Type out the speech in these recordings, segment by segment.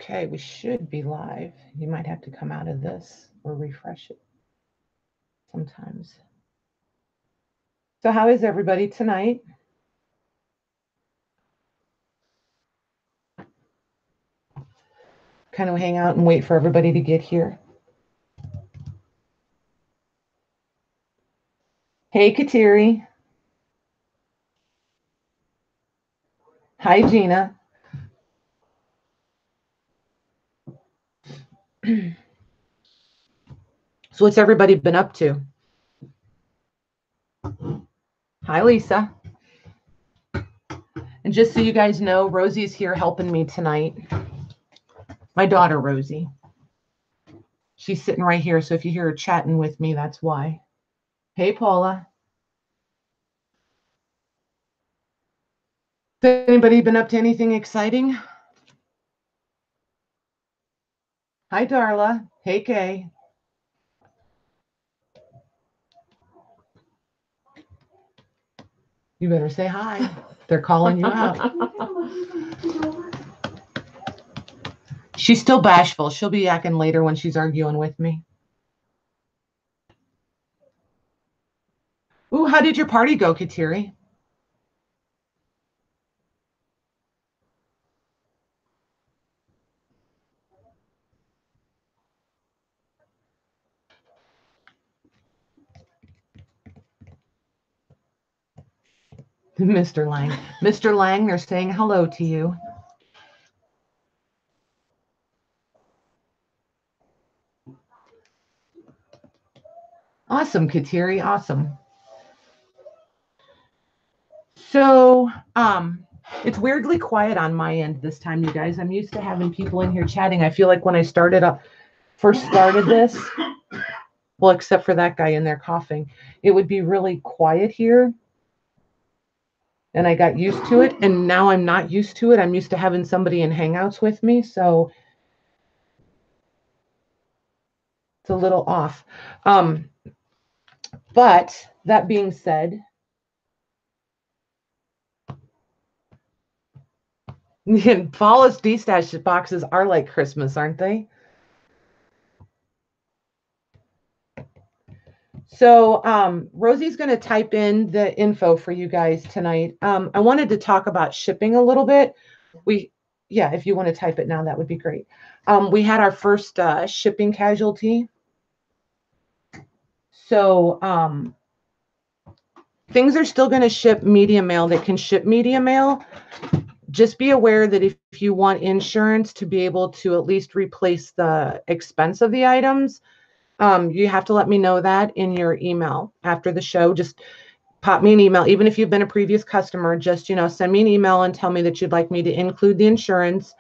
Okay, we should be live. You might have to come out of this or refresh it sometimes. So how is everybody tonight? Kind of hang out and wait for everybody to get here. Hey, Kateri. Hi, Gina. So what's everybody been up to? Hi, Lisa. And just so you guys know, Rosie's here helping me tonight. My daughter, Rosie. She's sitting right here, so if you hear her chatting with me, that's why. Hey, Paula. Has anybody been up to anything exciting? Hi, Darla. Hey, Kay. You better say hi. They're calling you out. She's still bashful. She'll be yakking later when she's arguing with me. Ooh, how did your party go, Kateri? Mr. Lang. Mr. Lang, they're saying hello to you. Awesome, Kateri. Awesome. So, it's weirdly quiet on my end this time, you guys. I'm used to having people in here chatting. I feel like when I first started this, well, except for that guy in there coughing, it would be really quiet here. And I got used to it, and now I'm not used to it. I'm used to having somebody in Hangouts with me, so it's a little off. But that being said, Paula's D-stash boxes are like Christmas, aren't they? So Rosie's going to type in the info for you guys tonight. I wanted to talk about shipping a little bit. Yeah, if you want to type it now, that would be great. We had our first shipping casualty. So things are still going to ship media mail. They can ship media mail. Just be aware that if you want insurance to be able to at least replace the expense of the items, you have to let me know that in your email after the show. Just pop me an email. Even if you've been a previous customer, just, send me an email and tell me that you'd like me to include the insurance.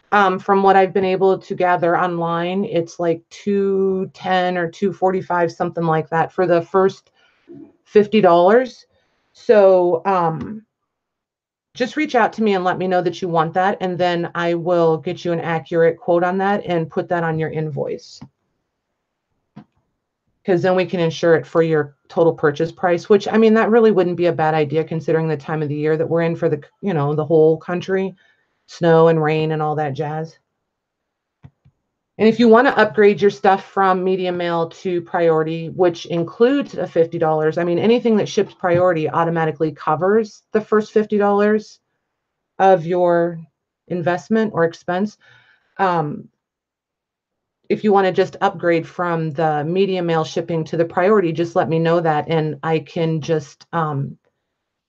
From what I've been able to gather online, it's like $210 or $245, something like that for the first $50. So just reach out to me and let me know that you want that, and then I will get you an accurate quote on that and put that on your invoice. Because then we can insure it for your total purchase price, which, I mean, that really wouldn't be a bad idea considering the time of the year that we're in for the, the whole country, snow and rain and all that jazz. And if you want to upgrade your stuff from medium mail to priority, which includes a $50, I mean, anything that ships priority automatically covers the first $50 of your investment or expense. If you want to just upgrade from the medium mail shipping to the priority, just let me know that, and I can just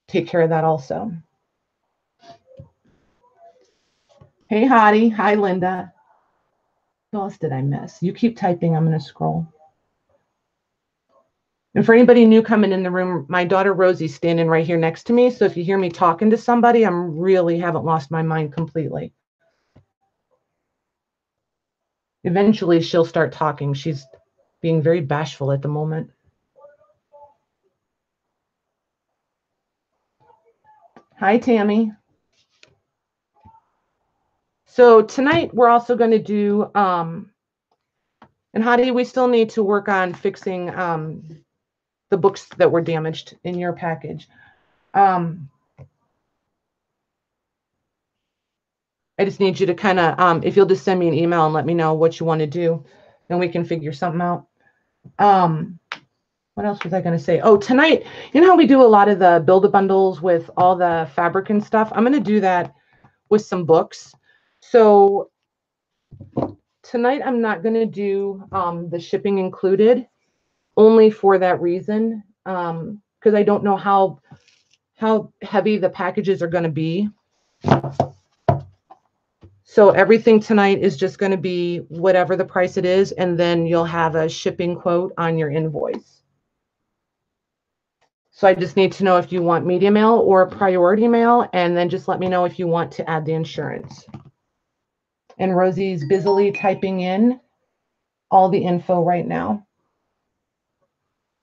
take care of that also. Hey, Hottie. Hi, Linda. What else did I miss? You keep typing. I'm going to scroll. And for anybody new coming in the room, my daughter Rosie's standing right here next to me. So if you hear me talking to somebody, I'm really haven't lost my mind completely. Eventually, she'll start talking. She's being very bashful at the moment. Hi, Tammy. So tonight we're also going to do, and Hadi, we still need to work on fixing the books that were damaged in your package. I just need you to kind of, if you'll just send me an email and let me know what you want to do, then we can figure something out. What else was I going to say? Oh, tonight, you know how we do a lot of the build-a-bundles with all the fabric and stuff? I'm going to do that with some books. So tonight I'm not going to do the shipping included, only for that reason, because I don't know how heavy the packages are going to be. So everything tonight is just going to be whatever the price it is, and then you'll have a shipping quote on your invoice. So I just need to know if you want media mail or priority mail, and then just let me know if you want to add the insurance. And Rosie's busily typing in all the info right now.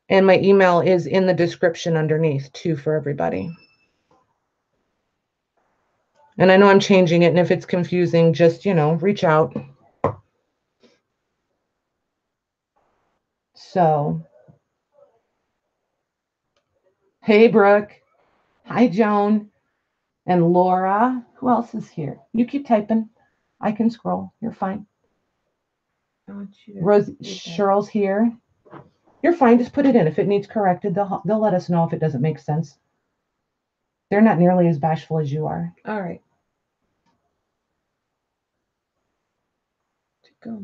And my email is in the description underneath too for everybody. And I know I'm changing it, and if it's confusing, just, you know, reach out. So, hey, Brooke. Hi, Joan. And Laura. Who else is here? You keep typing. I can scroll. You're fine. Rose, Cheryl's here. You're fine. Just put it in. If it needs corrected, they'll let us know if it doesn't make sense. They're not nearly as bashful as you are. All right. To go,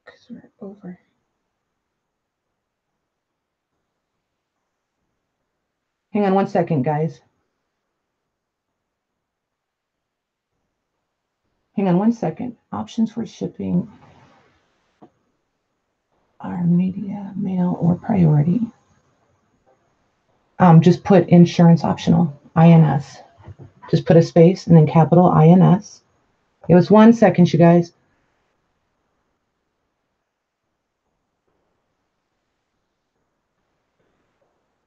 because we're over. Hang on one second, guys. Hang on one second. Options for shipping are media, mail, or priority. Just put insurance optional, INS. Just put a space and then capital INS. It was 1 second, you guys.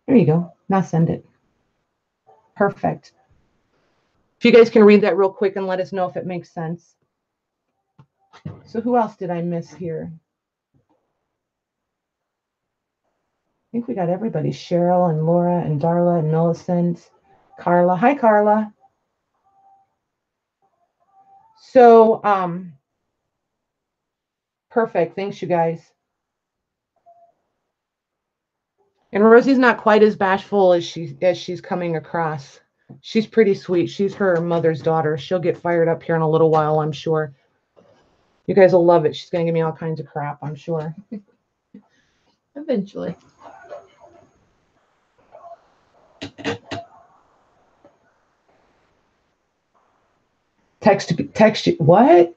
There you go. Now send it. Perfect. If you guys can read that real quick and let us know if it makes sense. So who else did I miss here? I think we got everybody. Cheryl and Laura and Darla and Millicent. Carla. Hi, Carla. So, perfect. Thanks, you guys. And Rosie's not quite as bashful as she's coming across. She's pretty sweet. She's her mother's daughter. She'll get fired up here in a little while, I'm sure. You guys will love it. She's going to give me all kinds of crap, I'm sure. Eventually. Text you. What?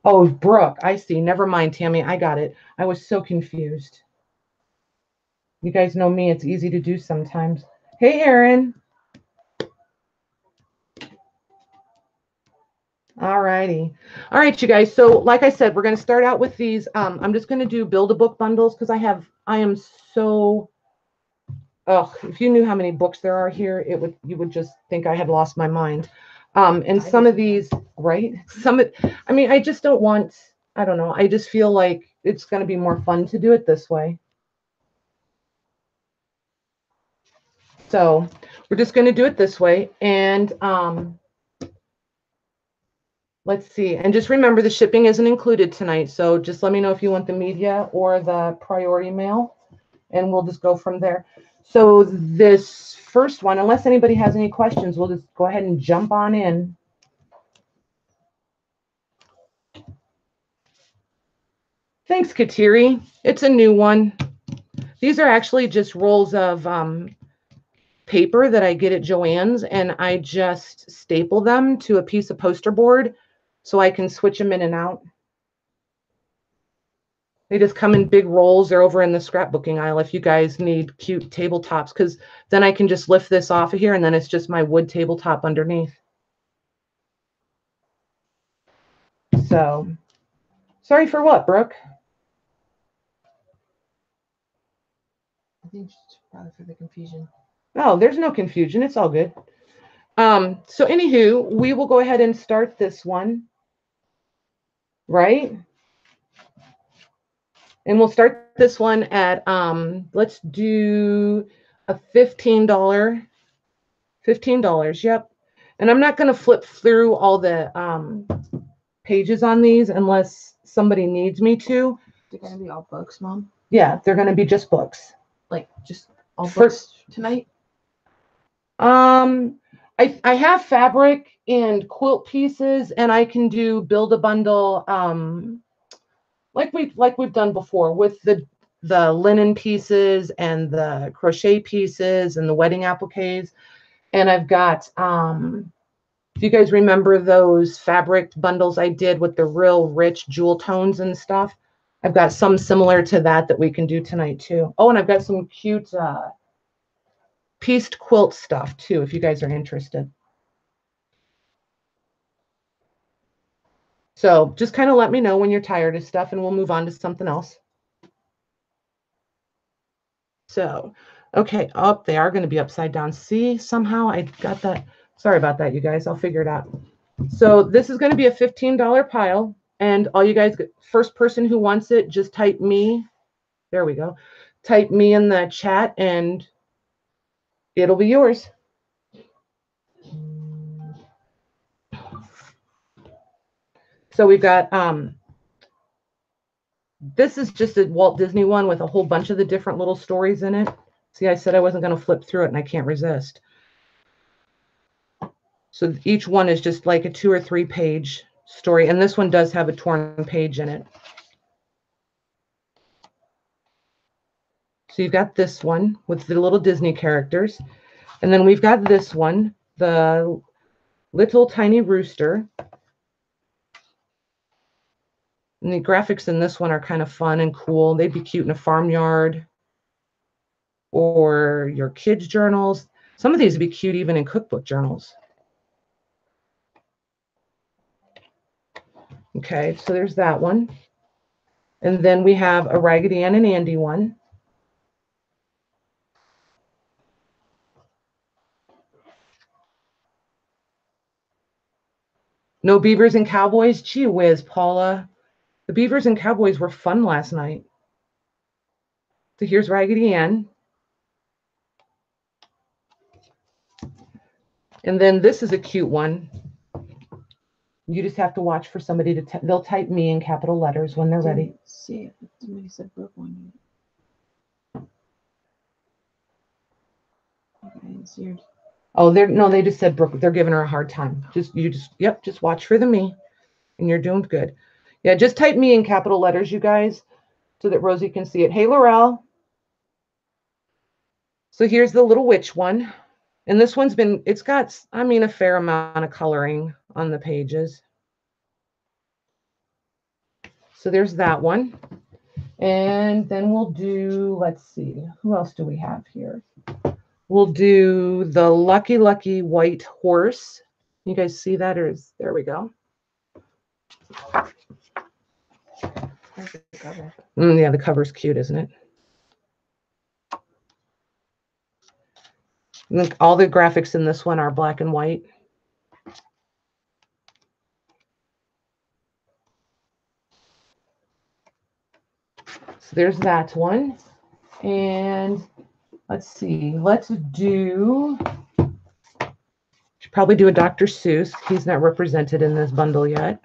Oh, Brooke. I see. Never mind, Tammy. I got it. I was so confused. You guys know me. It's easy to do sometimes. Hey, Erin. All righty. All right, you guys. So like I said, we're going to start out with these. I'm just going to do build-a-book bundles because I am so, if you knew how many books there are here, you would just think I had lost my mind. And some of these, right? I mean, I just don't want, I don't know. I just feel like it's going to be more fun to do it this way. So we're just going to do it this way. And let's see. And just remember, the shipping isn't included tonight. So just let me know if you want the media or the priority mail, and we'll just go from there. So this first one, unless anybody has any questions, we'll just go ahead and jump on in. Thanks, Kateri. It's a new one. These are actually just rolls of paper that I get at Joann's, and I just staple them to a piece of poster board so I can switch them in and out. They just come in big rolls. They're over in the scrapbooking aisle if you guys need cute tabletops, because then I can just lift this off of here and then it's just my wood tabletop underneath. So, sorry for what, Brooke? I think it's probably for the confusion. Oh, there's no confusion. It's all good. So anywho, we will go ahead and start this one, right? And we'll start this one at, let's do a $15. $15, yep. And I'm not going to flip through all the pages on these unless somebody needs me to. They're going to be all books, Mom? Yeah, they're going to be just books. Like, just all books tonight? I have fabric and quilt pieces, and I can do build a bundle like we've done before with the linen pieces and the crochet pieces and the wedding appliques. And I've got if you guys remember those fabric bundles I did with the real rich jewel tones and stuff, I've got some similar to that we can do tonight too. Oh, and I've got some cute pieced quilt stuff too, if you guys are interested. So just kind of let me know when you're tired of stuff and we'll move on to something else. So, okay, they are going to be upside down. See, somehow I got that. Sorry about that, you guys. I'll figure it out. So this is going to be a $15 pile. And all you guys, first person who wants it, just type me. There we go. Type me in the chat and it'll be yours. So we've got, this is just a Walt Disney one with a whole bunch of the different little stories in it. See, I said I wasn't going to flip through it and I can't resist. So each one is just like a 2 or 3 page story. And this one does have a torn page in it. So you've got this one with the little Disney characters. And then we've got this one, the little tiny rooster. And the graphics in this one are kind of fun and cool. They'd be cute in a farmyard or your kids' journals. Some of these would be cute even in cookbook journals. Okay, so there's that one. And then we have a Raggedy Ann and Andy one. No Beavers and Cowboys? Gee whiz, Paula. The Beavers and Cowboys were fun last night. So here's Raggedy Ann. And then this is a cute one. You just have to watch for somebody to, they'll type me in capital letters when they're ready. See it. Somebody said book one. Okay, oh, they just said Brooke, they're giving her a hard time. Just watch for the me and you're doing good. Yeah, just type me in capital letters, you guys, so that Rosie can see it. Hey, Laurel. So here's the little witch one. And this one's been, it's got, I mean, a fair amount of coloring on the pages. So there's that one. And then we'll do, let's see, who else do we have here? We'll do the Lucky Lucky White Horse. You guys see that? There we go. Yeah, the cover's cute, isn't it? Look, all the graphics in this one are black and white. So there's that one. And let's see, should probably do a Dr. Seuss. He's not represented in this bundle yet.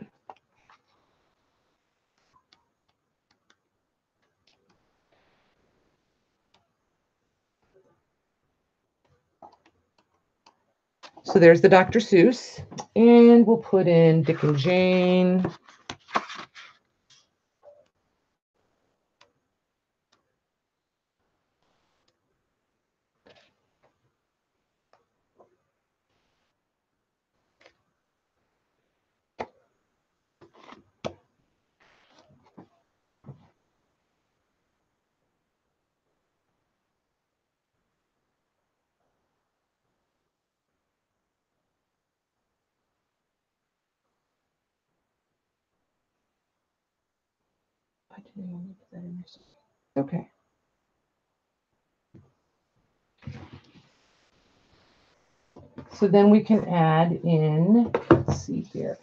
So there's the Dr. Seuss. And we'll put in Dick and Jane. I didn't want to put that in there. Okay. So then we can add in, let's see here.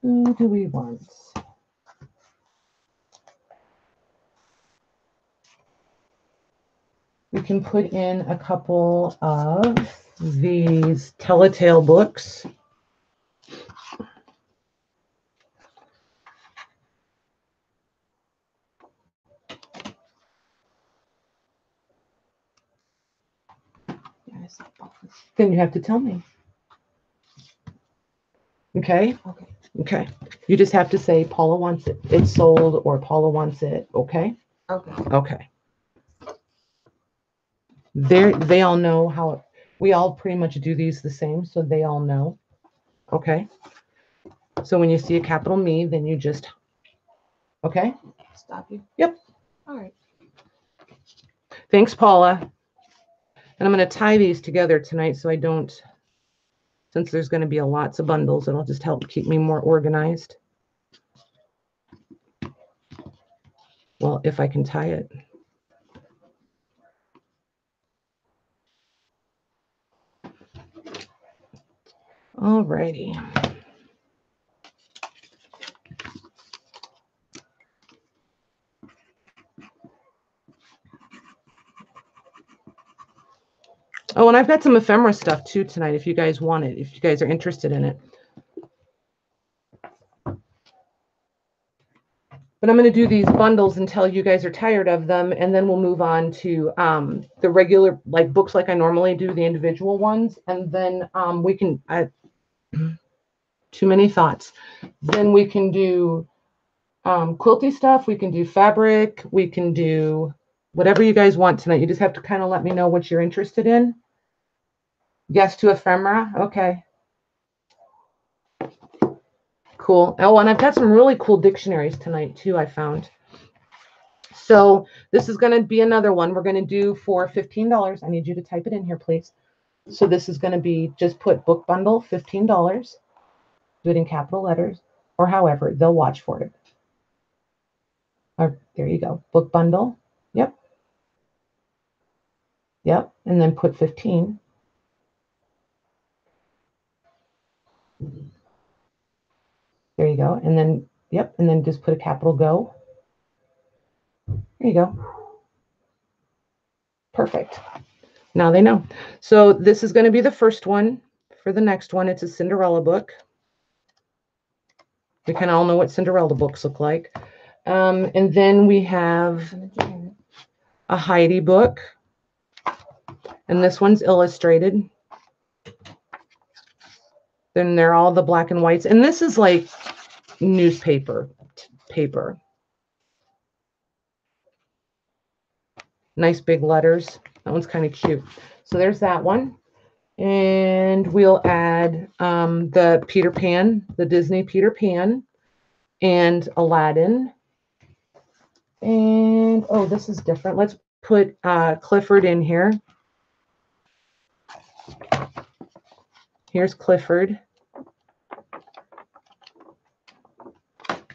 Who do we want? We can put in a couple of these is Telltale Books. Yes. Then you have to tell me. Okay? Okay. Okay. You just have to say Paula wants it. It's sold, or Paula wants it. Okay? Okay. Okay. They all know how we all pretty much do these the same, so they all know. Okay? So when you see a capital Me, then you just, okay? Stop you. Yep. All right. Thanks, Paula. And I'm going to tie these together tonight so I don't, since there's going to be lots of bundles, it'll just help keep me more organized. Well, if I can tie it. All righty. Oh, and I've got some ephemera stuff too tonight if you guys want it, if you guys are interested in it. But I'm going to do these bundles until you guys are tired of them, and then we'll move on to the regular books like I normally do, the individual ones, and then we can too many thoughts. Then we can do quilty stuff, we can do fabric, we can do whatever you guys want tonight. You just have to kind of let me know what you're interested in. Yes to ephemera. Okay. Cool. Oh, and I've got some really cool dictionaries tonight too, I found. So this is going to be another one we're going to do for $15. I need you to type it in here, please. So this is going to be, just put book bundle, $15. Do it in capital letters, or however, they'll watch for it. Or, there you go. Book bundle. Yep. Yep. And then put 15. There you go. And then, yep. And then just put a capital Go. There you go. Perfect. Now they know. So this is going to be the first one. For the next one, it's a Cinderella book. We kind of all know what Cinderella books look like. And then we have a Heidi book. And this one's illustrated. Then they're all the black and whites. And this is like newspaper paper. Nice big letters. That one's kind of cute. So there's that one. And we'll add the Peter Pan, the Disney Peter Pan, and Aladdin. And, oh, this is different. Let's put Clifford in here. Here's Clifford.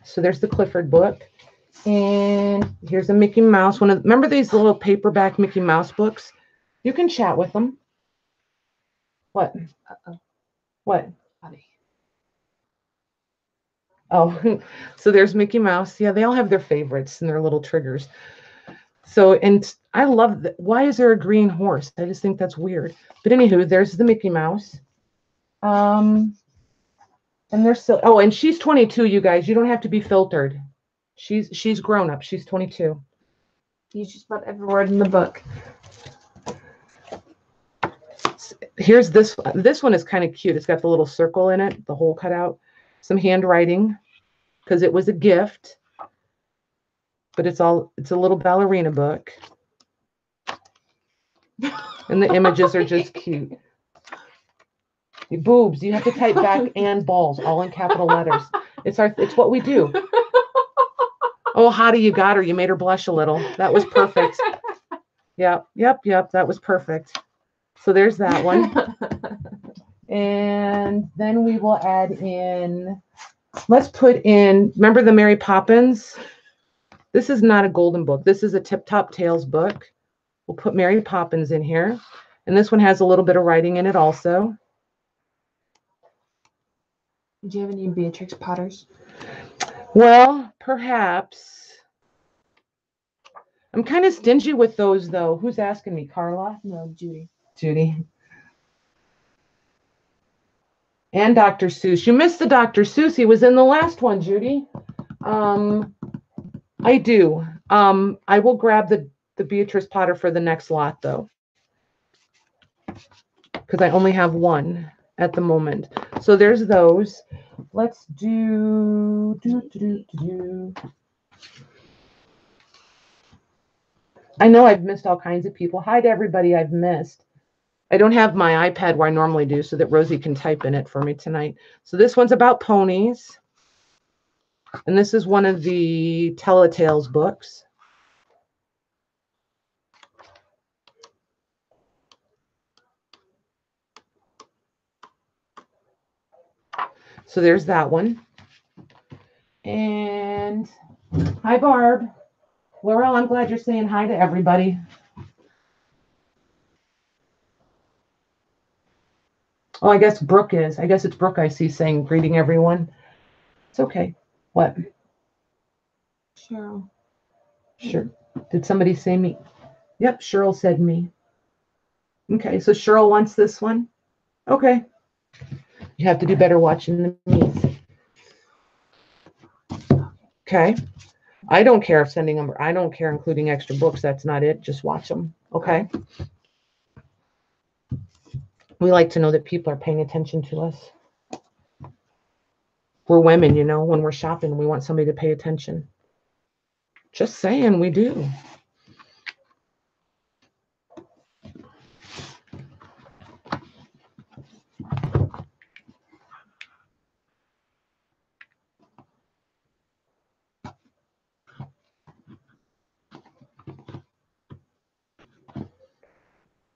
So there's the Clifford book. And here's a Mickey Mouse. Remember these little paperback Mickey Mouse books? You can chat with them. What? Uh-oh. What? Honey. Oh, so there's Mickey Mouse. Yeah, they all have their favorites and their little triggers. So, and I love that. Why is there a green horse? I just think that's weird. But anywho, there's the Mickey Mouse. And they're still, oh, and she's 22, you guys. You don't have to be filtered. She's grown up. She's 22. You just put every word in the book. Here's this one. This one is kind of cute. It's got the little circle in it, the hole cut out. Some handwriting because it was a gift. But it's a little ballerina book. And the images are just cute. Boobs, you have to type back and balls, all in capital letters. It's what we do. Oh, Hottie, you got her. You made her blush a little. That was perfect. Yep. That was perfect. So there's that one. And then we will add in, let's put in, remember the Mary Poppins? This is not a golden book. This is a Tip Top Tales book. We'll put Mary Poppins in here. And this one has a little bit of writing in it also. Do you have any Beatrix Potters? Well, perhaps. I'm kind of stingy with those, though. Who's asking me? Carla? No, Judy. Judy. And Dr. Seuss. You missed the Dr. Seuss. He was in the last one, Judy. I do. I will grab the Beatrice Potter for the next lot, though, because I only have one at the moment. So there's those. Let's do. I know I've missed all kinds of people. Hi to everybody I've missed. I don't have my iPad where I normally do so that Rosie can type in it for me tonight. So this one's about ponies. And this is one of the Telltales books. So there's that one. And hi, Barb. Laurel, I'm glad you're saying hi to everybody. Oh, I guess Brooke is. I guess it's Brooke I see saying greeting everyone. It's okay. What? Cheryl. Sure. Did somebody say me? Yep, Cheryl said me. Okay, so Cheryl wants this one. Okay. You have to do better watching the me's. Okay. I don't care if sending them, I don't care including extra books. That's not it. Just watch them. Okay. We like to know that people are paying attention to us. We're women, you know, when we're shopping, we want somebody to pay attention. Just saying, we do.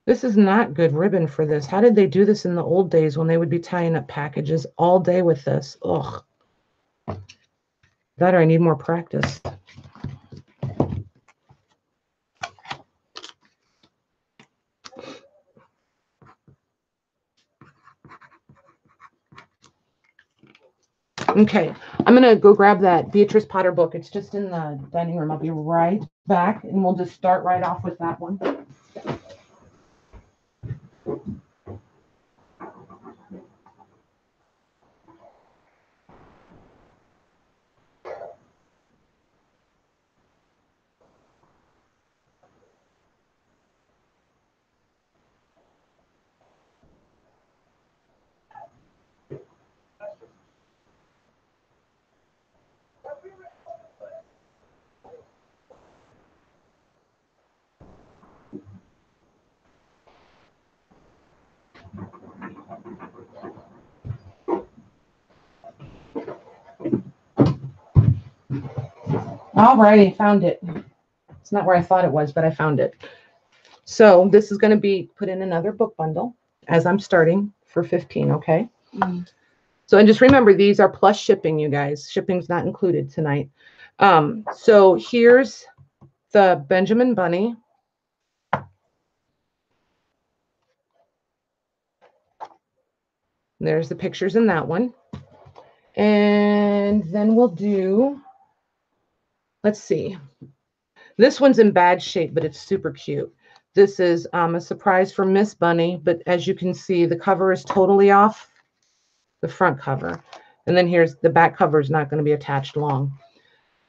This is not good ribbon for this. How did they do this in the old days when they would be tying up packages all day with this? Ugh. That or I need more practice. Okay, I'm going to go grab that Beatrice Potter book. It's just in the dining room. I'll be right back, and we'll just start right off with that one. All righty, found it. It's not where I thought it was, but I found it. So this is going to be put in another book bundle as I'm starting for 15, okay? So, and just remember, these are plus shipping, you guys. Shipping's not included tonight. So here's the Benjamin Bunny. There's the pictures in that one. And then we'll do, let's see. This one's in bad shape, but it's super cute. This is a surprise from Miss Bunny, but as you can see, the cover is totally off the front cover. And then here's the back cover is not going to be attached long.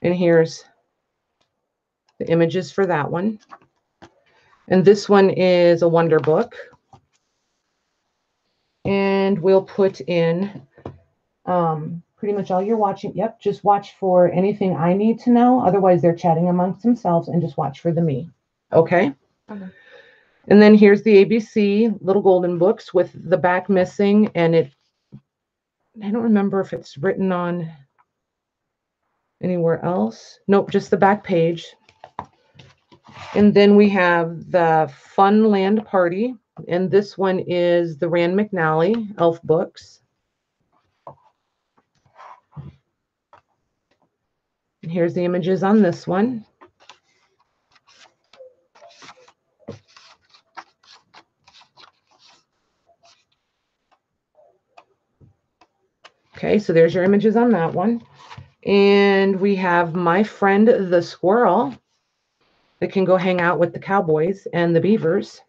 And here's the images for that one. And this one is a Wonder Book. And we'll put in pretty much all you're watching. Yep, just watch for anything I need to know. Otherwise, they're chatting amongst themselves, and just watch for the me. Okay? Okay. And then here's the ABC little golden books with the back missing, and I don't remember if it's written on anywhere else. Nope, just the back page. And then we have the Funland Party, and this one is the Rand McNally Elf books. And here's the images on this one. Okay, so there's your images on that one. And we have My Friend the Squirrel that can go hang out with the cowboys and the beavers.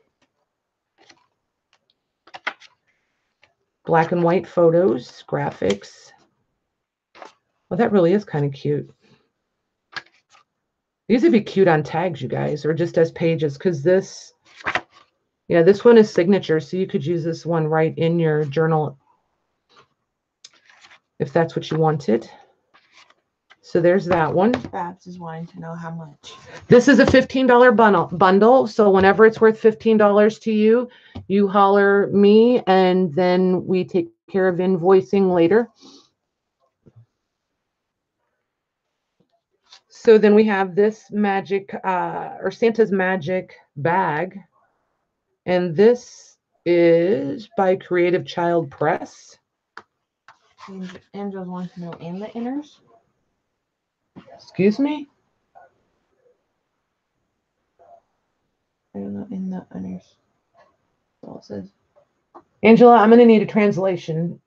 black and white photos, graphics. Well, that really is kind of cute. These would be cute on tags, you guys, or just as pages, because this, yeah, this one is signature, so you could use this one right in your journal if that's what you wanted. So there's that one. Babs is wanting to know how much. This is a $15 bundle. So whenever it's worth $15 to you, you holler me, and then we take care of invoicing later. So then we have this magic or Santa's Magic bag. And this is by Creative Child Press. Angela's wanting to know, and the inners? Excuse me? I don't know, in the inners. That's all it says. Angela, I'm going to need a translation.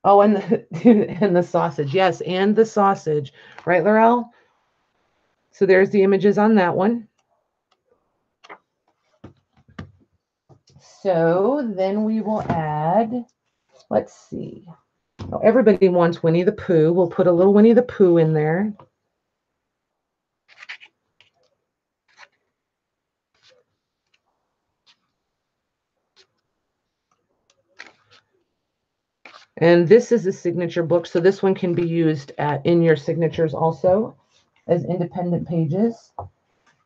Oh, and the and the sausage. Yes, and the sausage. Right, Laurel? So there's the images on that one. So then we will add, let's see. Oh, everybody wants Winnie the Pooh. We'll put a little Winnie the Pooh in there. And this is a signature book, so this one can be used in your signatures also as independent pages.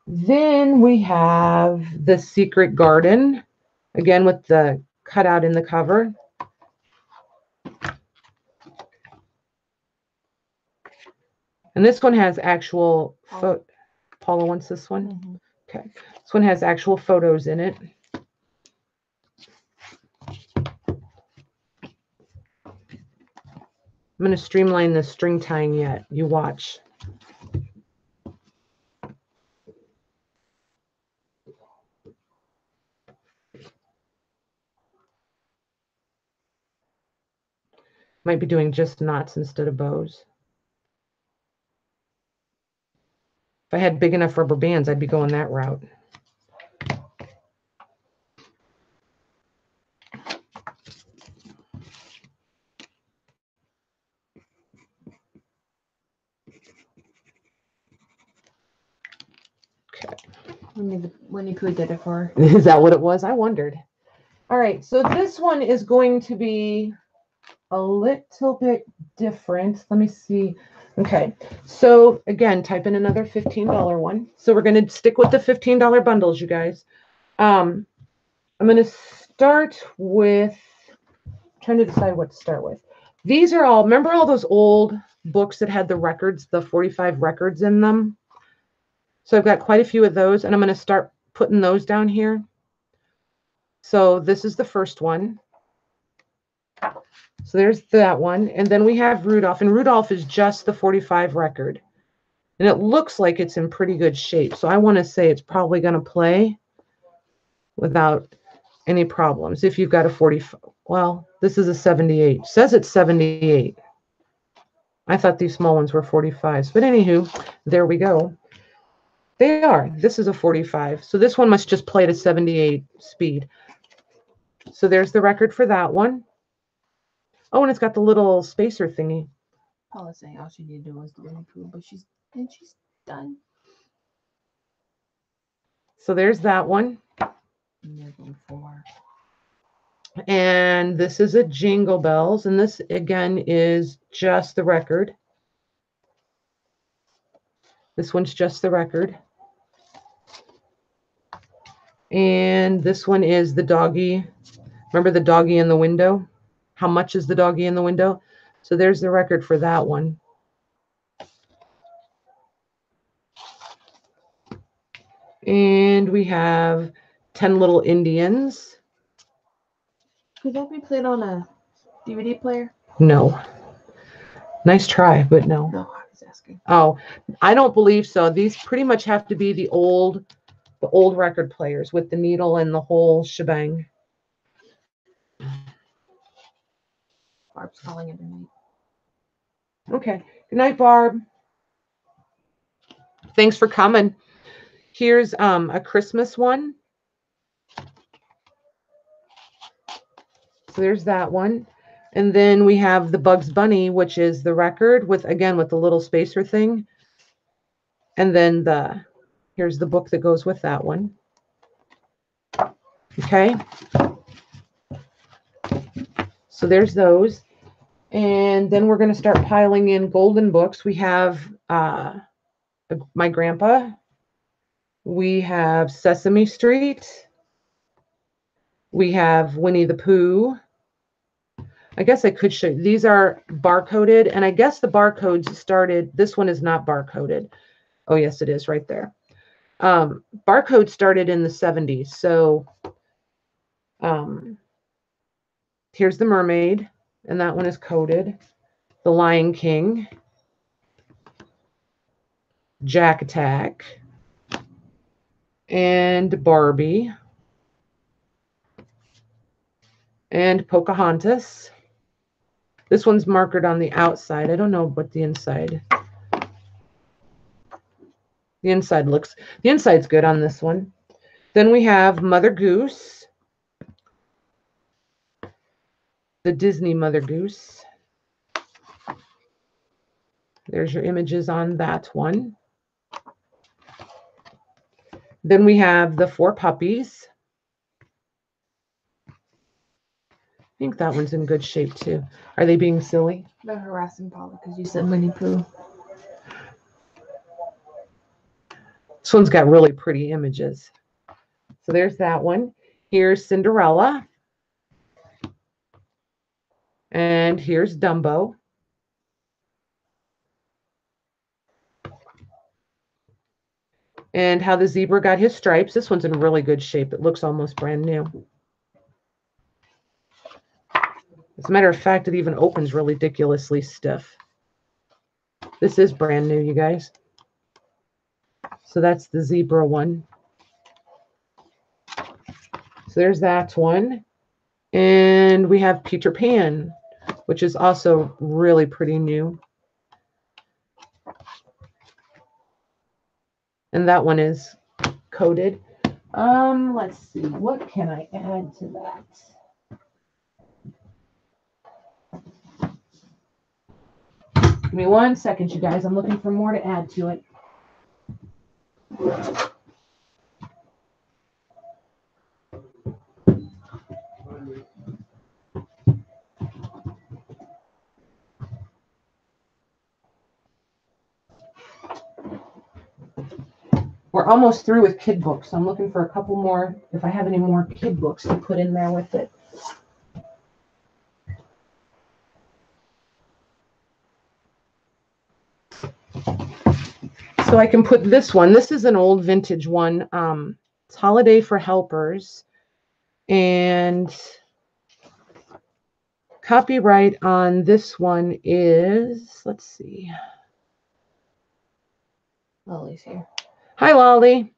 Then we have The Secret Garden, again with the cutout in the cover. And this one has actual Paula wants this one? Mm-hmm. Okay. This one has actual photos in it. I'm going to streamline the string tying yet. You watch. Might be doing just knots instead of bows. If I had big enough rubber bands, I'd be going that route. Winnie Pooh did it for her. Is that what it was? I wondered. All right, so this one is going to be a little bit different. Let me see. Okay, so again, type in another $15 one. So we're going to stick with the $15 bundles, you guys. I'm going to start with, trying to decide what to start with. These are all, remember all those old books that had the records, the 45 records in them? So I've got quite a few of those, and I'm going to start putting those down here. So this is the first one. So there's that one. And then we have Rudolph, and Rudolph is just the 45 record. And it looks like it's in pretty good shape. So I want to say it's probably going to play without any problems. If you've got a 45, well, this is a 78. It says it's 78. I thought these small ones were 45s, but anywho, there we go. They are. This is a 45. So this one must just play at a 78 speed. So there's the record for that one. Oh, and it's got the little spacer thingy. Paula's saying all she needed to do was the Winnie Pooh, but she's done. So there's that one. And they're going for. And this is a Jingle Bells. And this, again, is just the record. This one's just the record. And this one is the doggy. Remember the doggy in the window? How much is the doggy in the window? So there's the record for that one. And we have 10 Little Indians. Could that be played on a DVD player? No. Nice try, but no. No, I was asking. Oh, I don't believe so. These pretty much have to be the old record players with the needle and the whole shebang. Barb's calling it tonight. Okay. Good night, Barb. Thanks for coming. Here's a Christmas one. So there's that one. And then we have the Bugs Bunny, which is the record with, again, with the little spacer thing. And then here's the book that goes with that one. Okay. So there's those. And then we're going to start piling in golden books. We have My Grandpa. We have Sesame Street. We have Winnie the Pooh. I guess I could show you. These are barcoded, and I guess the barcodes started, this one is not barcoded. Oh, yes, it is right there. Barcode started in the 70s. So here's the Mermaid, and that one is coded. The Lion King. Jack Attack. And Barbie. And Pocahontas. This one's markered on the outside. I don't know what the inside. The inside's good on this one. Then we have Mother Goose. The Disney Mother Goose. There's your images on that one. Then we have the Four Puppies. I think that one's in good shape too. Are they being silly? They're harassing Paula because you said Winnie Pooh. This one's got really pretty images. So there's that one. Here's Cinderella. And here's Dumbo. And How the Zebra Got His Stripes. This one's in really good shape. It looks almost brand new. As a matter of fact, it even opens ridiculously stiff. This is brand new, you guys. So that's the zebra one. So there's that one. And we have Peter Pan, which is also really pretty new. And that one is coded. Let's see, what can I add to that? Give me 1 second, you guys. I'm looking for more to add to it. We're almost through with kid books. I'm looking for a couple more, if I have any more kid books to put in there with it. So I can put this one. This is an old vintage one. It's Holiday for Helpers. And copyright on this one is, let's see. Lily's here. Hi, Lolly.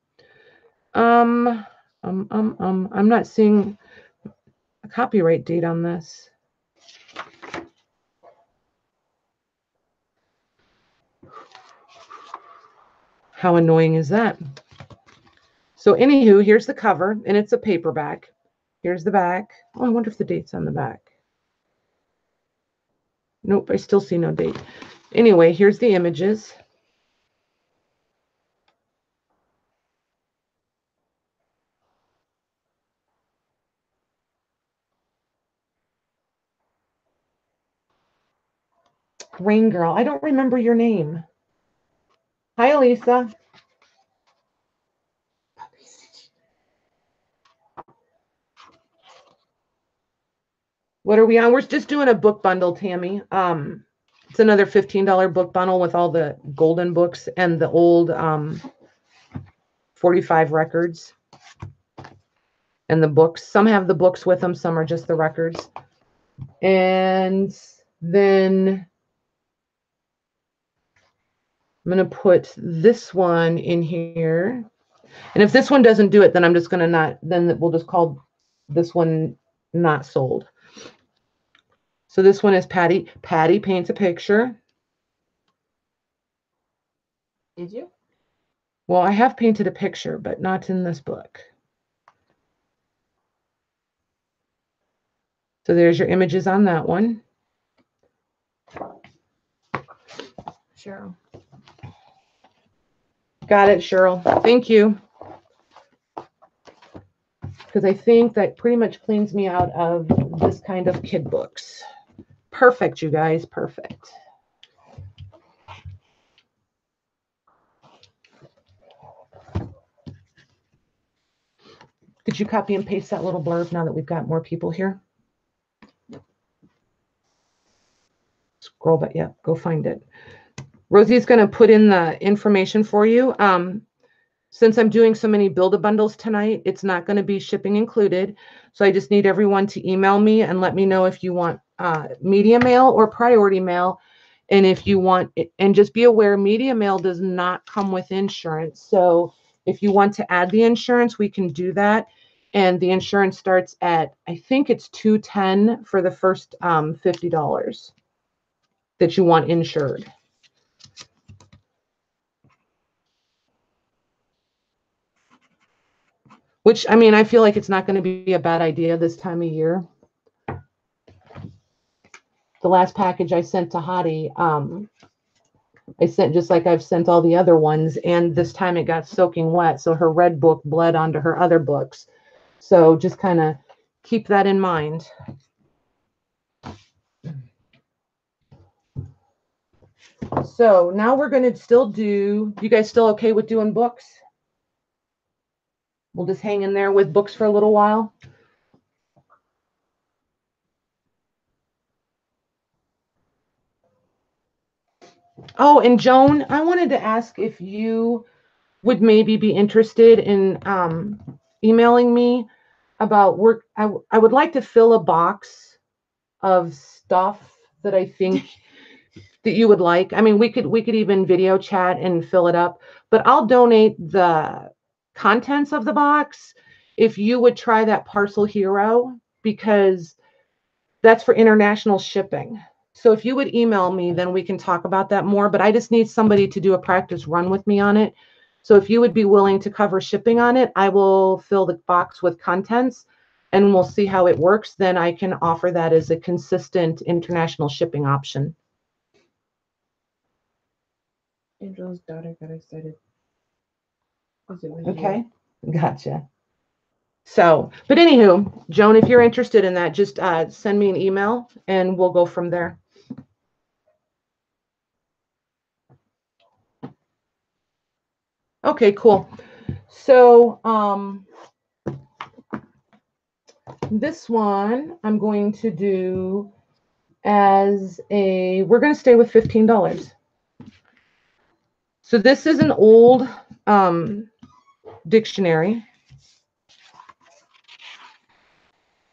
I'm not seeing a copyright date on this. How annoying is that? So anywho, here's the cover, and it's a paperback. Here's the back. Oh, I wonder if the date's on the back. Nope, I still see no date. Anyway, here's the images. Rain Girl. I don't remember your name. Hi, Elisa. What are we on? We're just doing a book bundle, Tammy. It's another $15 book bundle with all the golden books and the old 45 records and the books. Some have the books with them. Some are just the records. And then I'm going to put this one in here. And if this one doesn't do it, then I'm just going to then we'll just call this one not sold. So this one is Patty. Patty paints a picture. Did you? Well, I have painted a picture, but not in this book. So there's your images on that one. Cheryl. Got it, Cheryl. Thank you. Because I think that pretty much cleans me out of this kind of kid books. Perfect, you guys. Perfect. Did you copy and paste that little blurb now that we've got more people here? Scroll, but yeah, go find it. Rosie's going to put in the information for you. Since I'm doing so many build-a-bundles tonight, it's not going to be shipping included. So I just need everyone to email me and let me know if you want media mail or priority mail. And if you want, and just be aware, media mail does not come with insurance. So if you want to add the insurance, we can do that. And the insurance starts at, I think it's $210 for the first $50 that you want insured. Which, I mean, I feel like it's not going to be a bad idea this time of year. The last package I sent to Hottie, I sent just like I've sent all the other ones, and this time it got soaking wet, so her red book bled onto her other books. So just kind of keep that in mind. So now we're going to still do, you guys still okay with doing books? We'll just hang in there with books for a little while. Oh, and Joan, I wanted to ask if you would maybe be interested in emailing me about work. I would like to fill a box of stuff that I think that you would like. I mean, we could even video chat and fill it up, but I'll donate the contents of the box if you would try that Parcel Hero, because that's for international shipping. So if you would email me, then we can talk about that more, but I just need somebody to do a practice run with me on it. So if you would be willing to cover shipping on it, I will fill the box with contents and we'll see how it works. Then I can offer that as a consistent international shipping option. Angela's daughter got excited. Okay, gotcha. So, but anywho, Joan, if you're interested in that, just send me an email and we'll go from there. Okay, cool. So, this one I'm going to do as a, we're going to stay with $15. So this is an old dictionary.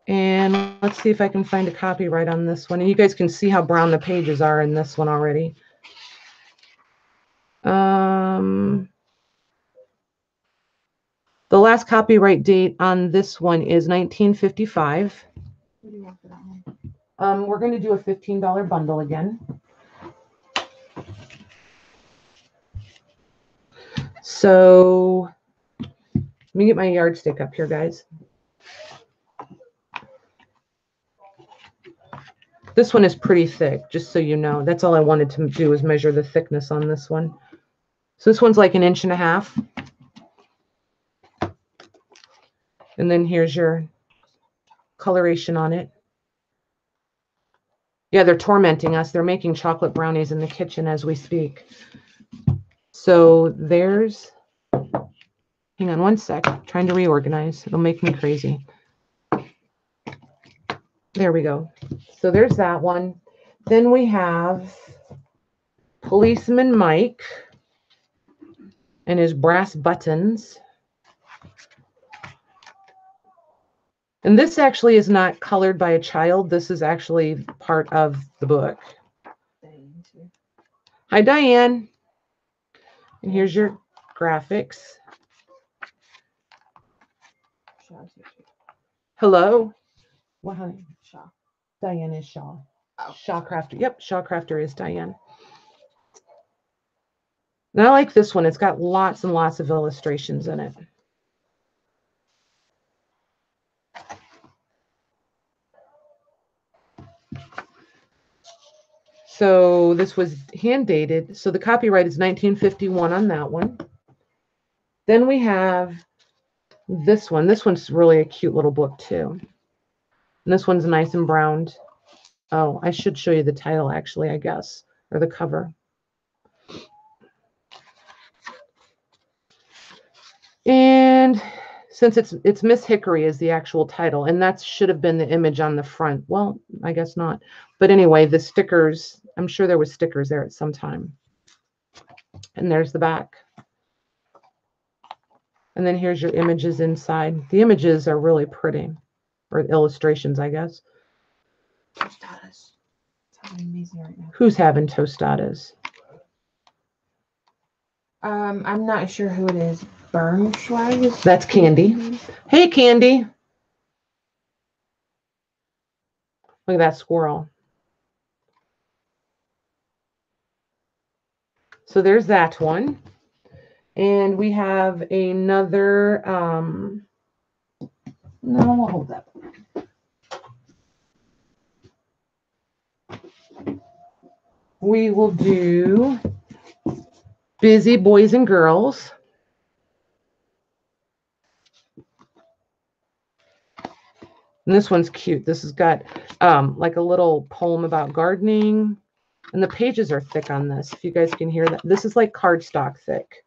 And let's see if I can find a copyright on this one. And you guys can see how brown the pages are in this one already. The last copyright date on this one is 1955. What do you want for that one? We're going to do a $15 bundle again. So let me get my yardstick up here, guys. This one is pretty thick, just so you know. That's all I wanted to do is measure the thickness on this one. So this one's like 1.5 inches. And then here's your coloration on it. Yeah, they're tormenting us. They're making chocolate brownies in the kitchen as we speak. So there's, hang on one sec, I'm trying to reorganize. It'll make me crazy. There we go. So there's that one. Then we have Policeman Mike and his brass buttons. And this actually is not colored by a child. This is actually part of the book. Hi, Diane. And here's your graphics. Hello. What, honey? Shaw. Diane is Shaw. Oh. Shawcrafter. Yep, Shawcrafter is Diane. And I like this one. It's got lots and lots of illustrations in it. So this was hand dated. So the copyright is 1951 on that one. Then we have this one. This one's really a cute little book too. And this one's nice and browned. Oh, I should show you the title actually, I guess, or the cover. And since it's Miss Hickory is the actual title, and that should have been the image on the front. Well, I guess not. But anyway, the stickers, I'm sure there was stickers there at some time. And there's the back. And then here's your images inside. The images are really pretty, or illustrations, I guess. Tostadas. It's having amazing right now. Who's having tostadas? I'm not sure who it is. Bernschweig? That's Candy. Hey, Candy. Look at that squirrel. So there's that one. And we have another, no, we'll hold that. We will do Busy Boys and Girls. And this one's cute. This has got like a little poem about gardening. And the pages are thick on this, if you guys can hear that. This is like cardstock thick.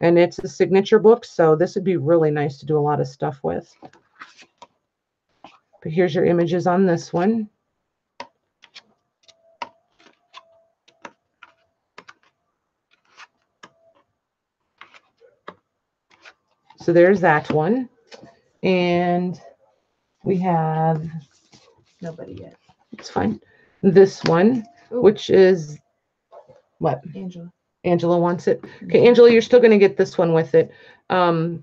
And it's a signature book, so this would be really nice to do a lot of stuff with. But here's your images on this one. So there's that one. And we have, Nobody yet. it's fine, this one, Ooh. which is, what? Angela. Angela wants it. Okay, Angela, you're still going to get this one with it. The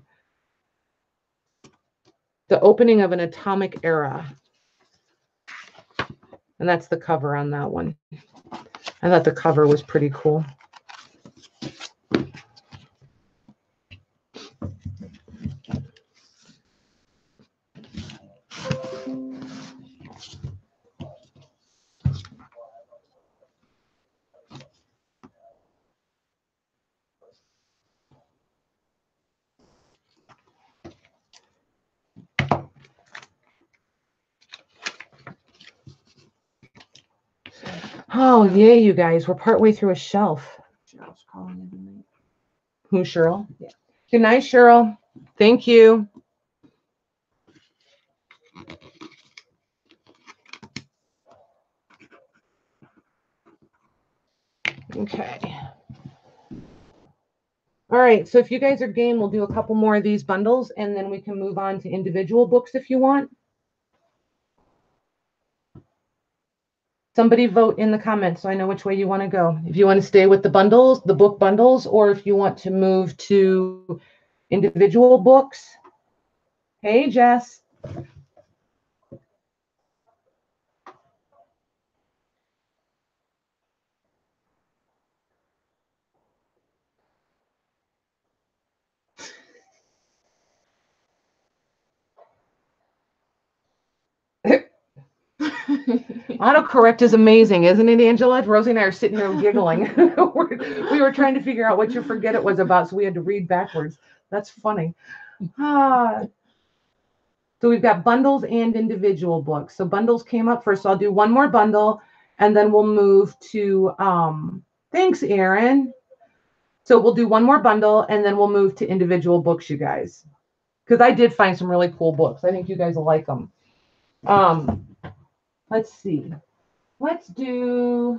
opening of an atomic era. And that's the cover on that one. I thought the cover was pretty cool. Oh, yay, you guys. We're partway through a shelf. Cheryl's calling every night. Who, Cheryl? Yeah. Good night, Cheryl. Thank you. Okay. All right. So if you guys are game, we'll do a couple more of these bundles, and then we can move on to individual books if you want. Somebody vote in the comments so I know which way you want to go. If you want to stay with the bundles, the book bundles, or if you want to move to individual books. Hey, Jess. Autocorrect is amazing, isn't it, Angela? Rosie and I are sitting here giggling. We were trying to figure out what you forget it was about, so we had to read backwards. That's funny. So we've got bundles and individual books. So bundles came up first. So I'll do one more bundle, and then we'll move to, thanks, Erin. So we'll do one more bundle, and then we'll move to individual books, you guys. Because I did find some really cool books. I think you guys will like them. Let's see. Let's do.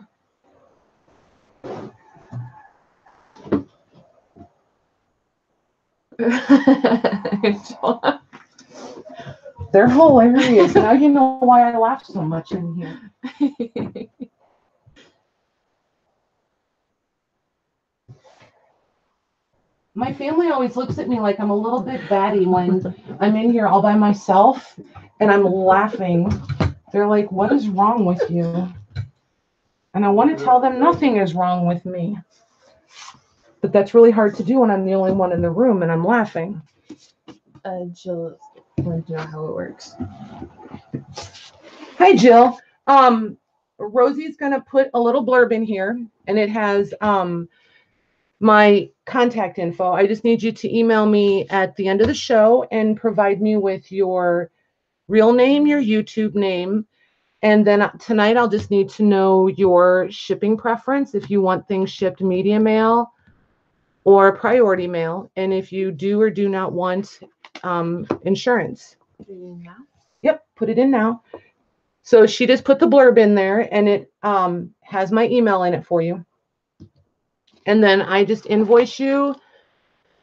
They're hilarious. Now you know why I laugh so much in here. My family always looks at me like I'm a little bit batty when I'm in here all by myself and I'm laughing. They're like, what is wrong with you? And I want to tell them nothing is wrong with me. But that's really hard to do when I'm the only one in the room and I'm laughing. Jill wanted to know how it works. Hi, Jill. Rosie's going to put a little blurb in here, and it has my contact info. I just need you to email me at the end of the show and provide me with your real name, your YouTube name, and then tonight I'll just need to know your shipping preference, if you want things shipped media mail or priority mail, and if you do or do not want insurance. Put it in now. Yep, put it in now. So she just put the blurb in there, and it has my email in it for you. And then I just invoice you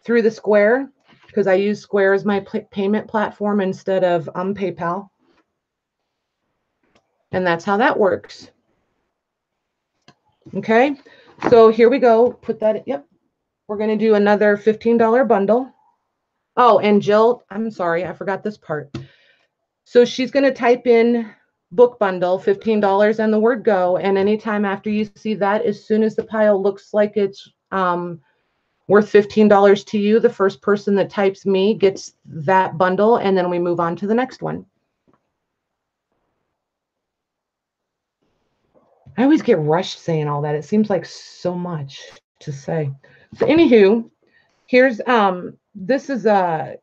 through the Square, because I use Square as my payment platform instead of PayPal. And that's how that works. Okay, so here we go. Put that in. Yep. We're going to do another $15 bundle. Oh, and Jill, I'm sorry, I forgot this part. So she's going to type in book bundle, $15, and the word go. And anytime after you see that, as soon as the pile looks like it's worth $15 to you, the first person that types me gets that bundle, and then we move on to the next one. I always get rushed saying all that. It seems like so much to say. So anywho, here's this is a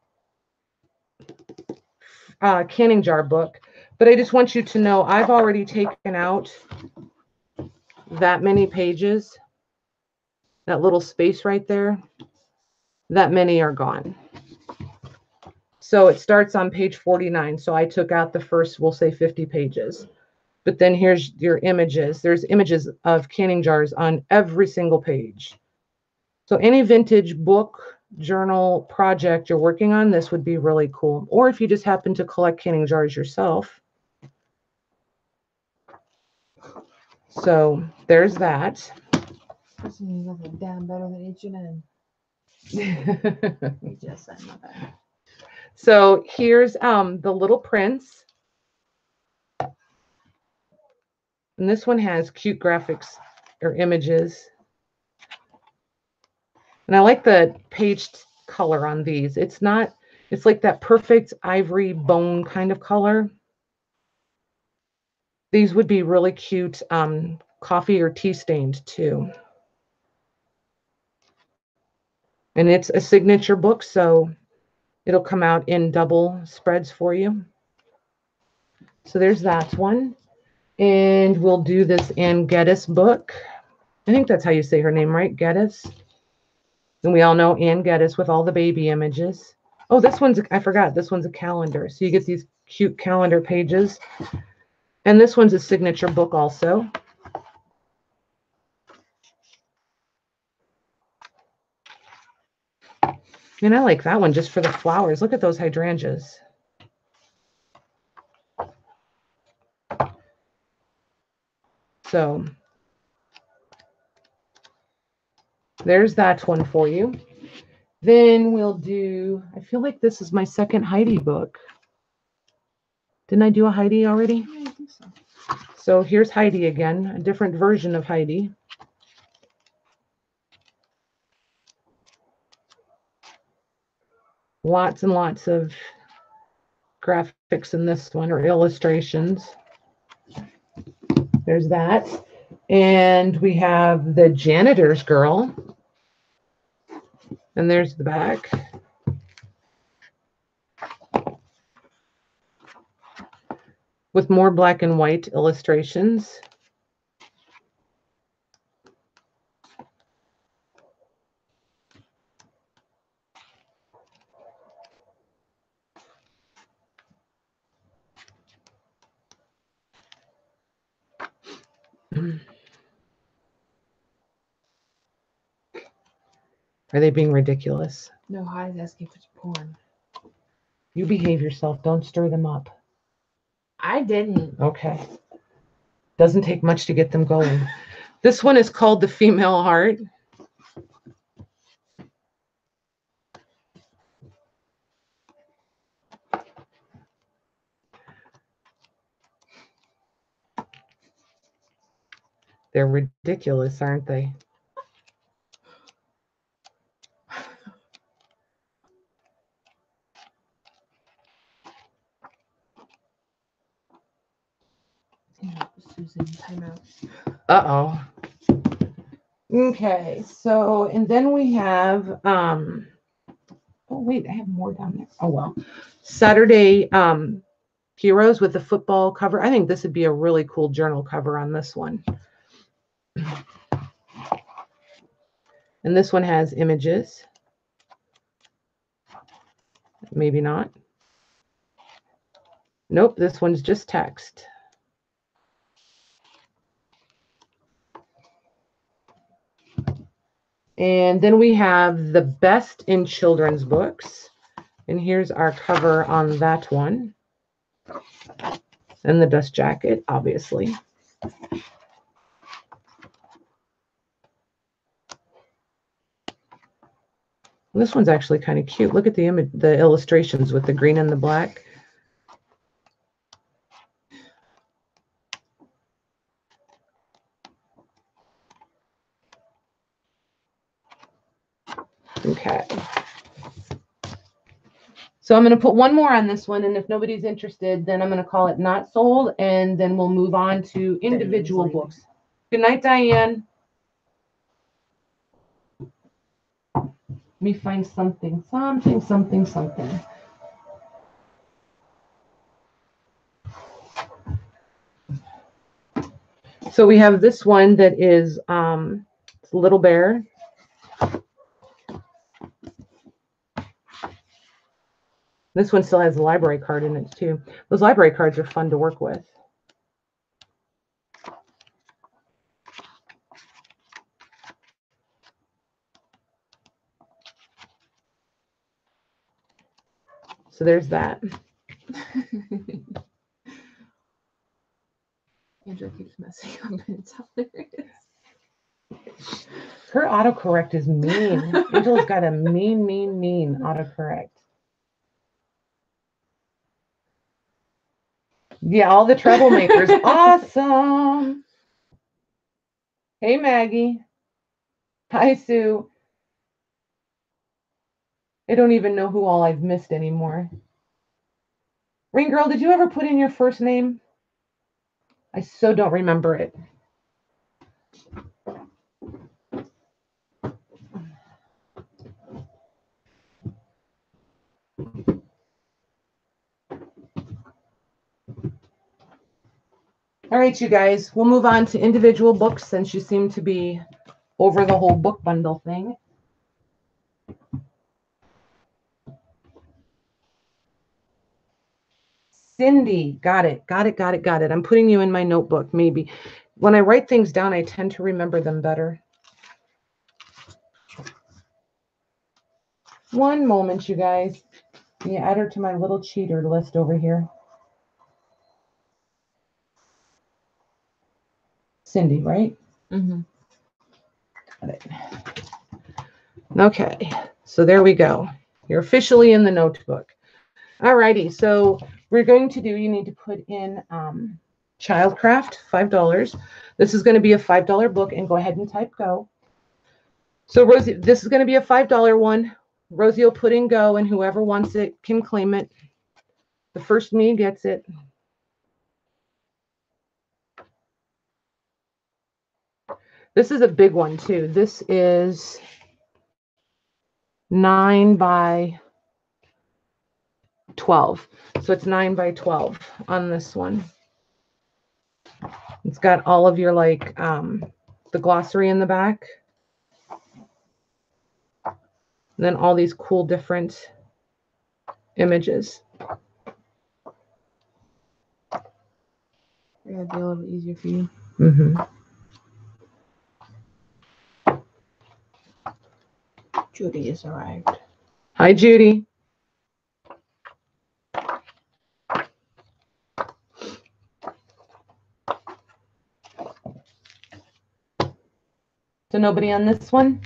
canning jar book, but I just want you to know I've already taken out that many pages, that little space right there, that many are gone. So it starts on page 49. So I took out the first, we'll say 50 pages. But then here's your images. There's images of canning jars on every single page. So any vintage book, journal, project you're working on, this would be really cool. Or if you just happen to collect canning jars yourself. So there's that. This means nothing damn better than H&M. Just said my bad. So here's the Little Prince. And this one has cute graphics or images. And I like the page color on these. It's like that perfect ivory bone kind of color. These would be really cute coffee or tea stained too. And it's a signature book, so it'll come out in double spreads for you. So there's that one. And we'll do this Ann Geddes book. I think that's how you say her name, right? Geddes. And we all know Ann Geddes with all the baby images. Oh, this one's, I forgot, this one's a calendar. So you get these cute calendar pages. And this one's a signature book also. And I like that one just for the flowers. Look at those hydrangeas. So there's that one for you. Then we'll do, I feel like this is my second Heidi book. Didn't I do a Heidi already? Yeah, I think so. So here's Heidi again, a different version of Heidi. Lots and lots of graphics in this one, or illustrations. There's that. And we have the janitor's girl. And there's the back. With more black and white illustrations. Are they being ridiculous? No, Heidi's asking for porn. You behave yourself. Don't stir them up. I didn't. Okay. Doesn't take much to get them going. This one is called The Female Heart. They're ridiculous, aren't they? Susan, time out. Uh-oh. Okay, so, and then we have, oh wait, I have more down there. Oh, well. Saturday Heroes with the football cover. I think this would be a really cool journal cover on this one. And this one has images. Maybe not. Nope, this one's just text. And then we have the best in children's books. And here's our cover on that one. And the dust jacket, obviously. This one's actually kind of cute. Look at the image, the illustrations with the green and the black. Okay. So I'm going to put one more on this one, and if nobody's interested, then I'm going to call it not sold, and then we'll move on to individual books. Good night, Diane. Let me find something. So we have this one that is Little Bear. This one still has a library card in it too. Those library cards are fun to work with. So there's that. Angela keeps messing up. It's hilarious. Her autocorrect is mean. Angela's got a mean autocorrect. Yeah, all the troublemakers. Awesome. Hey, Maggie. Hi, Sue. I don't even know who all I've missed anymore. Ring Girl, did you ever put in your first name? I so don't remember it. All right, you guys, we'll move on to individual books since you seem to be over the whole book bundle thing. Cindy, got it. I'm putting you in my notebook, maybe. When I write things down, I tend to remember them better. One moment, you guys. Let me add her to my little cheater list over here. Cindy, right? Mm-hmm. Got it. Okay, so there we go. You're officially in the notebook. All righty, so we're going to do, you need to put in Childcraft, $5. This is going to be a $5 book, and go ahead and type go. So Rosie, this is going to be a $5 one. Rosie will put in go, and whoever wants it can claim it. The first me gets it. This is a big one too. This is 9 by 12. So it's 9 by 12 on this one. It's got all of your like the glossary in the back. And then all these cool different images. Yeah, it'd be a little easier for you. Mm-hmm. Judy has arrived. Hi, Judy. So nobody on this one?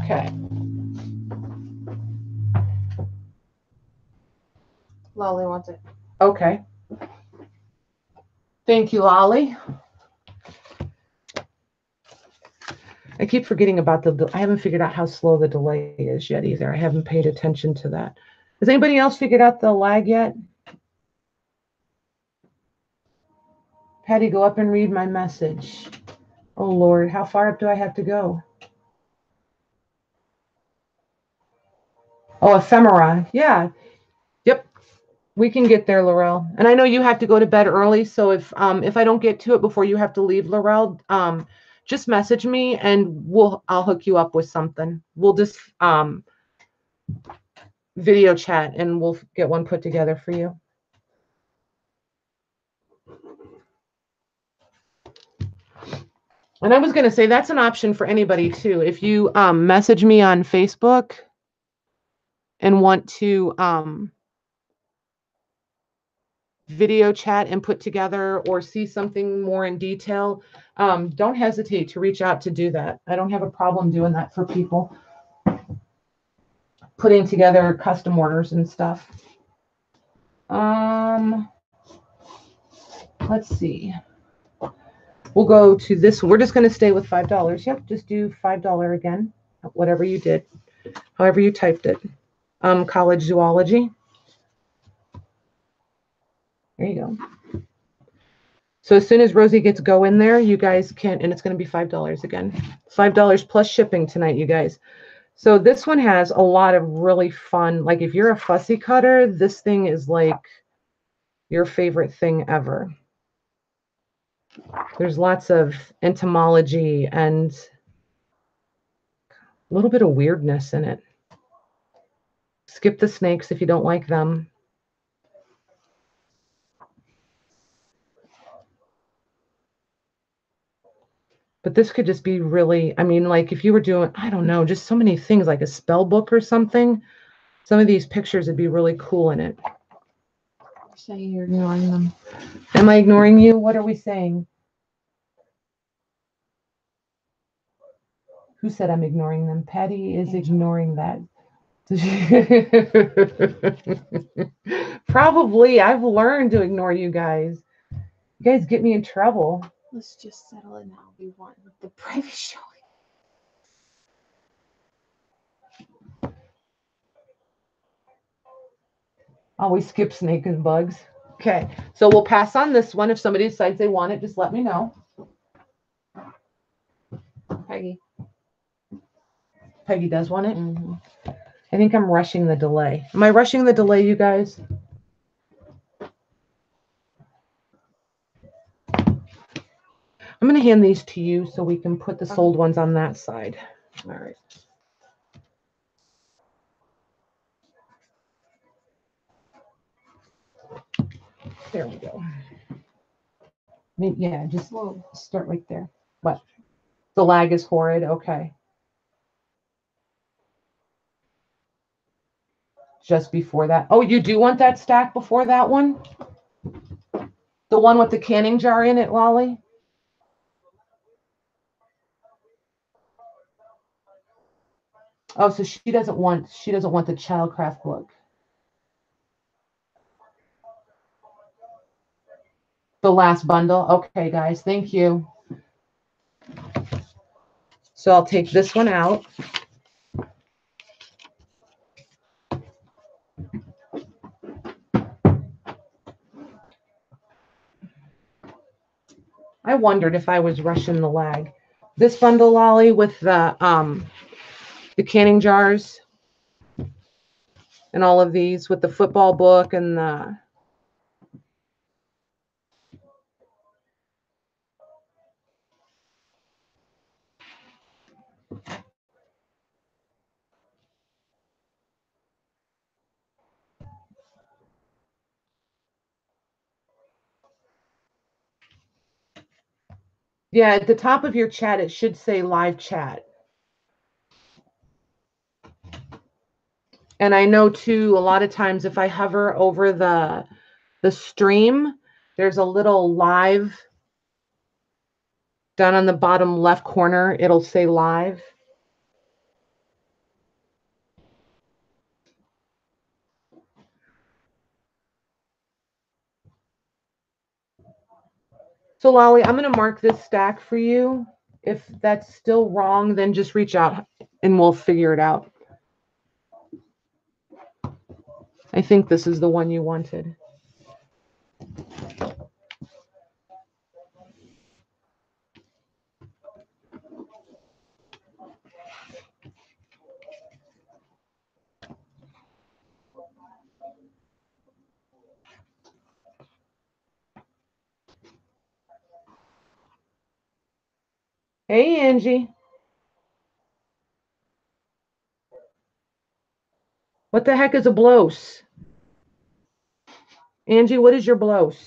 Okay. Lolly wants it. Okay. Thank you, Lolly. I keep forgetting about I haven't figured out how slow the delay is yet either. I haven't paid attention to that. Has anybody else figured out the lag yet? Patty, go up and read my message. Oh, Lord, how far up do I have to go? Oh, ephemera. Yeah. Yep. We can get there, Laurel. And I know you have to go to bed early, so if I don't get to it before you have to leave, Laurel, just message me and I'll hook you up with something. We'll just video chat and we'll get one put together for you. And I was going to say that's an option for anybody too. If you message me on Facebook and want to video chat and put together or see something more in detail, don't hesitate to reach out to do that. I don't have a problem doing that for people. Putting together custom orders and stuff. Let's see. We'll go to this. We're just going to stay with $5. Yep, just do $5 again. Whatever you did, however you typed it. College zoology. There you go. So as soon as Rosie gets go in there, you guys can, and it's going to be $5 again. $5 plus shipping tonight, you guys. So this one has a lot of really fun, like if you're a fussy cutter, this thing is like your favorite thing ever. There's lots of entomology and a little bit of weirdness in it. Skip the snakes if you don't like them. But this could just be really, I mean, like if you were doing, I don't know, just so many things like a spell book or something. Some of these pictures would be really cool in it. You're saying you're ignoring them. Am I ignoring you? What are we saying? Who said I'm ignoring them? Patty is ignoring that. Probably. I've learned to ignore you guys. You guys get me in trouble. Let's just settle it now. We want the private showing. Always skip snake and bugs. Okay, so we'll pass on this one. If somebody decides they want it, just let me know. Peggy. Peggy does want it? Mm-hmm. I think I'm rushing the delay. Am I rushing the delay, you guys? I'm going to hand these to you so we can put the sold ones on that side. All right. There we go. Yeah, just start right there. What? The lag is horrid. Okay. Just before that. Oh, you do want that stack before that one? The one with the canning jar in it, Lolly? Oh, so she doesn't want the Childcraft book. The last bundle. Okay, guys, thank you. So I'll take this one out. I wondered if I was rushing the lag. This bundle, Lolly, with the canning jars and all of these with the football book and the yeah, at the top of your chat, it should say live chat. And I know too, a lot of times if I hover over the stream, there's a little live down on the bottom left corner. It'll say live. So Lolly, I'm going to mark this stack for you. If that's still wrong, then just reach out and we'll figure it out. I think this is the one you wanted. Hey, Angie. What the heck is a blouse? Angie, what is your blouse?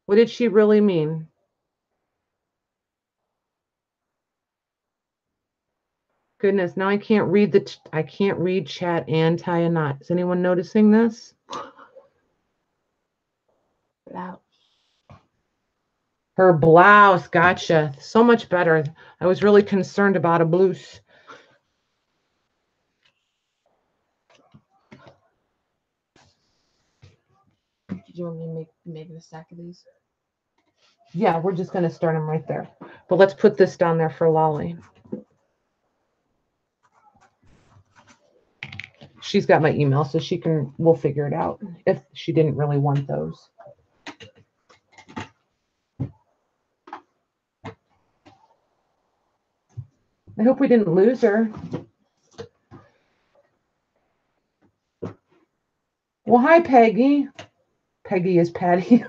What did she really mean? Goodness, now I can't read I can't read chat and tie a knot. Is anyone noticing this? Blouse. Her blouse, gotcha. So much better. I was really concerned about a blouse. Did you want me to make a stack of these? Yeah, we're just going to start them right there. But let's put this down there for Lolly. She's got my email, so we'll figure it out if she didn't really want those. I hope we didn't lose her. Well, hi, Peggy. Peggy is Patty.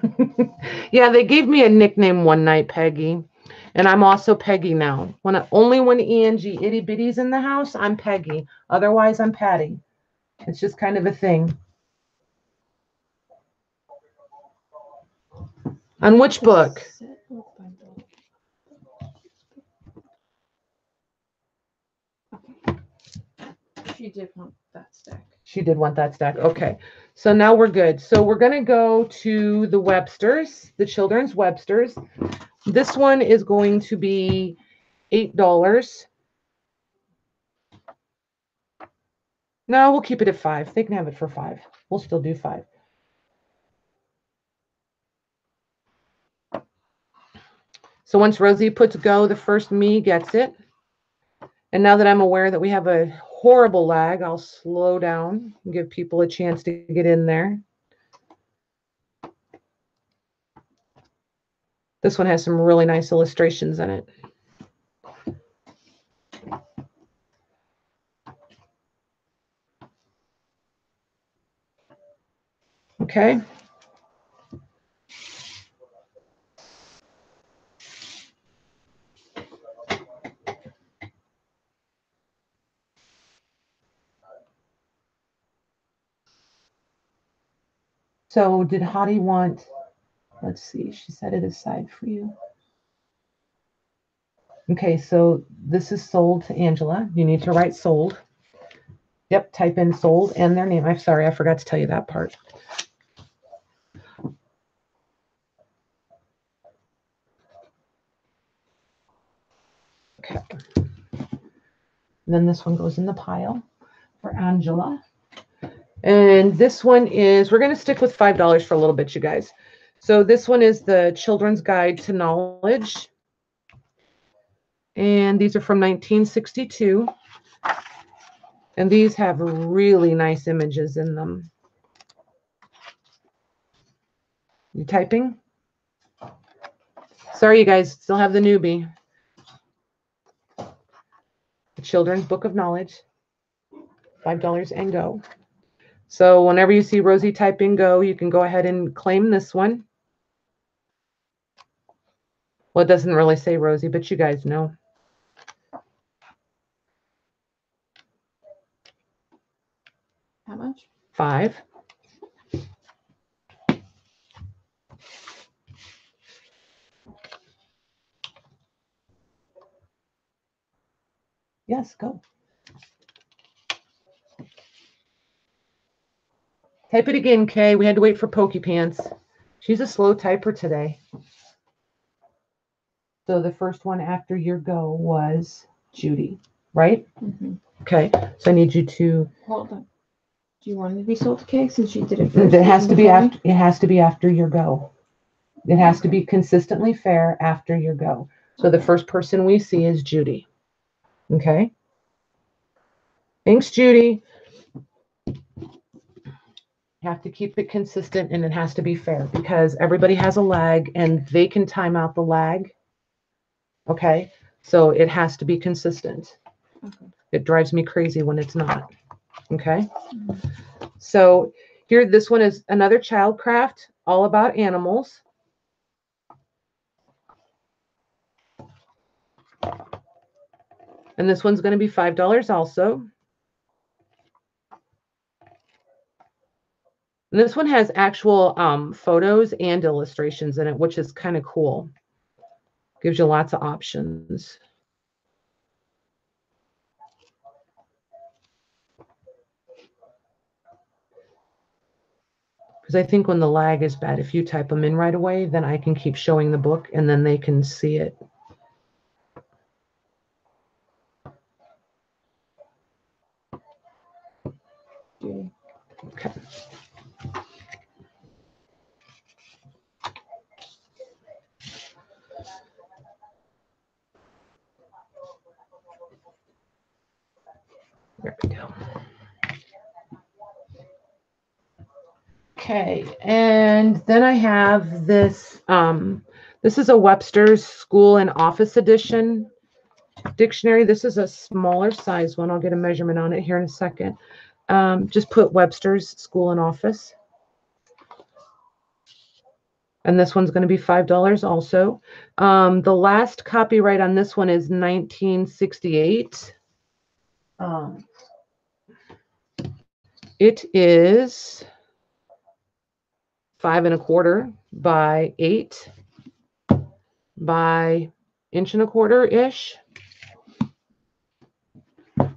Yeah, they gave me a nickname one night, Peggy. And I'm also Peggy now. Only when E-N-G itty bitty's in the house, I'm Peggy. Otherwise, I'm Patty. It's just kind of a thing. On which book? She did want that stack. She did want that stack. Okay. So now we're good. So we're going to go to the Webster's, the Children's Webster's. This one is going to be $8. No, we'll keep it at $5. They can have it for $5. We'll still do $5. So once Rosie puts go, the first me gets it. And now that I'm aware that we have a horrible lag, I'll slow down and give people a chance to get in there. This one has some really nice illustrations in it. Okay. So did Hottie want, let's see, she set it aside for you. Okay, so this is sold to Angela. You need to write sold. Yep, type in sold and their name. I'm sorry, I forgot to tell you that part. Okay. And then this one goes in the pile for Angela. And this one is, we're going to stick with $5 for a little bit, you guys. So this one is the Children's Guide to Knowledge. And these are from 1962. And these have really nice images in them. You typing? Sorry, you guys, still have the newbie. The Children's Book of Knowledge. $5 and go. So whenever you see Rosie typing go, you can go ahead and claim this one. Well, it doesn't really say Rosie, but you guys know. How much? $5. Yes, go. Type it again, Kay. We had to wait for Pokey Pants. She's a slow typer today. So the first one after your go was Judy, right? Mm-hmm. Okay. So I need you to Hold on. Do you want it to be sold to Kay since she did it first? It has to be after. It has to be after your go. It has to be consistently fair after your go. So the first person we see is Judy. Okay. Thanks, Judy. You have to keep it consistent, and it has to be fair because everybody has a lag and they can time out the lag. Okay. So it has to be consistent. Okay. It drives me crazy when it's not. Okay. So here, this one is another child craft, all about animals. And this one's going to be $5 also. And this one has actual photos and illustrations in it, which is kind of cool. Gives you lots of options. Because I think when the lag is bad, if you type them in right away, then I can keep showing the book and then they can see it. Okay. There we go. Okay, and then I have this. This is a Webster's School and Office Edition dictionary. This is a smaller size one. I'll get a measurement on it here in a second. Just put Webster's School and Office. And this one's going to be $5 also. The last copyright on this one is 1968. It is 5 1/4 by 8 by 1 1/4 ish. And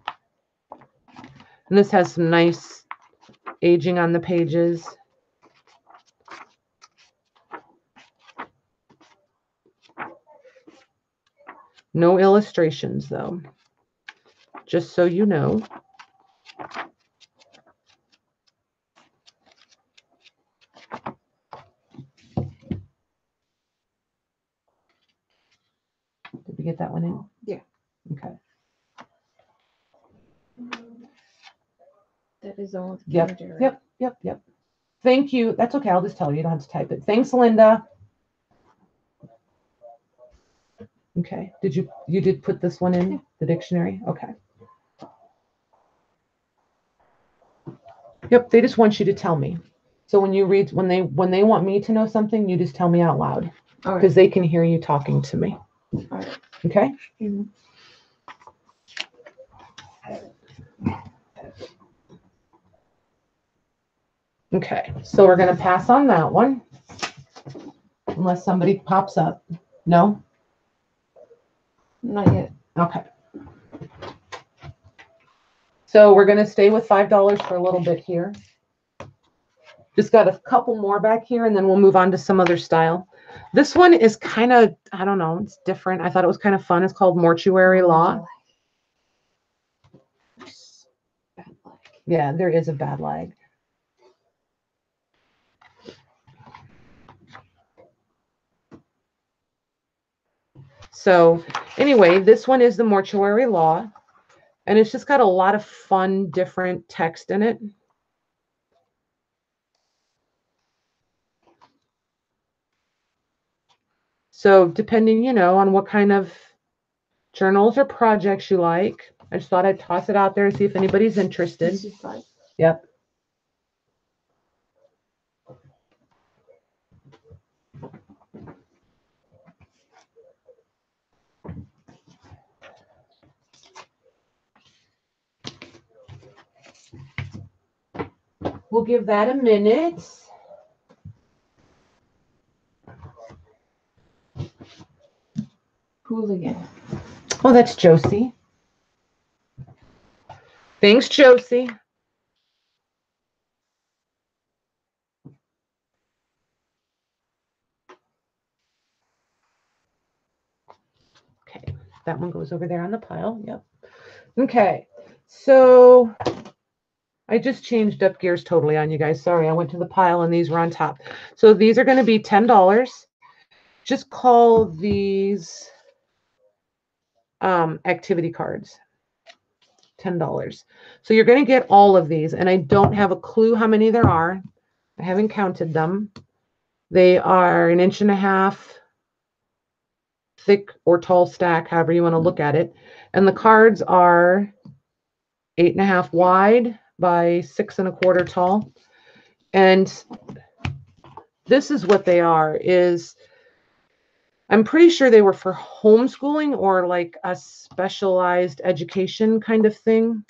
this has some nice aging on the pages. No illustrations though, just so you know. Did we get that one in? Yeah. Okay. That is all. Yep. Yep. Thank you. That's okay. I'll just tell you. You don't have to type it. Thanks, Linda. Okay. You did put this one in the dictionary? Okay. Yep. They just want you to tell me. So when you read, when they want me to know something, you just tell me out loud because they can hear you talking to me. All right. Okay. Mm-hmm. Okay, so we're going to pass on that one unless somebody pops up. No? Not yet. Okay. So we're going to stay with $5 for a little bit here. Just got a couple more back here and then we'll move on to some other style. This one is kind of, I don't know, it's different. I thought it was kind of fun. It's called Mortuary Law. Yeah, there is a bad lag. So anyway, this one is the Mortuary Law, and it's just got a lot of fun, different text in it. So depending, on what kind of journals or projects you like, I just thought I'd toss it out there to see if anybody's interested. Yep. We'll give that a minute. Hooligan. Oh, that's Josie. Thanks, Josie. Okay, that one goes over there on the pile. Yep. Okay, so I just changed up gears totally on you guys. Sorry, I went to the pile and these were on top. So these are going to be $10. Just call these activity cards. $10. So you're going to get all of these, and I don't have a clue how many there are. I haven't counted them. They are 1.5 inches thick or tall stack, however you want to look at it. And the cards are 8.5 wide by 6.25 tall. And this is what they are, is I'm pretty sure they were for homeschooling or like a specialized education kind of thing.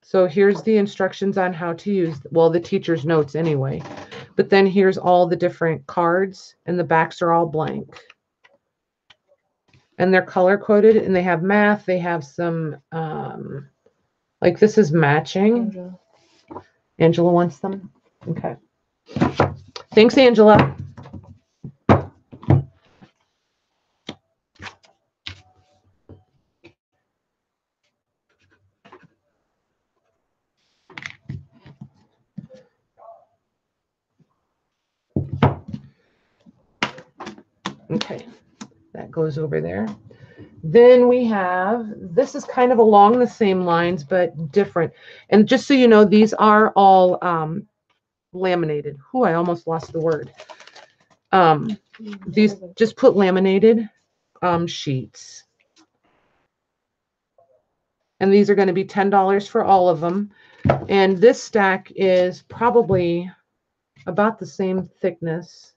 So here's the instructions on how to use, well, the teacher's notes anyway. But then here's all the different cards, and the backs are all blank. And they're color coded, and they have math. They have some, like this is matching. Angela wants them. Okay. Thanks, Angela. Okay, that goes over there. Then we have, this is kind of along the same lines, but different. And just so you know, these are all laminated. Ooh, I almost lost the word. These just put laminated sheets. And these are going to be $10 for all of them. And this stack is probably about the same thickness.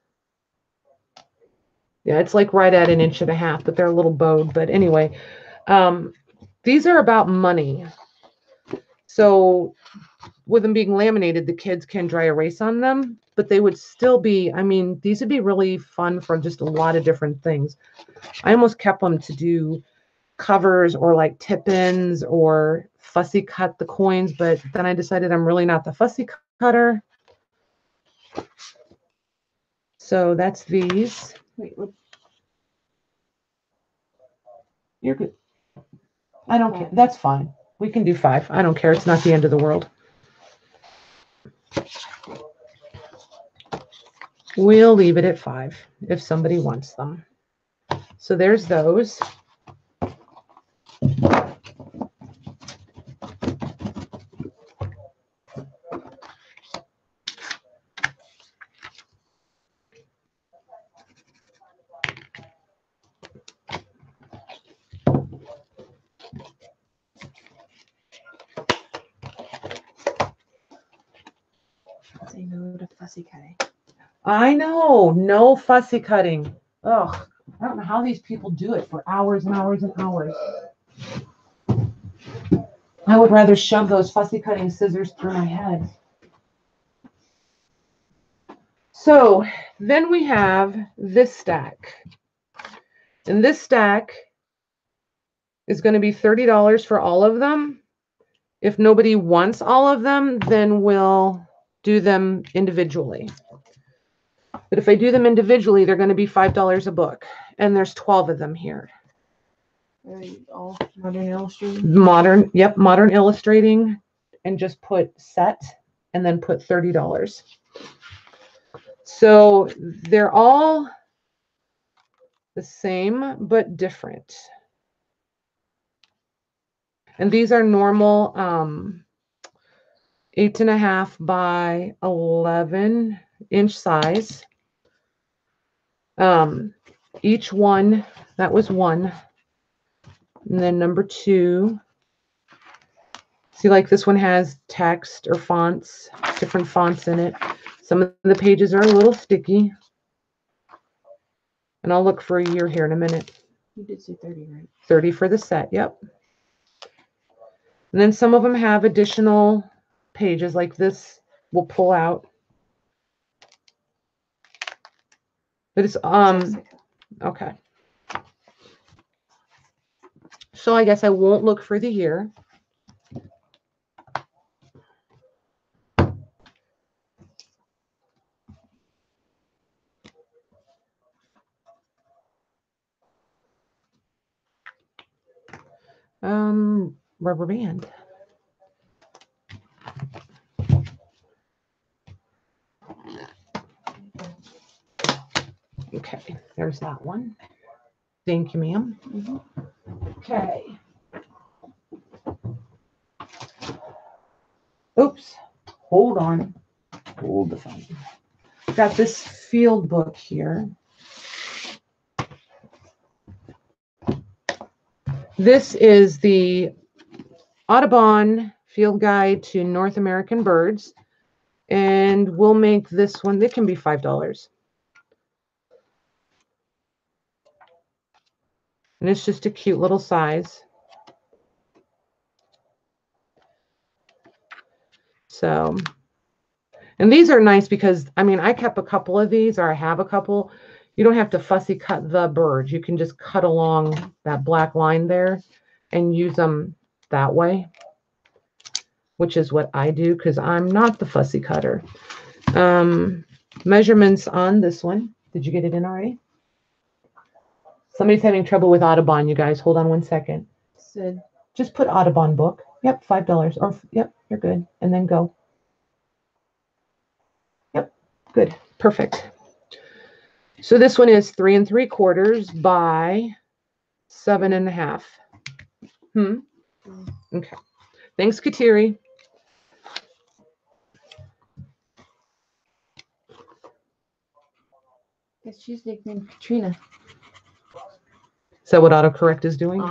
Yeah, it's like right at 1.5 inches, but they're a little bowed. But anyway, these are about money. So with them being laminated, the kids can dry erase on them, but they would still be, I mean, these would be really fun for just a lot of different things. I almost kept them to do covers or like tip-ins or fussy cut the coins, but then I decided I'm really not the fussy cutter. So that's these. Wait, what? You're good. I don't care. That's fine. We can do 5. I don't care. It's not the end of the world. We'll leave it at 5 if somebody wants them. So there's those. Say no to fussy cutting. I know, no fussy cutting. Ugh, I don't know how these people do it for hours and hours and hours. I would rather shove those fussy cutting scissors through my head. So then we have this stack. And this stack is going to be $30 for all of them. If nobody wants all of them, then we'll do them individually. But if I do them individually, they're going to be $5 a book. And there's 12 of them here. Are they all modern illustrating? Modern, yep, modern illustrating. And just put set and then put $30. So they're all the same, but different. And these are normal 8.5 by 11 inch size. Each one, that was one. And then number 2. See, like this one has text or fonts, different fonts in it. Some of the pages are a little sticky. And I'll look for a year here in a minute. You did say 30, right? 30 for the set, yep. And then some of them have additional pages, like this will pull out. But it's okay. So I guess I won't look for the year. Rubber band. Okay, there's that one. Thank you, ma'am. Okay. Oops, hold on. Hold the phone. Got this field book here. This is the Audubon Field Guide to North American Birds. And we'll make this one, they can be $5. And it's just a cute little size. So, and these are nice because, I mean, I kept a couple of these, or I have a couple. You don't have to fussy cut the birds. You can just cut along that black line there and use them that way, which is what I do because I'm not the fussy cutter. Measurements on this one. Did you get it in already? Somebody's having trouble with Audubon, you guys. Hold on one second. Sid. Just put Audubon book. Yep, $5. Or, yep, you're good. And then go. Yep, good. Perfect. So this one is 3 3/4 by 7.5. Okay. Thanks, Kateri. Guess she's nicknamed Katrina. Is that what autocorrect is doing?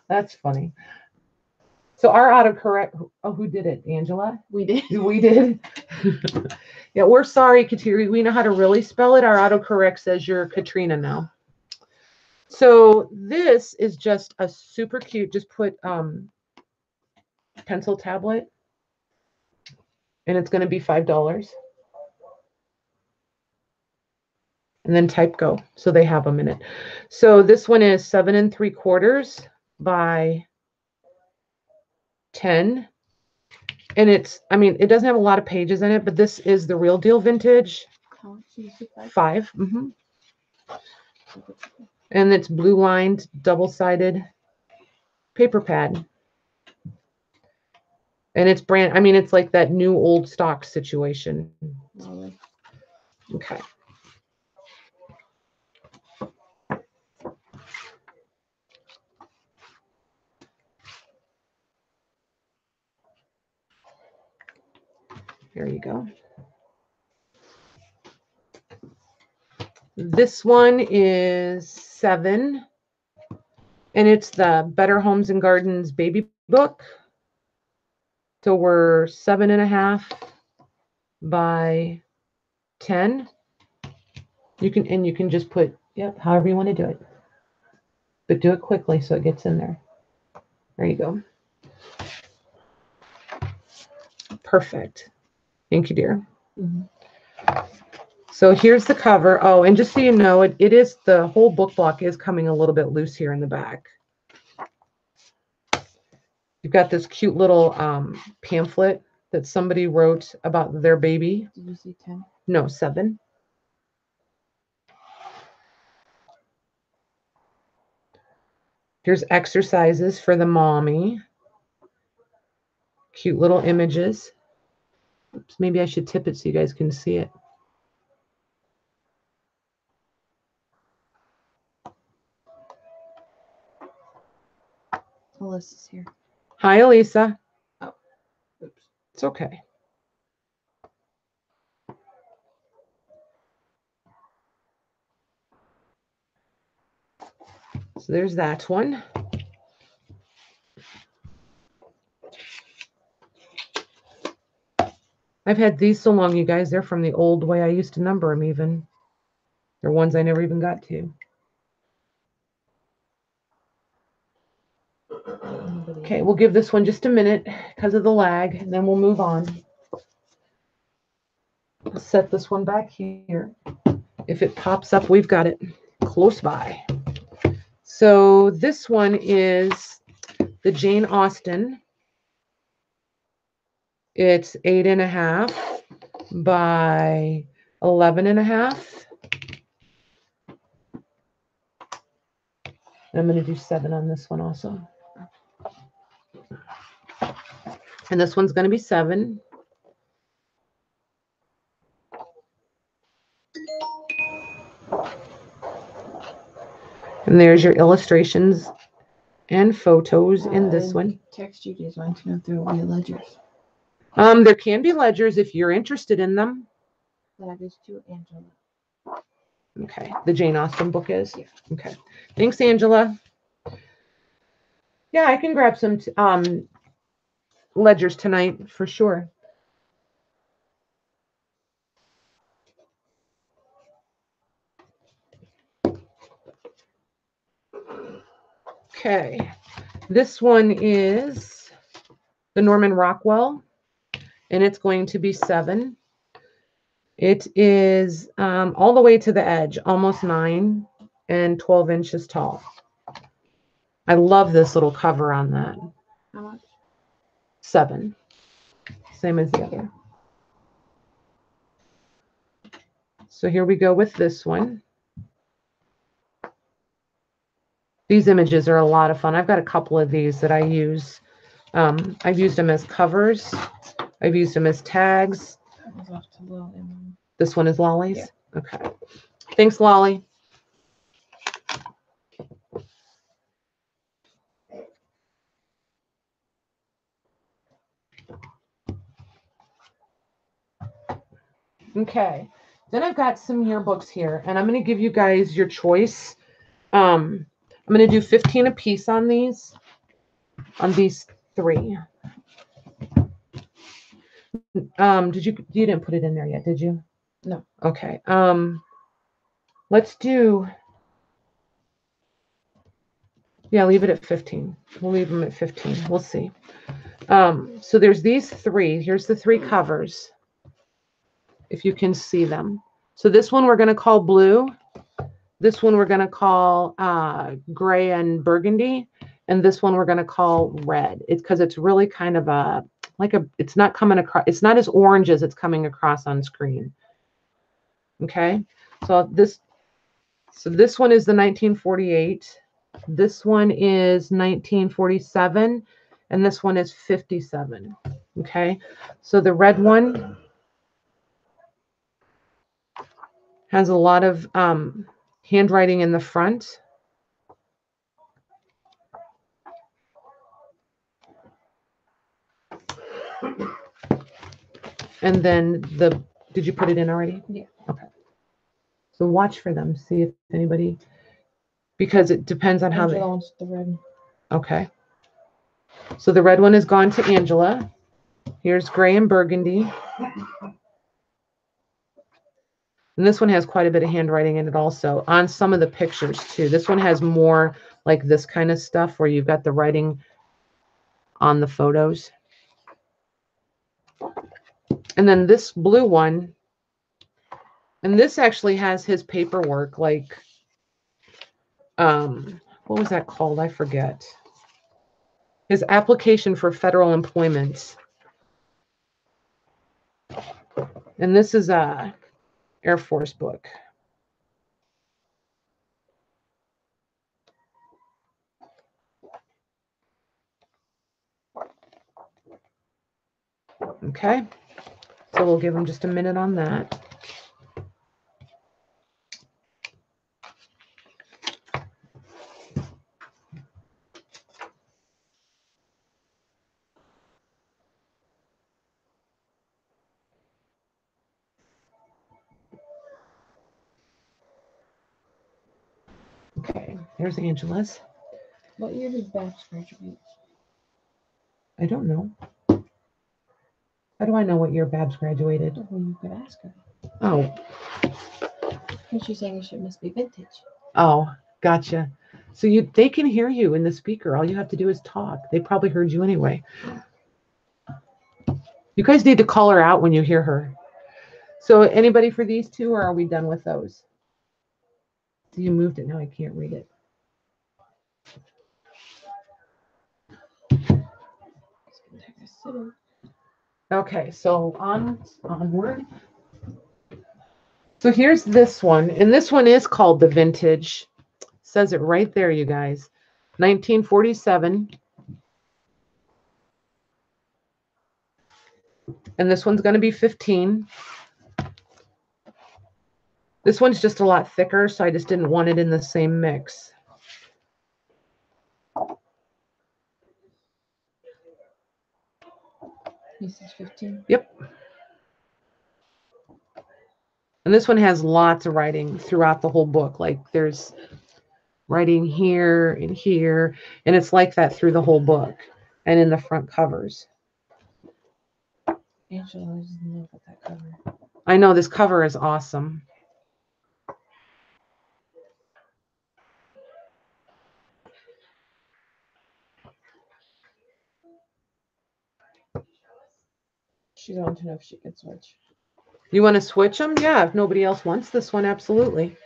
That's funny. So our autocorrect, oh, who did it? Angela? We did. We did. Yeah, we're sorry, Kateri. We know how to really spell it. Our autocorrect says you're Katrina now. So this is just a super cute, just put pencil tablet. And it's going to be $5. And then type go. So they have them in it. So this one is 7 3/4 by 10. And it's, I mean, it doesn't have a lot of pages in it, but this is the real deal vintage. How much did you say? 5. And it's blue lined, double-sided paper pad. And it's brand, I mean, it's like that new old stock situation. Okay. There you go. This one is 7, and it's the Better Homes and Gardens baby book. So we're 7.5 by 10. You can just put, yep, however you want to do it, but do it quickly so it gets in there. There you go. Perfect. Thank you, dear. So here's the cover. Oh, and just so you know, it is, the whole book block is coming a little bit loose here in the back. You've got this cute little pamphlet that somebody wrote about their baby. Did you say 10? No, 7. Here's exercises for the mommy. Cute little images. Oops, maybe I should tip it so you guys can see it. Alyssa's here. Hi, Elisa. Oh, oops. It's okay. So there's that one. I've had these so long, you guys. They're from the old way I used to number them even. They're ones I never even got to. Okay, we'll give this one just a minute because of the lag, and then we'll move on. I'll set this one back here. If it pops up, we've got it close by. So this one is the Jane Austen. It's 8.5 by 11.5. I'm going to do 7 on this one also. And this one's going to be 7. And there's your illustrations and photos in this one. Text Judy is wanting to know if there will be ledgers. There can be ledgers if you're interested in them. That is to Angela. Okay, the Jane Austen book is? Yeah. Okay, thanks, Angela. Yeah, I can grab some ledgers tonight for sure. Okay, this one is the Norman Rockwell, and it's going to be 7. It is all the way to the edge, almost 9 and 12 inches tall. I love this little cover on that. How much? 7, same as the other. So here we go with this one. These images are a lot of fun. I've got a couple of these that I use. I've used them as covers. I've used them as tags. This one is Lolly's? Yeah. Okay. Thanks, Lolly. Okay. Then I've got some yearbooks here, and I'm going to give you guys your choice. I'm going to do 15 a piece on these 3. You didn't put it in there yet, did you? No. Okay. Let's do, yeah, leave it at 15. We'll leave them at 15. We'll see. So there's these 3. Here's the 3 covers, if you can see them. So this one we're going to call blue. This one we're going to call gray and burgundy. And this one we're going to call red. It's because it's really kind of it's not coming across, it's not as orange as it's coming across on screen. Okay. So this one is the 1948. This one is 1947. And this one is 57. Okay. So the red one has a lot of handwriting in the front. And then did you put it in already? Yeah. Okay. So watch for them. See if anybody, because it depends on how they. Angela wants the red. Okay. So the red one is gone to Angela. Here's gray and burgundy. And this one has quite a bit of handwriting in it also on some of the pictures too. This one has more like this kind of stuff where you've got the writing on the photos. And then this blue one, and this actually has his paperwork, like, what was that called? I forget. His application for federal employment. And this is a Air Force book. Okay. So we'll give him just a minute on that. Okay, there's Angela's. What year did Babs graduate? I don't know. How do I know what year Babs graduated? Well, you could ask her. Oh. And she's saying it must be vintage. Oh, gotcha. So they can hear you in the speaker. All you have to do is talk. They probably heard you anyway. You guys need to call her out when you hear her. So anybody for these 2, or are we done with those? So you moved it. Now I can't read it. Okay, so onward. So here's this one, and this one is called the vintage. Says it right there, you guys. 1947. And this one's going to be 15. This one's just a lot thicker, so I just didn't want it in the same mix. You said 15? Yep. And this one has lots of writing throughout the whole book. Like there's writing here and here, and it's like that through the whole book and in the front covers. Angela doesn't know about that cover. I know this cover is awesome. She's wanting to know if she can switch. You want to switch them? Yeah, if nobody else wants this one, absolutely.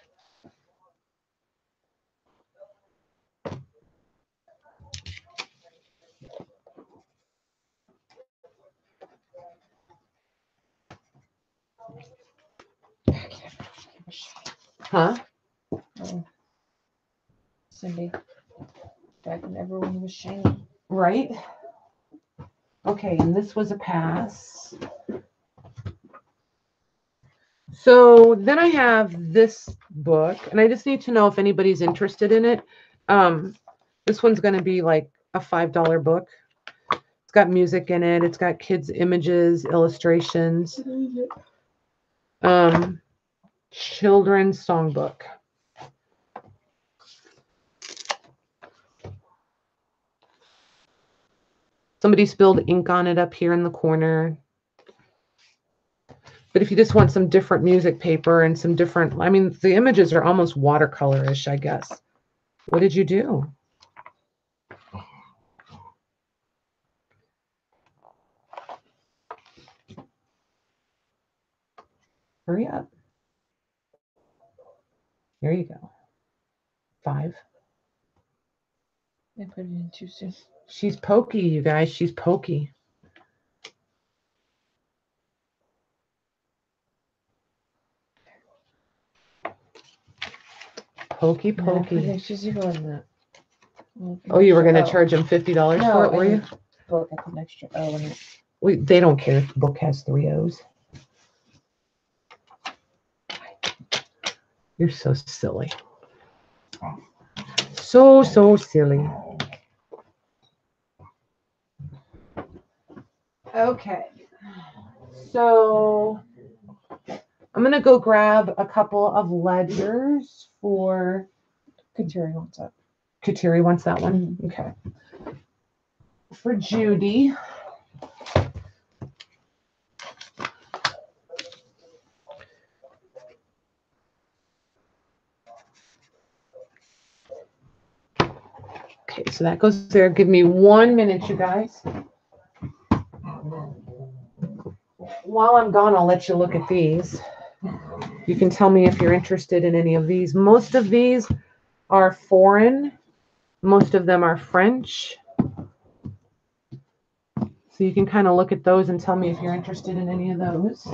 Huh? Oh. Cindy. Back when everyone was shiny. Right? Okay, and this was a pass. So then I have this book, and I just need to know if anybody's interested in it. This one's going to be like a $5 book. It's got music in it. It's got kids' images, illustrations. Children's songbook. Somebody spilled ink on it up here in the corner. But if you just want some different music paper and some different, I mean, the images are almost watercolor-ish, I guess. What did you do? Hurry up. There you go. 5. I put it in too soon. She's pokey, you guys. She's pokey. Pokey, pokey. No, she's 0 on that. Oh, you were going to charge them $50 for it, were you? Book at an extra O in it. They don't care if the book has 3 O's. You're so silly. So silly. Okay. So I'm going to go grab a couple of ledgers for... Kateri wants that. Kateri wants that one? Mm-hmm. Okay. For Judy. Okay, so that goes there. Give me 1 minute, you guys. While I'm gone, I'll let you look at these. You can tell me if you're interested in any of these. Most of these are foreign. Most of them are French. So you can kind of look at those and tell me if you're interested in any of those.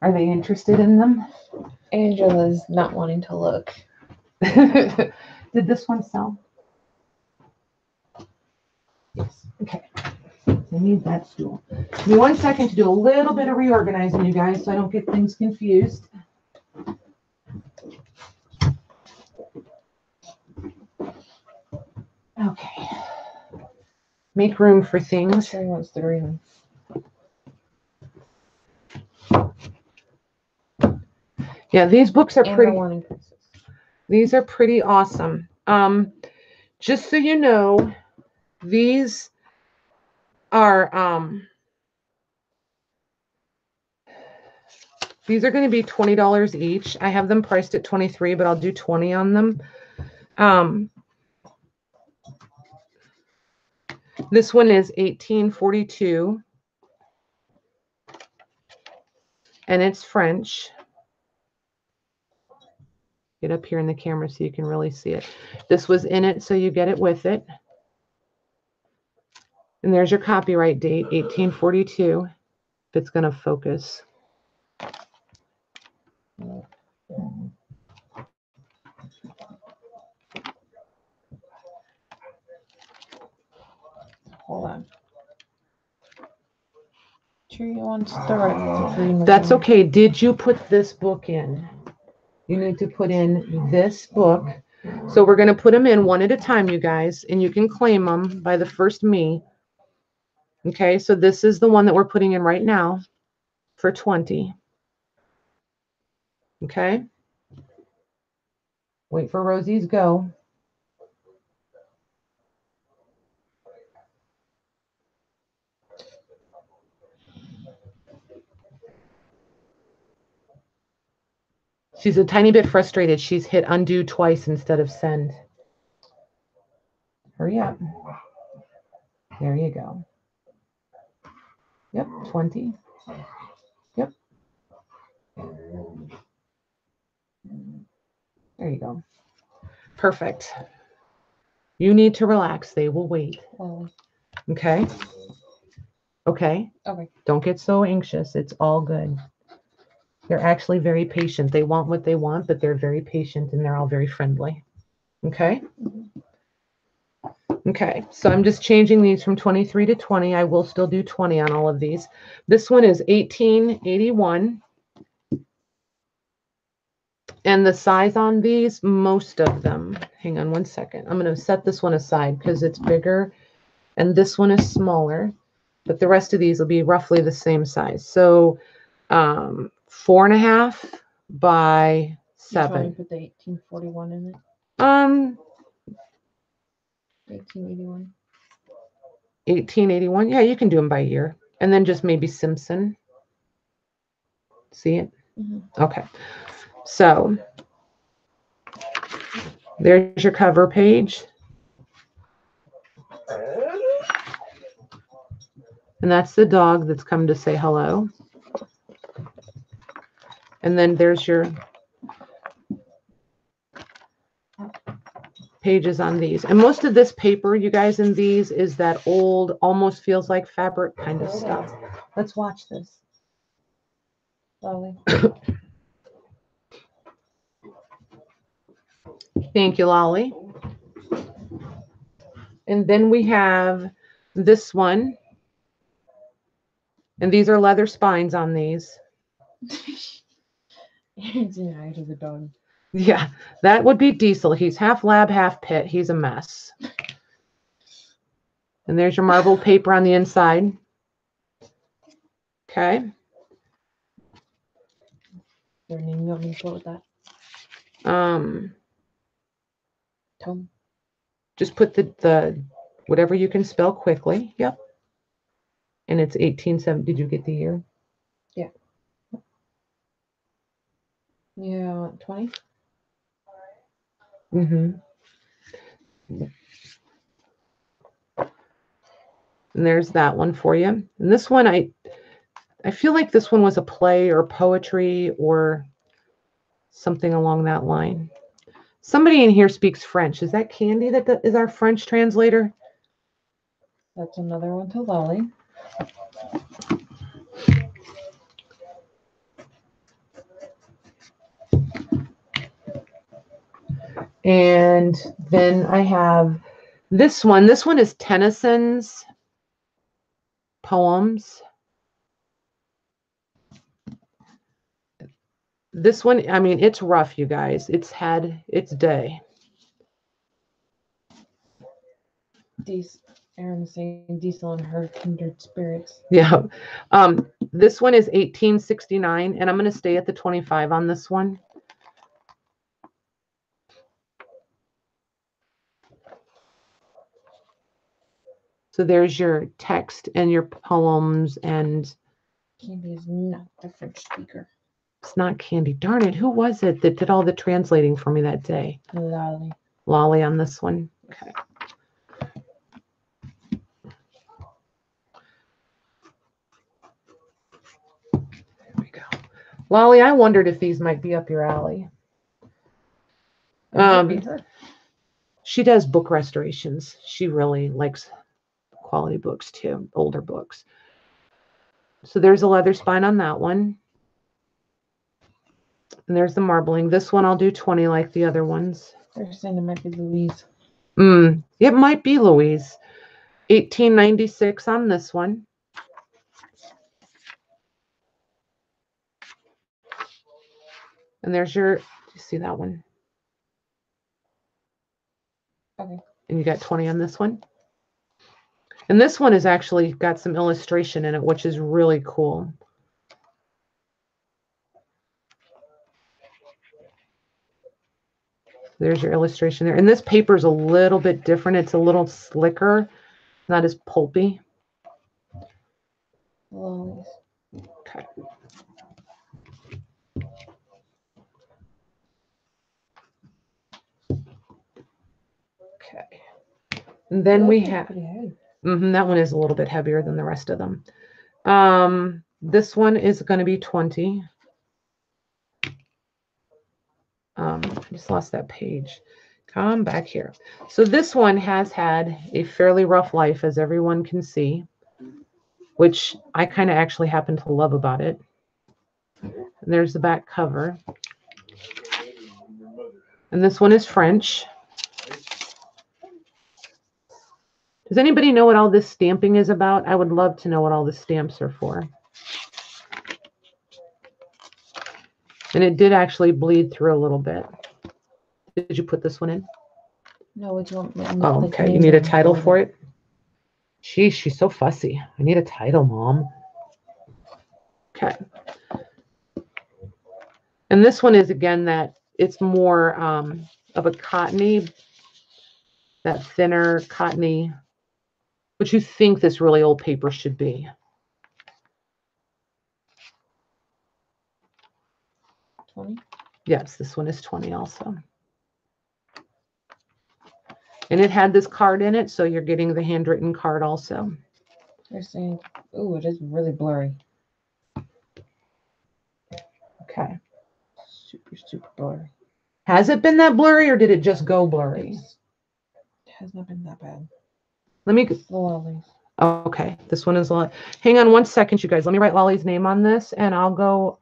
Are they interested in them? Angela's not wanting to look. Did this one sell? Yes. Okay. I need that stool. Give me 1 second to do a little bit of reorganizing, you guys, so I don't get things confused. Okay. Make room for things. She wants the green. Yeah, these books are pretty. Princess. These are pretty awesome. Just so you know, these are going to be $20 each. I have them priced at $23, but I'll do $20 on them. This one is $18.42, and it's French. Get up here in the camera so you can really see it. This was in it, so you get it with it. And there's your copyright date, 1842, if it's going to focus. hold on. Tree wants the right green. That's okay. Did you put this book in? You need to put in this book. So we're going to put them in one at a time, you guys, and you can claim them by the first me. Okay, so this is the one that we're putting in right now for 20. Okay. Wait for Rosie's go. She's a tiny bit frustrated. She's hit undo twice instead of send. Hurry up. There you go. Yep, 20. Yep. There you go. Perfect. You need to relax. They will wait. Okay. Okay. Okay. Don't get so anxious. It's all good. They're actually very patient. They want what they want, but they're very patient and they're all very friendly. Okay. Okay. So I'm just changing these from 23 to 20. I will still do 20 on all of these. This one is 1881. And the size on these, most of them, hang on one second. I'm going to set this one aside because it's bigger and this one is smaller, but the rest of these will be roughly the same size. So 4.5 by 7. You put the 1841 in it? 1881. 1881. Yeah, you can do them by year. And then just maybe Simpson. See it? Mm-hmm. Okay. So there's your cover page. And that's the dog that's come to say hello. And then there's your pages on these. And most of this paper, you guys, in these is that old, almost feels like fabric kind of stuff. Let's watch this. Lolly. Thank you, Lolly. And then we have this one. And these are leather spines on these. It's an eye to the dog. Yeah, that would be Diesel. He's half lab, half pit. He's a mess. And there's your marbled paper on the inside. Okay. Their name, you want me to go with that? Tom. Just put the whatever you can spell quickly. Yep. And it's 1870. Did you get the year? Yeah. Yeah, 20. Mm-hmm. And there's that one for you. And this one, I feel like this one was a play or poetry or something along that line. Somebody in here speaks French. Is that Candy that is our French translator? That's another one to Lolly. And then I have this one. This one is Tennyson's poems. This one, I mean, it's rough, you guys. It's had its day. Aaron saying Diesel and her kindred spirits. Yeah. This one is 1869, and I'm going to stay at the 25 on this one. So there's your text and your poems, and Candy is not the French speaker. It's not Candy. Darn it. Who was it that did all the translating for me that day? Lolly. Lolly on this one. Okay. There we go. Lolly, I wondered if these might be up your alley. She does book restorations. She really likes quality books too, older books. So there's a leather spine on that one. And there's the marbling. This one I'll do 20 like the other ones. They're saying it might be Louise. It might be Louise. $18.96 on this one. And there's your, you see that one? Okay. And you got 20 on this one. And this one has actually got some illustration in it, which is really cool. There's your illustration there. And this paper is a little bit different. It's a little slicker, not as pulpy. Lollies. Okay. Okay. And then we have, that one is a little bit heavier than the rest of them. This one is going to be 20. I just lost that page. Come back here. So this one has had a fairly rough life, as everyone can see, which I kind of actually happen to love about it. And there's the back cover. And this one is French. Does anybody know what all this stamping is about? I would love to know what all the stamps are for. And it did actually bleed through a little bit. Did you put this one in? No, would you want me? Oh, okay. You need a title for it? Sheesh, she's so fussy. I need a title, Mom. Okay. And this one is, again, that it's more of a cottony, that thinner cottony, but you think this really old paper should be. $20? Yes, this one is 20 also. And it had this card in it, so you're getting the handwritten card also. They're saying, oh, it is really blurry. Okay. Super, super blurry. Has it been that blurry, or did it just go blurry? It has not been that bad. Let me. The lollies. Okay, this one is a lot. Hang on one second, you guys. Let me write Lolly's name on this, and I'll go.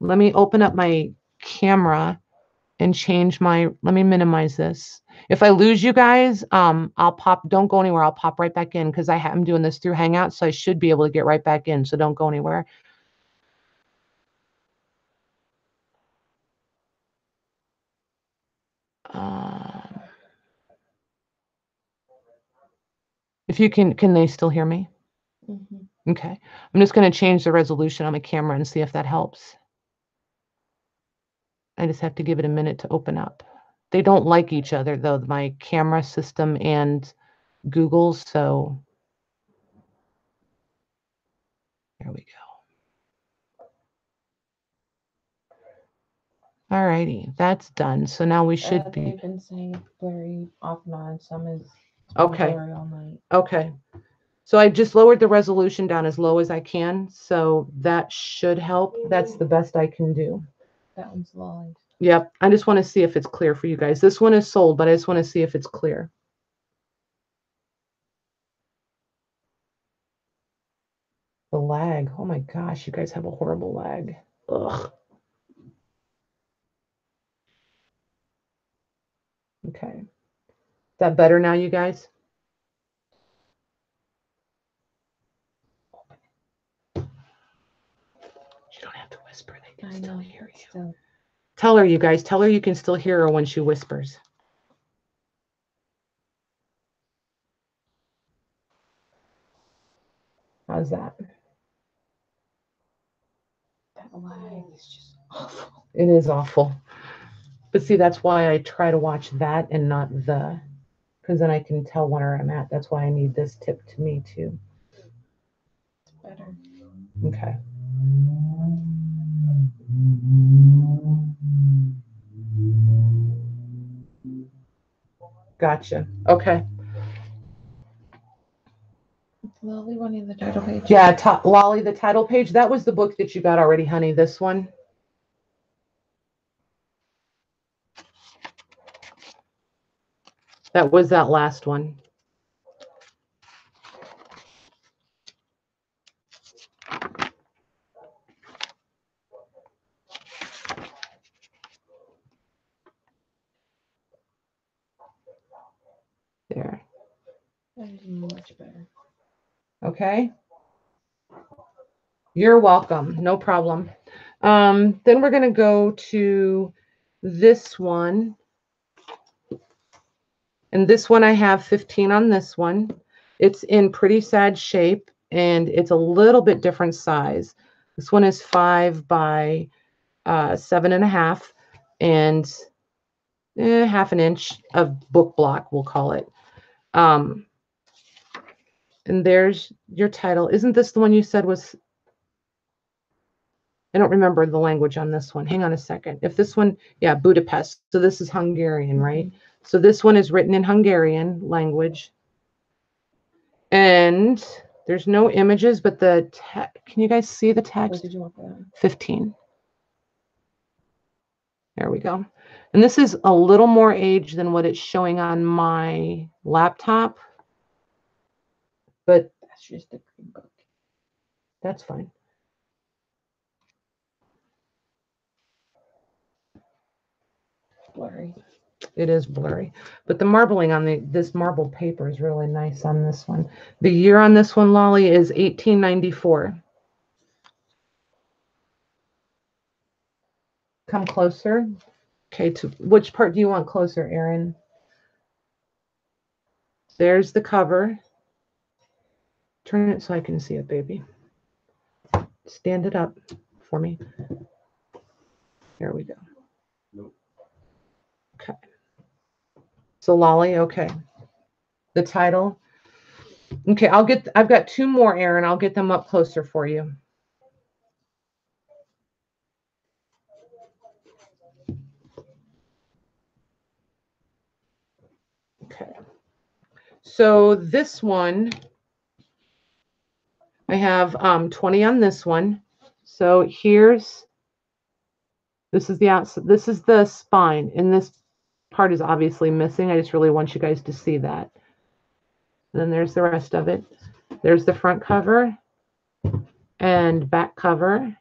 Let me open up my camera and change my. Let me minimize this. If I lose you guys, I'll pop. Don't go anywhere. I'll pop right back in because I'm doing this through Hangout, so I should be able to get right back in. So don't go anywhere. If you can they still hear me? Mm-hmm. Okay. I'm just going to change the resolution on my camera and see if that helps. I just have to give it a minute to open up. They don't like each other, though, my camera system and Google's, so there we go. All righty, that's done. So now we should be. They've been saying blurry off and on. Some is Okay. blurry all night. Okay. So I just lowered the resolution down as low as I can, so that should help. That's the best I can do. That one's lollies. Yep. I just want to see if it's clear for you guys. This one is sold, but I just want to see if it's clear. The lag. Oh my gosh, you guys have a horrible lag. Ugh. Okay. Is that better now, you guys? You don't have to whisper. They can still hear you. Still. Tell her, you guys. Tell her you can still hear her when she whispers. How's that? That lag is just awful. It is awful. But see, that's why I try to watch that and not the, because then I can tell where I'm at. That's why I need this tip to me too. It's better. Okay. Gotcha. Okay. Lolly wanting the title page. Yeah, Lolly, the title page. That was the book that you got already, honey. This one. That was that last one. There. That is much better. Okay. You're welcome. No problem. Then we're going to go to this one. And this one I have 15 on this one. It's in pretty sad shape and it's a little bit different size. This one is 5 by 7.5 and half an inch of book block, we'll call it. And there's your title. Isn't this the one you said was, I don't remember the language on this one. Hang on a second. If this one, yeah, Budapest. So this is Hungarian, right? So this one is written in Hungarian language. And there's no images, but the can you guys see the text? What did you want for that? 15. There we go. And this is a little more age than what it's showing on my laptop. But That's just a green book. that's fine. Blurry. It is blurry. But the marbling on this marble paper is really nice on this one. The year on this one, Lolly, is 1894. Come closer. Okay, to which part do you want closer, Erin? There's the cover. Turn it so I can see it, baby. Stand it up for me. There we go. Nope. Okay. So Lolly, okay. The title. Okay, I've got 2 more, Erin. I'll get them up closer for you. Okay. So this one, I have 20 on this one. So this is the outside, this is the spine, and this part is obviously missing. I just really want you guys to see that. And then there's the rest of it. There's the front cover and back cover.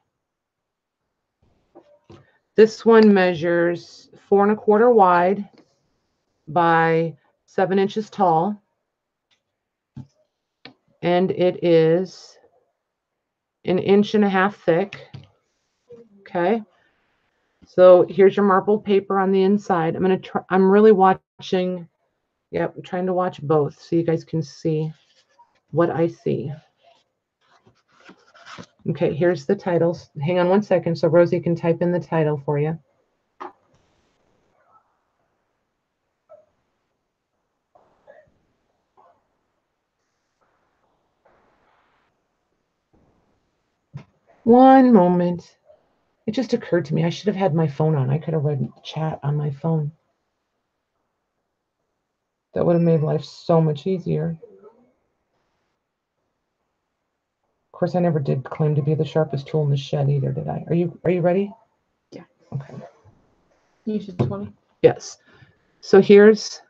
This one measures 4 1/4 wide by 7 inches tall. And it is 1.5 inches thick. Okay. So here's your marble paper on the inside. I'm really watching. Yep, I'm trying to watch both so you guys can see what I see. Okay, here's the titles. Hang on one second so Rosie can type in the title for you. One moment. It just occurred to me I should have had my phone on. I could have read chat on my phone. That would have made life so much easier. Of course, I never did claim to be the sharpest tool in the shed either, did I? Are you ready? Yeah. Okay. You said 20? Yes. So here's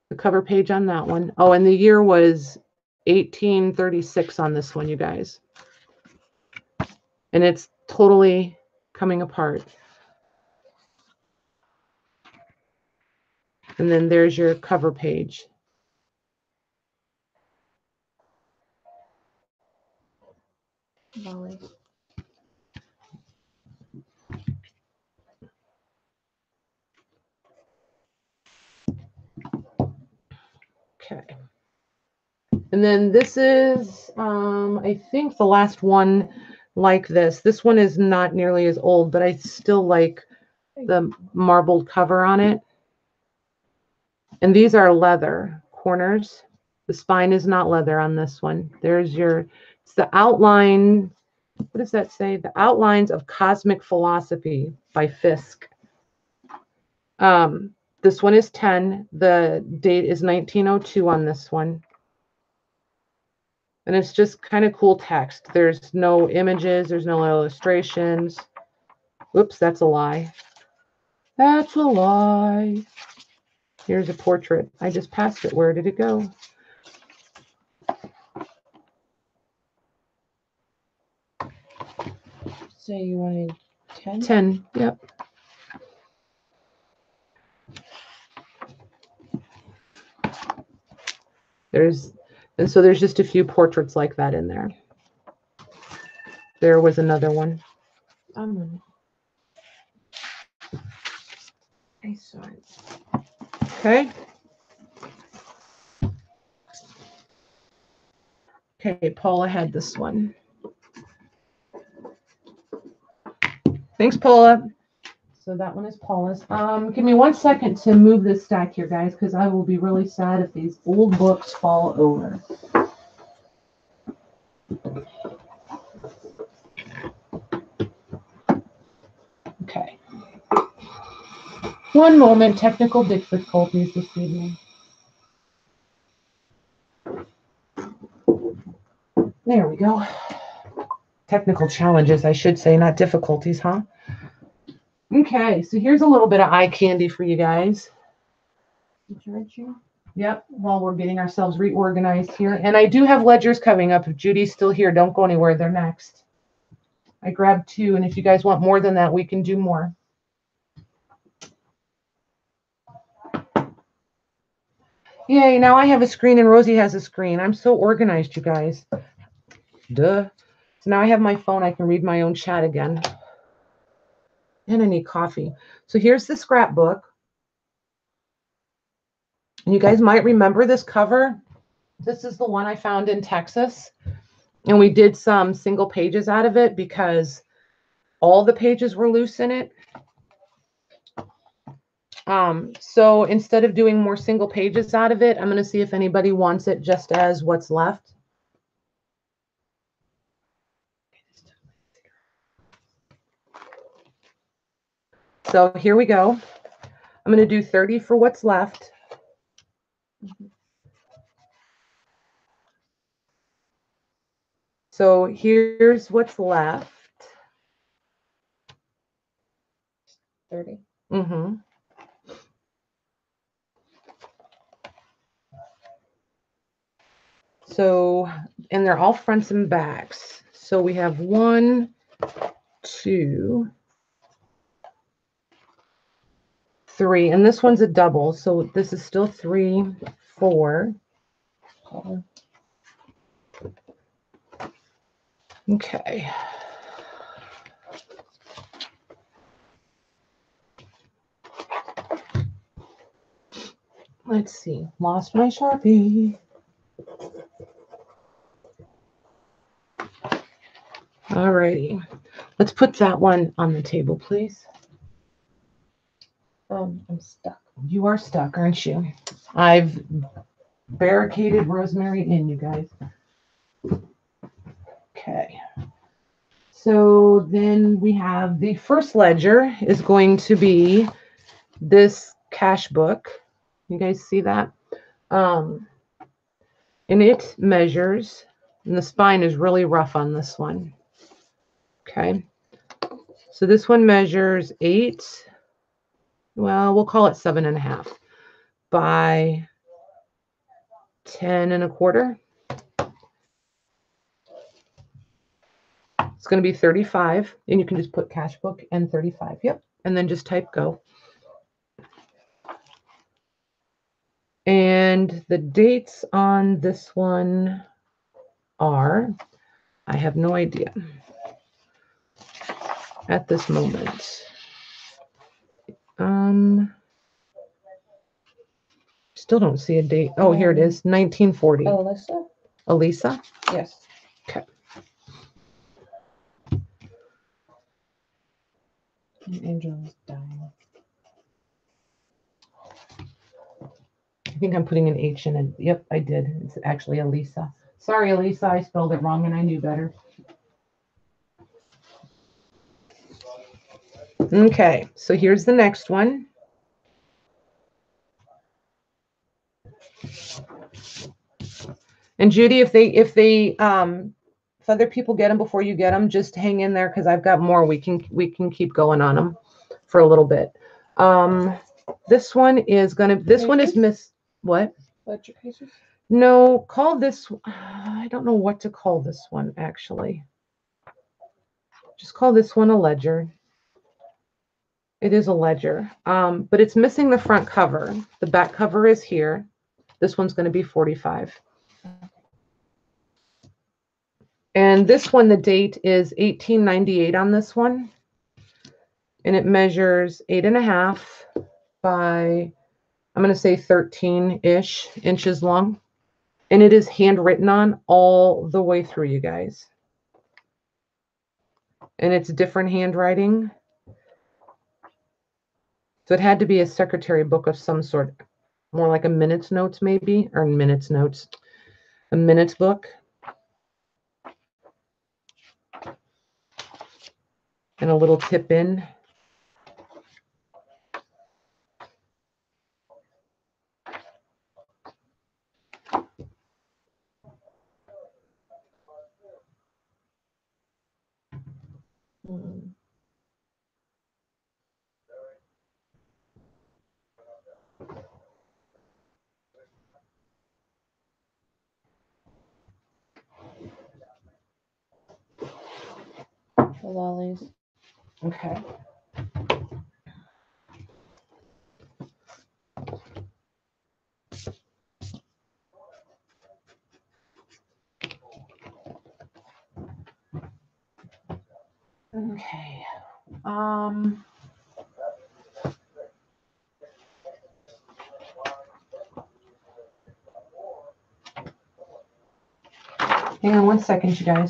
the cover page on that one. Oh, and the year was 1836 on this one, you guys. And it's totally coming apart. And then there's your cover page. Molly. Okay. And then this is, I think the last one like this. This one is not nearly as old, but I still like the marbled cover on it. And these are leather corners. The spine is not leather on this one. There's it's the outline. What does that say? The Outlines of Cosmic Philosophy by Fisk. This one is 10. The date is 1902 on this one. And it's just kind of cool text. There's no images. There's no illustrations. Whoops, that's a lie. That's a lie. Here's a portrait. I just passed it. Where did it go? So you wanted 10? 10. Yep. And so there's just a few portraits like that in there. There was another one. I saw it. Okay. Okay, Paula had this one. Thanks, Paula. So that one is Paula's. Give me 1 second to move this stack here, guys, because I will be really sad if these old books fall over. Okay. One moment, technical difficulties this evening. There we go. Technical challenges, I should say, not difficulties, huh? Okay, so here's a little bit of eye candy for you guys. Yep, while we're getting ourselves reorganized here. And I do have ledgers coming up. If Judy's still here, don't go anywhere. They're next. I grabbed 2, and if you guys want more than that, we can do more. Yay, now I have a screen and Rosie has a screen. I'm so organized, you guys. Duh. So now I have my phone. I can read my own chat again. And I need coffee. So here's the scrapbook. And you guys might remember this cover. This is the one I found in Texas. And we did some single pages out of it because all the pages were loose in it. So instead of doing more single pages out of it, I'm going to see if anybody wants it just as what's left. So here we go. I'm going to do 30 for what's left. So here's what's left. 30. Mm-hmm. So, and they're all fronts and backs. So we have 1, 2, 3, and this one's a double. So this is still 3, 4. Okay. Let's see. Lost my Sharpie. All righty. Let's put that one on the table, please. I'm stuck. You are stuck, aren't you? I've barricaded Rosemary in, you guys. Okay. So then we have the first ledger is going to be this cash book. You guys see that? And it measures, and the spine is really rough on this one. Okay. So this one measures 8, well, we'll call it 7.5 by 10 1/4. It's going to be 35, and you can just put cash book and 35. Yep. And then just type go. And the dates on this one are, I have no idea at this moment. Still don't see a date. Oh, here it is, 1940. Alyssa? Elisa? Yes. Okay. Angel's dying. I think I'm putting an H in it. Yep, I did. It's actually Elisa. Sorry, Elisa, I spelled it wrong and I knew better. Okay, so here's the next one. And Judy, if other people get them before you get them, just hang in there because I've got more. We can keep going on them for a little bit. This one is what? Ledger cases? No, call this. I don't know what to call this one actually. Just call this one a ledger. It is a ledger, but it's missing the front cover. The back cover is here. This one's going to be 45. And this one, the date is 1898 on this one. And it measures 8.5 by, I'm going to say 13-ish inches long. And it is handwritten on all the way through, you guys. And it's different handwriting. So it had to be a secretary book of some sort, more like a minutes notes maybe, or minutes notes, a minutes book. And a little tip in. The lollies. Okay. Okay. Hang on one second, you guys.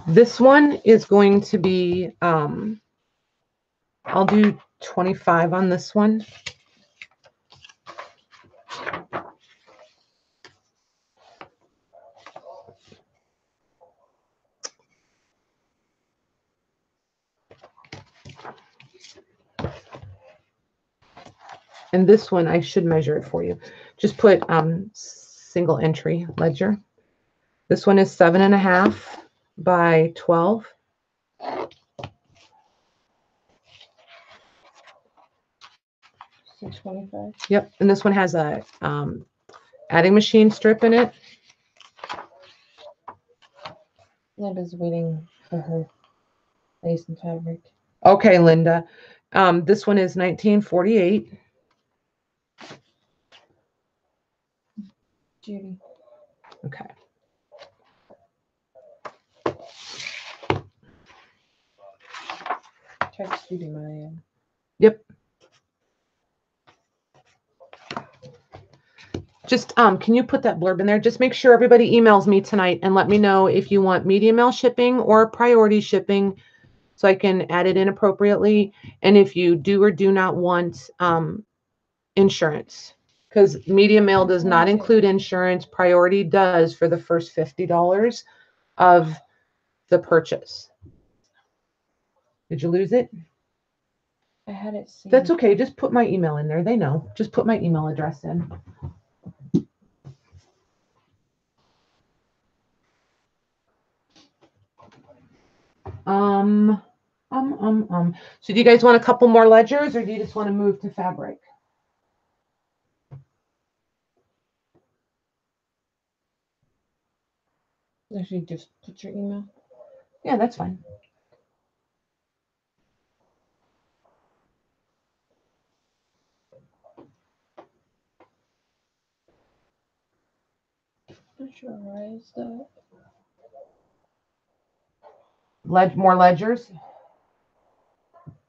This one is going to be, I'll do 25 on this one. And this one, I should measure it for you. Just put single entry ledger. This one is 7.5 by 12. $6.25. Yep. And this one has a adding machine strip in it. Linda's waiting for her lace and fabric. Okay, Linda. This one is 1948. Judy. Okay. Text Judy my Yep. Just can you put that blurb in there? Just make sure everybody emails me tonight and let me know if you want medium mail shipping or priority shipping so I can add it in appropriately. And if you do or do not want insurance, because medium mail does not include insurance. Priority does for the first $50 of the purchase. Did you lose it? I had it saved. That's okay. Just put my email in there. They know. Just put my email address in. So do you guys want a couple more ledgers or do you just want to move to fabric? Actually, just put your email. Yeah, that's fine. Not sure why is that. More ledgers?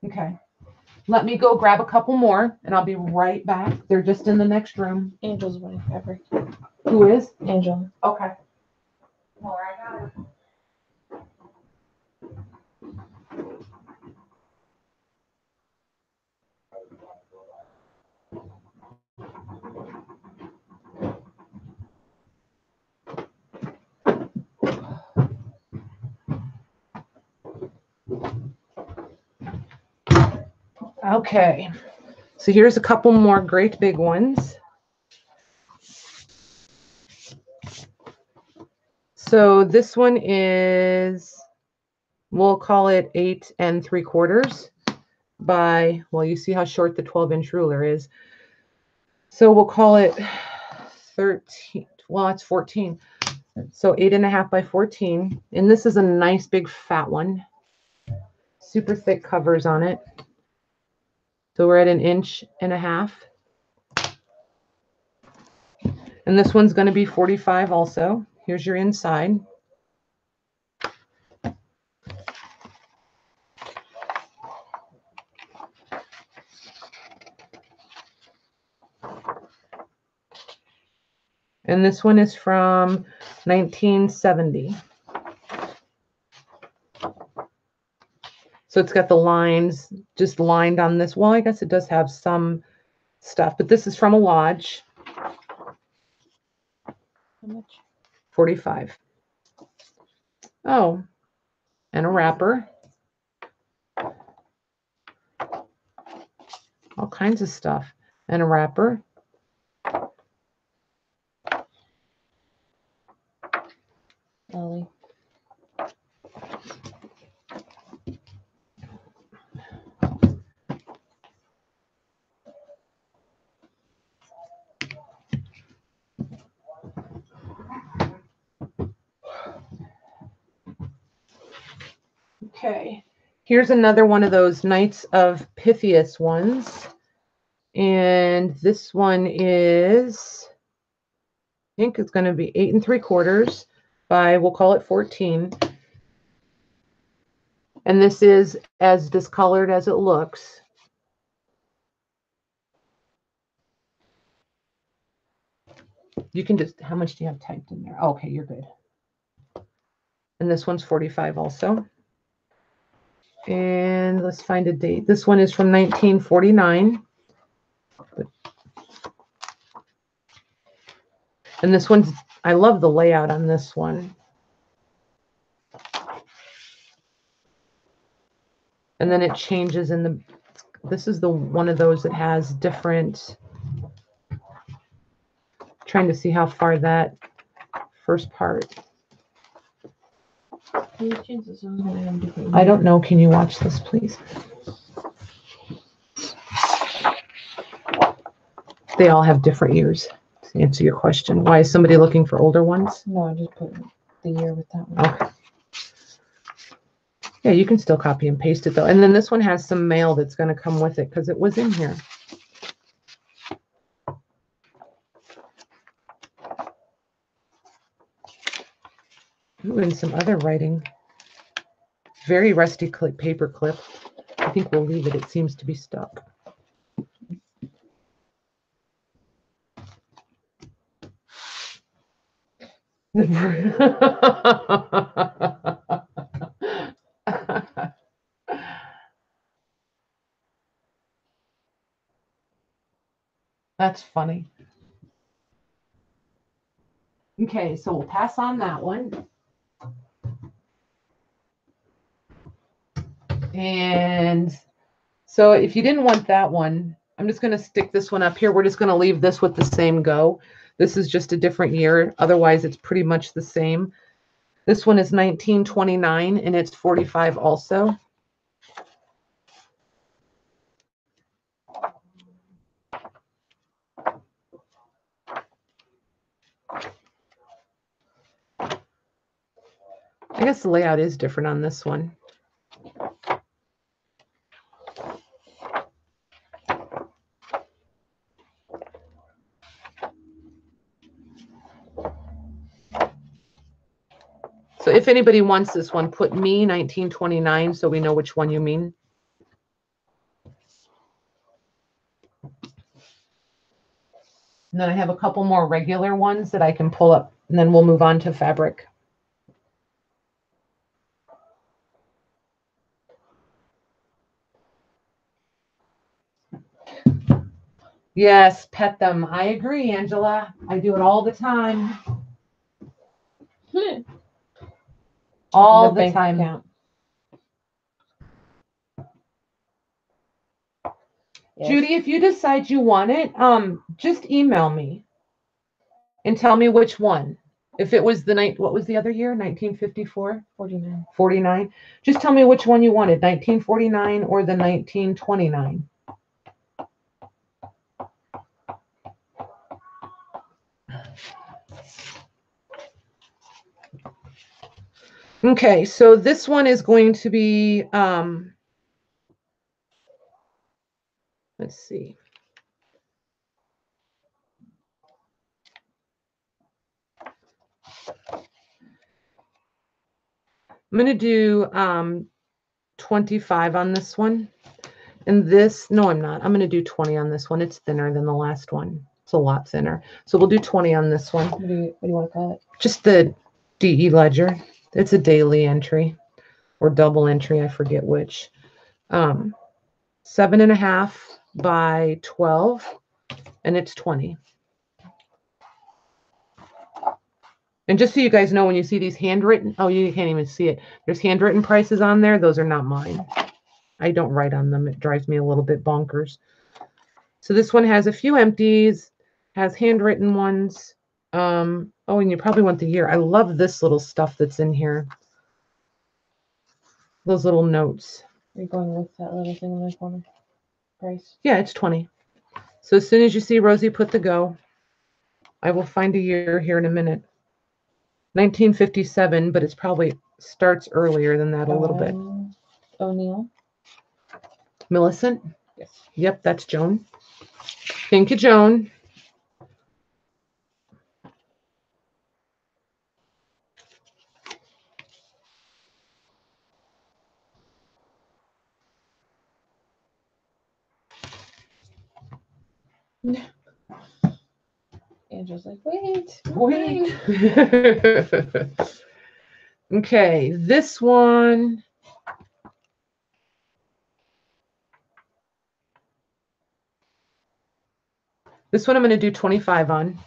Okay. Let me go grab a couple more and I'll be right back. They're just in the next room. Angel's wedding fabric. Who is? Angel. Okay. Well, I got it. Okay, so here's a couple more great big ones. So this one is, we'll call it 8 3/4 by, well, you see how short the 12-inch ruler is. So we'll call it 13, well, it's 14. So 8.5 by 14. And this is a nice big fat one. Super thick covers on it. So we're at 1.5 inches. And this one's going to be 45 also. Here's your inside. And this one is from 1970. So it's got the lines just lined on this. Well, I guess it does have some stuff, but this is from a lodge. How much? 45. Oh, and a wrapper. All kinds of stuff. And a wrapper. Ellie. Okay. Here's another one of those Knights of Pythias ones. And this one is, I think it's going to be 8 3/4 by, we'll call it 14. And this is as discolored as it looks. You can just, how much do you have typed in there? Oh, okay, you're good. And this one's 45 also. And let's find a date. This one is from 1949. And this one's, I love the layout on this one. And then it changes in the, this is the one of those that has different, trying to see how far that first part. I don't know. Can you watch this, please? They all have different years. To answer your question, why is somebody looking for older ones? No, I just put the year with that one. Okay. Yeah, you can still copy and paste it though. And then this one has some mail that's going to come with it because it was in here. Ooh, and some other writing. Very rusty paper clip. I think we'll leave it. It seems to be stuck. That's funny. Okay, so we'll pass on that one. And so if you didn't want that one, I'm just going to stick this one up here. We're just going to leave this with the same go. This is just a different year. Otherwise, it's pretty much the same. This one is 1929, and it's 45 also. I guess the layout is different on this one. So if anybody wants this one, put me 1929 so we know which one you mean. And then I have a couple more regular ones that I can pull up, and then we'll move on to fabric. Yes, pet them. I agree, Angela. I do it all the time. All the time. Account. Yes. Judy, if you decide you want it, just email me and tell me which one. If it was the night, what was the other year? 1954? 49. 49. Just tell me which one you wanted, 1949 or the 1929. Okay, so this one is going to be, let's see. I'm going to do 25 on this one. And this, no, I'm not. I'm going to do 20 on this one. It's thinner than the last one. It's a lot thinner. So we'll do 20 on this one. What do you want to call it? Just the DE ledger. It's a daily entry or double entry. I forget which. 7.5 by 12, and it's 20. And just so you guys know, when you see these handwritten, oh, you can't even see it. There's handwritten prices on there. Those are not mine. I don't write on them. It drives me a little bit bonkers. So this one has a few empties, has handwritten ones. Oh, and you probably want the year. I love this little stuff that's in here. Those little notes. Are you going with that little thing in the corner? Price? Yeah, it's 20. So as soon as you see Rosie put the go, I will find a year here in a minute. 1957, but it's probably starts earlier than that a little bit. O'Neill. Millicent? Yes. Yep, that's Joan. Thank you, Joan. Angela's like, wait. Okay, this one. This one I'm going to do 25 on.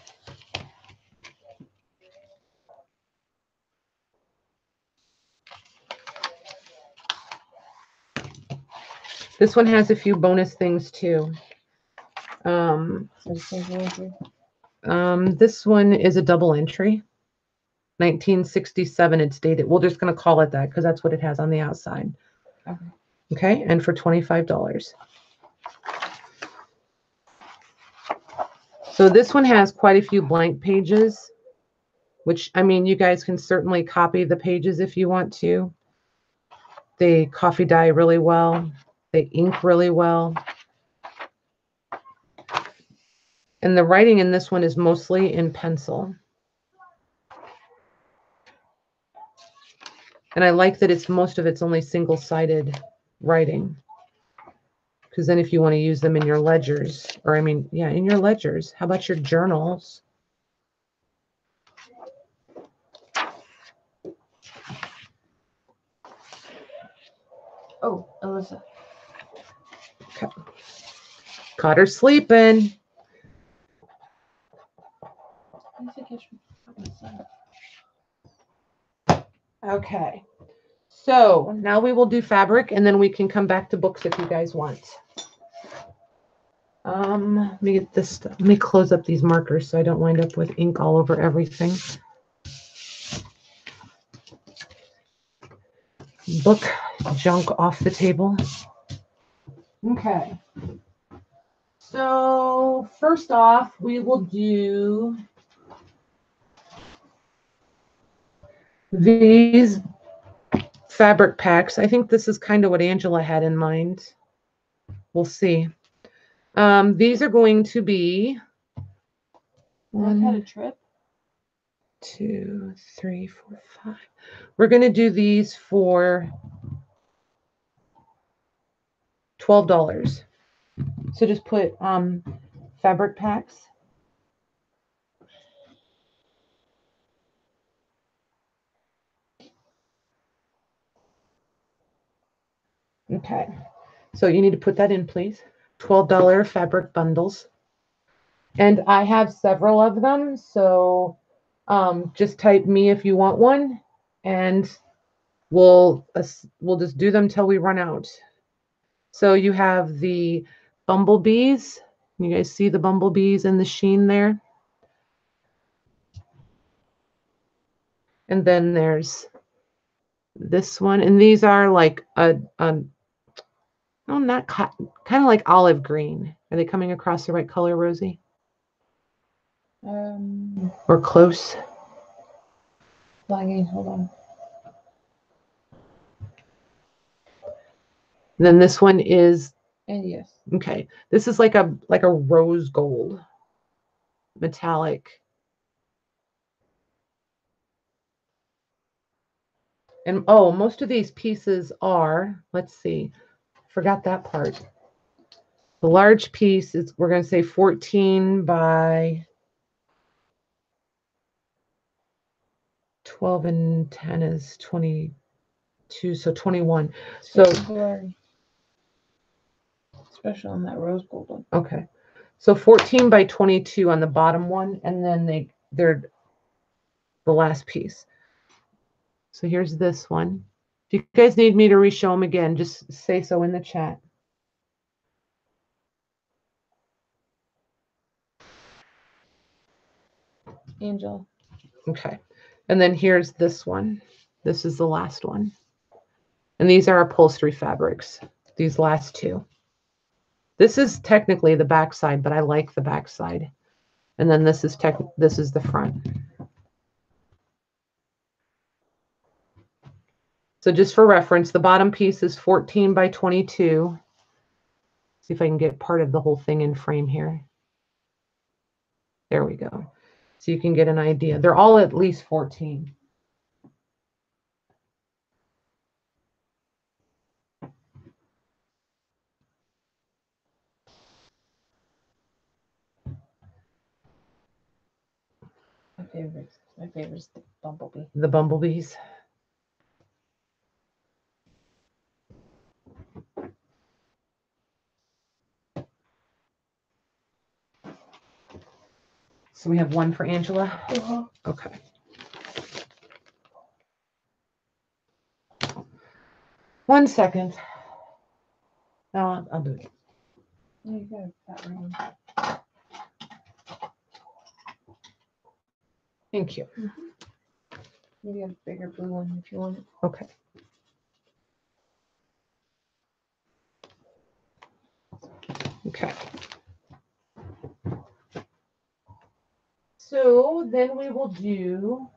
This one has a few bonus things too. This one is a double entry. 1967 it's dated. We're just going to call it that because that's what it has on the outside. Okay. Okay, and for $25. So this one has quite a few blank pages, which, I mean, you guys can certainly copy the pages if you want to. They coffee dye really well. They ink really well. And the writing in this one is mostly in pencil. And I like that most of it's only single-sided writing. Because then if you want to use them in your ledgers, or I mean, yeah, in your ledgers, how about your journals? Oh, Alyssa. Okay. Caught her sleeping. Okay. So now we will do fabric, and then we can come back to books if you guys want. Let me get this. Let me close up these markers so I don't wind up with ink all over everything. Book junk off the table. Okay. So first off, we will do these fabric packs. I think this is kind of what Angela had in mind. We'll see. These are going to be I've had a trip. 2, 3, 4, 5. We're going to do these for $12. So just put fabric packs. Okay. So you need to put that in, please. $12 fabric bundles. And I have several of them, so just type me if you want one, and we'll just do them till we run out. So you have the bumblebees. You guys see the bumblebees and the sheen there? And then there's this one, and these are like no, not cotton, kind of like olive green. Are they coming across the right color, Rosie? Or close? Lagging, hold on. And then this one is, And yes. okay. This is like a rose gold metallic. And oh, most of these pieces are, let's see, forgot that part. The large piece is, we're going to say 14 by 12 and 10 is 22, so 21. So blurry. Especially on that rose gold one. okay. So 14 by 22 on the bottom one, and then they're the last piece. So here's this one. If you guys need me to re-show them again, just say so in the chat. Angel. Okay. And then here's this one. This is the last one. And these are upholstery fabrics, these last two. This is technically the back side, but I like the back side. And then this is the front. So just for reference, the bottom piece is 14 by 22. See if I can get part of the whole thing in frame here. There we go. So you can get an idea. They're all at least 14. My favorite is the bumblebee. The bumblebees. So we have one for Angela. Okay. One second. No, I'll do it. You got that ring. Thank you. Maybe a bigger blue one if you want it. Okay. Okay. So then we will do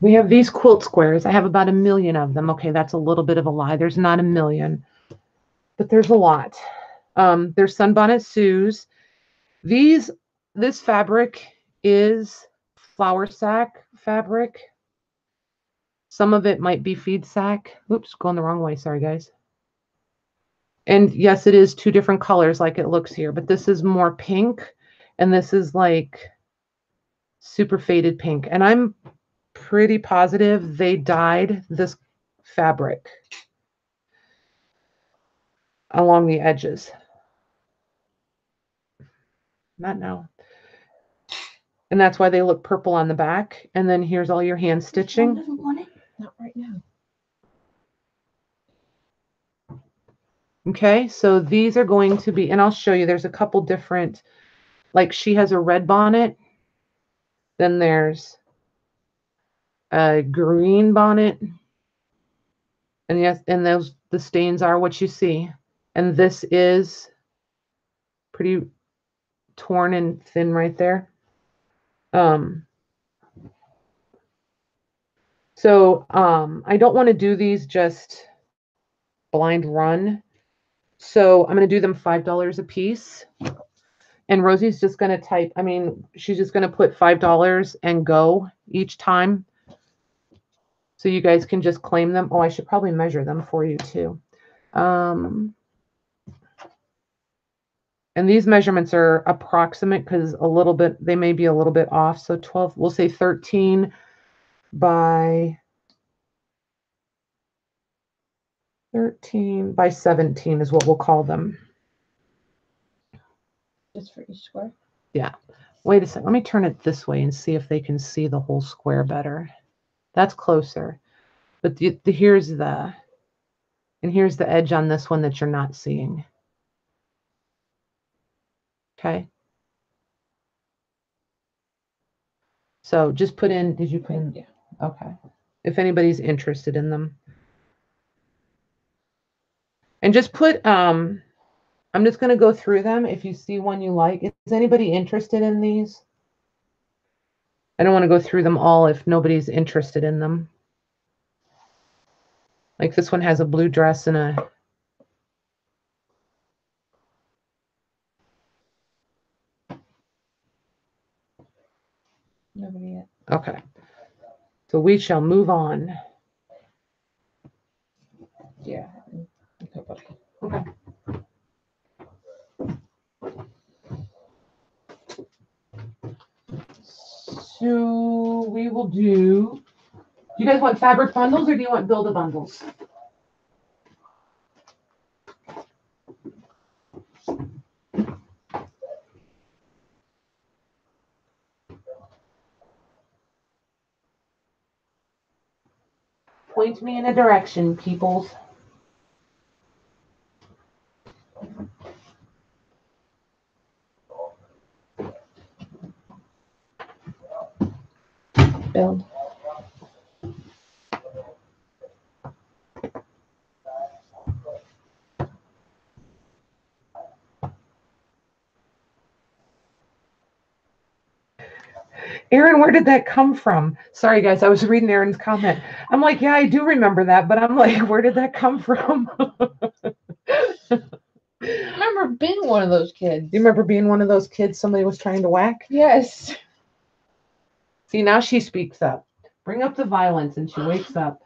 we have these quilt squares. I have about 1 million of them. Okay, that's a little bit of a lie. There's not 1 million, but there's a lot. There's Sunbonnet Sue's. This fabric is flour sack fabric. Some of it might be feed sack. Oops, going the wrong way. Sorry, guys. And yes, it is 2 different colors like it looks here, but this is more pink and this is like super faded pink. And I'm pretty positive they dyed this fabric along the edges. Not now. And that's why they look purple on the back. And then here's all your hand stitching. Doesn't want it. Not right now. Okay, so these are going to be, and I'll show you, there's a couple different, like she has a red bonnet. Then there's a green bonnet. And yes, and the stains are what you see. And this is pretty torn and thin right there. I don't want to do these just blind run. So I'm going to do them $5 a piece. And Rosie's just going to type, she's just going to put $5 and go each time. So you guys can just claim them. Oh, I should probably measure them for you too. And these measurements are approximate because they may be a little bit off. So 12, we'll say 13 by 17 is what we'll call them. Just for each square? Yeah. Wait a second. Let me turn it this way and see if they can see the whole square better. That's closer. But here's the edge on this one that you're not seeing. Okay. So just put in, did you put in? Yeah. Okay. If anybody's interested in them. And just put, I'm just going to go through them. If you see one you like, is anybody interested in these? I don't want to go through them all if nobody's interested in them. Like this one has a blue dress and Nobody yet. Okay. So we shall move on. Yeah. Nobody. Okay. So we will do you guys want fabric bundles or do you want build-a-bundles? Point me in a direction, peoples. Build. Aaron, where did that come from? Sorry, guys, I was reading Aaron's comment. I'm like, yeah, I do remember that, but I'm like, where did that come from? I remember being one of those kids. You remember being one of those kids somebody was trying to whack? Yes. See, now she speaks up. Bring up the violence and she wakes up.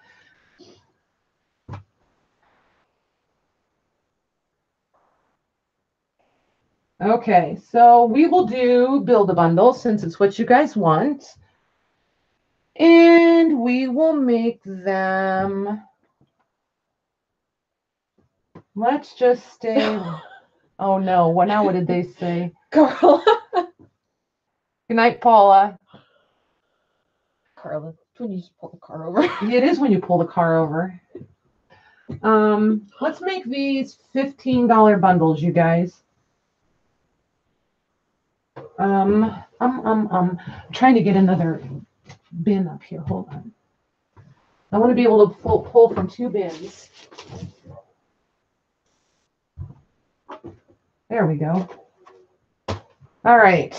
Okay, so we will do build-a-bundle since it's what you guys want. And we will make them, let's just stay. Oh no, what now? What did they say? Carla. Good night, Paula. Carla. When you just pull the car over. It is when you pull the car over. Let's make these $15 bundles, you guys. I'm trying to get another bin up here. Hold on. I want to be able to pull from 2 bins. There we go. All right.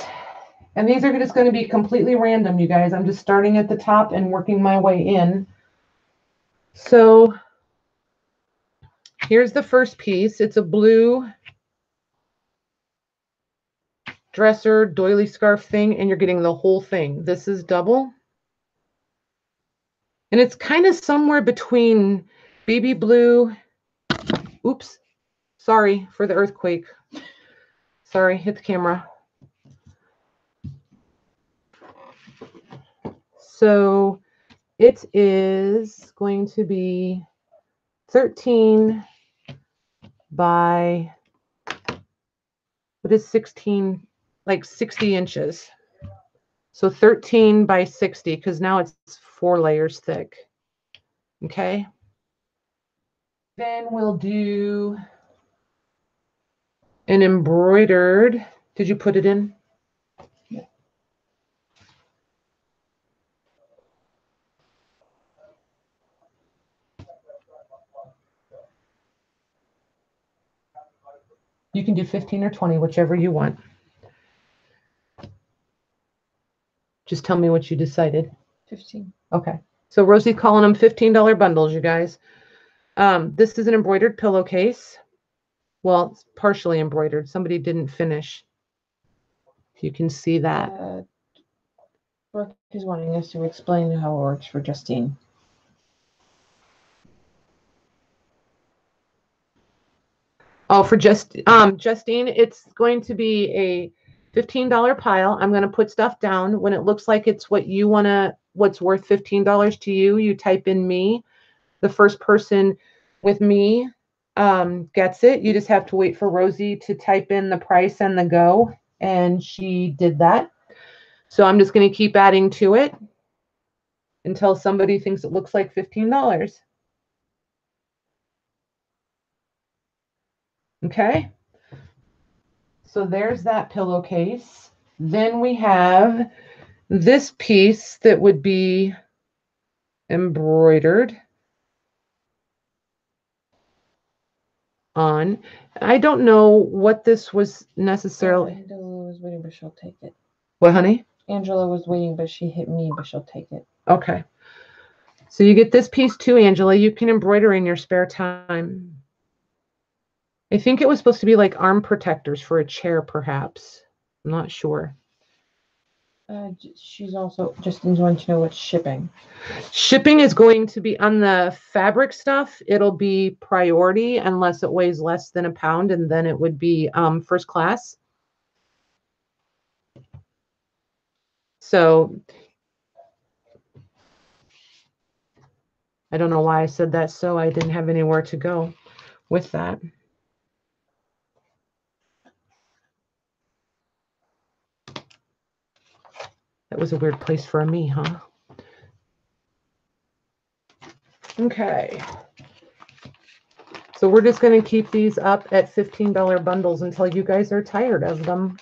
And these are just going to be completely random, you guys. I'm just starting at the top and working my way in. So here's the first piece. It's a blue dresser doily scarf thing, and you're getting the whole thing. This is double. And it's kind of somewhere between baby blue. Oops. Sorry for the earthquake. Sorry, hit the camera. So it is going to be 13 by, what is 16? Like 60 inches. So 13 by 60, because now it's 4 layers thick. Okay. Then we'll do an embroidered. Did you put it in? Yeah. You can do 15 or 20, whichever you want. Just tell me what you decided. 15. Okay. So Rosie's calling them $15 bundles, you guys. This is an embroidered pillowcase. Well, it's partially embroidered. Somebody didn't finish. You can see that. Brooke is wanting us to explain how it works for Justine. Oh, for Justine, it's going to be a $15 pile. I'm going to put stuff down. When it looks like it's what you want to, what's worth $15 to you, you type in me. The first person with me gets it. You just have to wait for Rosie to type in the price and the go. And she did that. So I'm just going to keep adding to it until somebody thinks it looks like $15. Okay. So there's that pillowcase. Then we have this piece that would be embroidered on. I don't know what this was necessarily. Angela was waiting, but she'll take it. What, honey? Angela was waiting, but she hit me, but she'll take it. Okay. So you get this piece too, Angela. You can embroider in your spare time. I think it was supposed to be like arm protectors for a chair, perhaps. I'm not sure. She's also Justin's wanting to know what's shipping. Shipping is going to be on the fabric stuff. It'll be priority unless it weighs less than a pound, and then it would be first class. So I don't know why I said that, so I didn't have anywhere to go with that. That was a weird place for a me, huh? Okay. So we're just going to keep these up at $15 bundles until you guys are tired of them.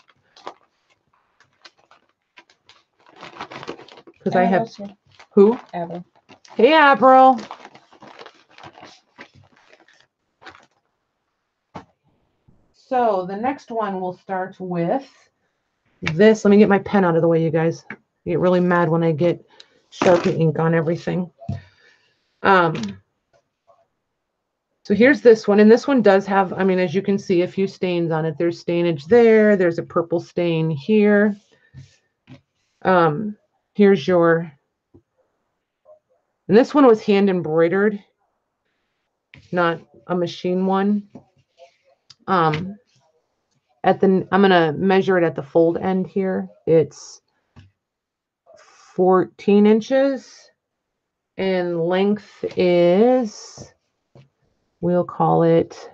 Because I have... Who? Avril. Hey, Avril. So the next one we'll start with this. Let me get my pen out of the way, you guys. I get really mad when I get Sharpie ink on everything. So here's this one, and this one does have, I mean, as you can see, a few stains on it. There's stainage there. There's a purple stain here. Here's your, and this one was hand embroidered, not a machine one. I'm gonna measure it at the fold end here. It's 14 inches, and length is, we'll call it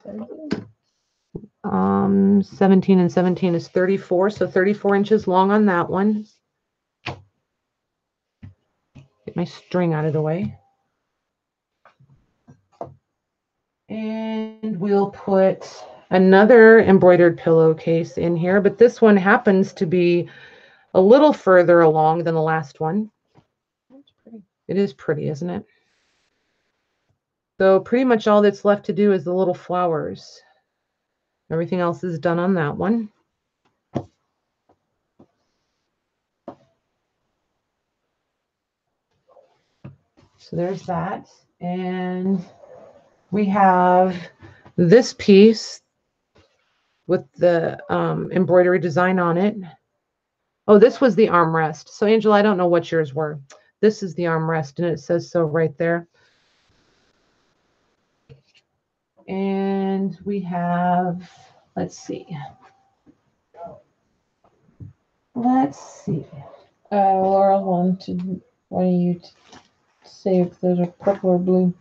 17 and 17 is 34, so 34 inches long on that one. Get my string out of the way. And we'll put another embroidered pillowcase in here, but this one happens to be a little further along than the last one. That's pretty. It is pretty, isn't it? So pretty much all that's left to do is the little flowers. Everything else is done on that one. So there's that. And we have this piece with the embroidery design on it. Oh, this was the armrest. So Angela, I don't know what yours were. This is the armrest, and it says so right there. And we have, let's see. Laura wanted you to say if those are purple or blue.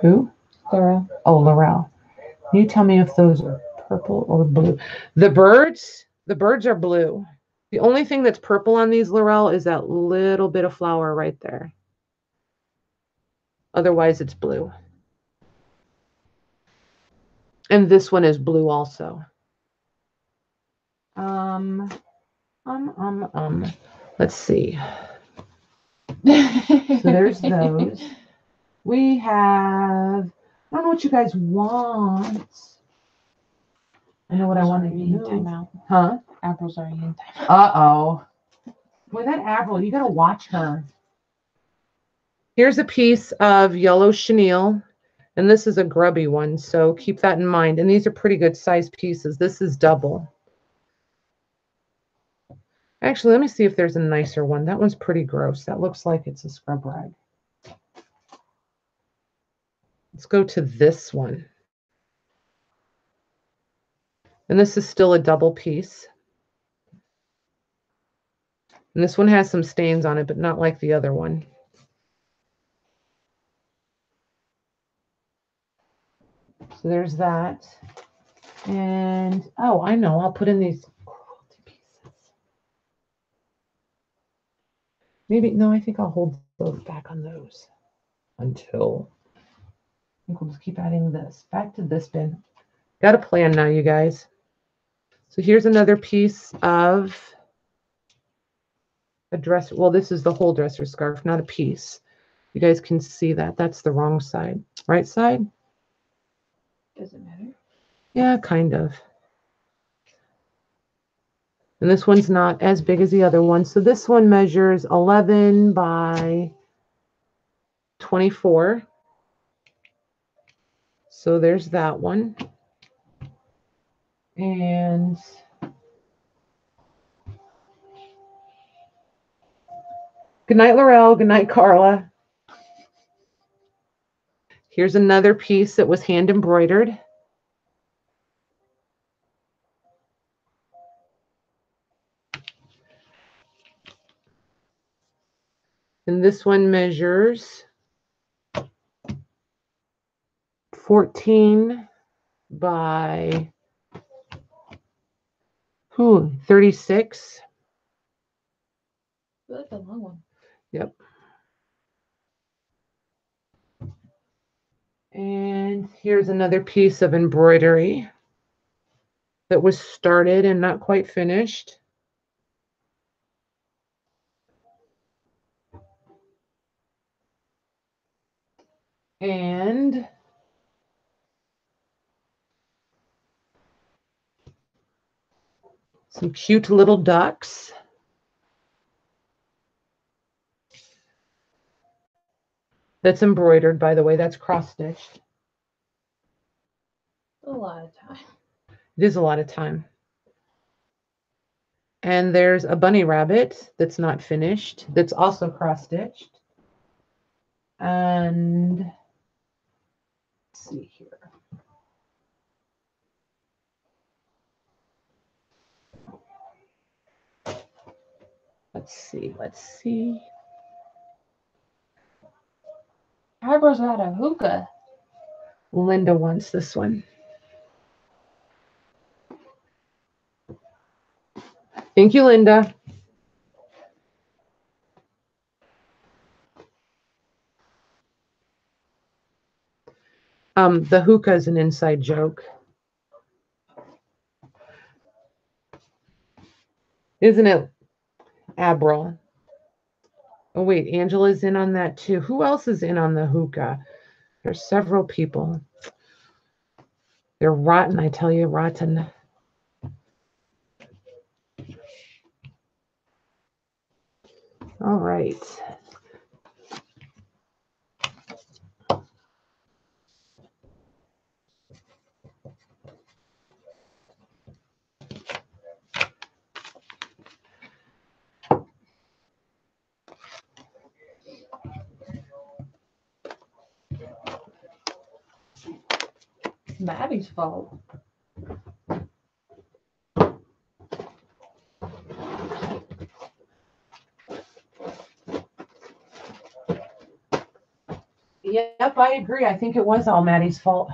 Who? Laura. Oh, Laurel. You tell me if those are purple or blue. The birds are blue. The only thing that's purple on these, Laurel, is that little bit of flower right there. Otherwise, it's blue. And this one is blue also. Let's see. So there's those. We have, I don't know what you guys want. I know what I want to do. Timeout. Huh? April's already in timeout. Uh-oh. Boy, that Avril, you got to watch her. Here's a piece of yellow chenille, and this is a grubby one, so keep that in mind. And these are pretty good size pieces. This is double. Actually, let me see if there's a nicer one. That one's pretty gross. That looks like it's a scrub rag. Let's go to this one. And this is still a double piece. And this one has some stains on it, but not like the other one. So there's that. And, oh, I know. I'll put in these pieces. Maybe, no, I think I'll hold those back on those until, I think we'll just keep adding this. Back to this bin. Got a plan now, you guys. So here's another piece of a dress. Well, this is the whole dresser scarf, not a piece. You guys can see that. That's the wrong side. Right side? Does it matter? Yeah, kind of. And this one's not as big as the other one. So this one measures 11 by 24. So there's that one. And Good night, Laurel. Good night, Carla. Here's another piece that was hand embroidered. And this one measures 14 by 36. That's a long one. Yep. And here's another piece of embroidery that was started and not quite finished. And some cute little ducks. That's embroidered, by the way. That's cross-stitched. A lot of time. It is a lot of time. And there's a bunny rabbit that's not finished, that's also cross-stitched. And let's see here. Let's see. Harper's got a hookah. Linda wants this one. Thank you, Linda. The hookah is an inside joke. Isn't it, Abril? Oh, wait, Angela's in on that too. Who else is in on the hookah? There's several people. They're rotten, I tell you, rotten. All right. Maddie's fault. Yep, I agree. I think it was all Maddie's fault.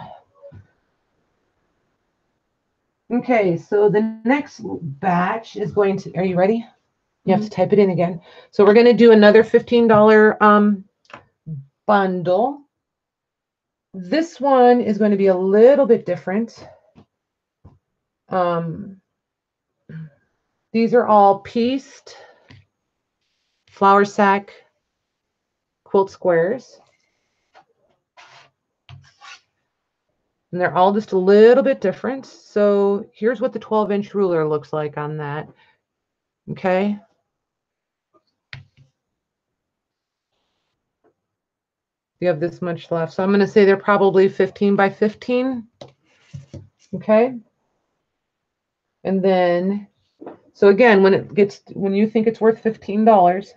Okay, so the next batch is going to, are you ready? You have to type it in again. So we're going to do another $15 bundle. This one is going to be a little bit different. These are all pieced flour sack quilt squares. And they're all just a little bit different. So here's what the 12-inch ruler looks like on that. Okay. You have this much left. So I'm going to say they're probably 15 by 15. Okay. And then, so again, when you think it's worth $15,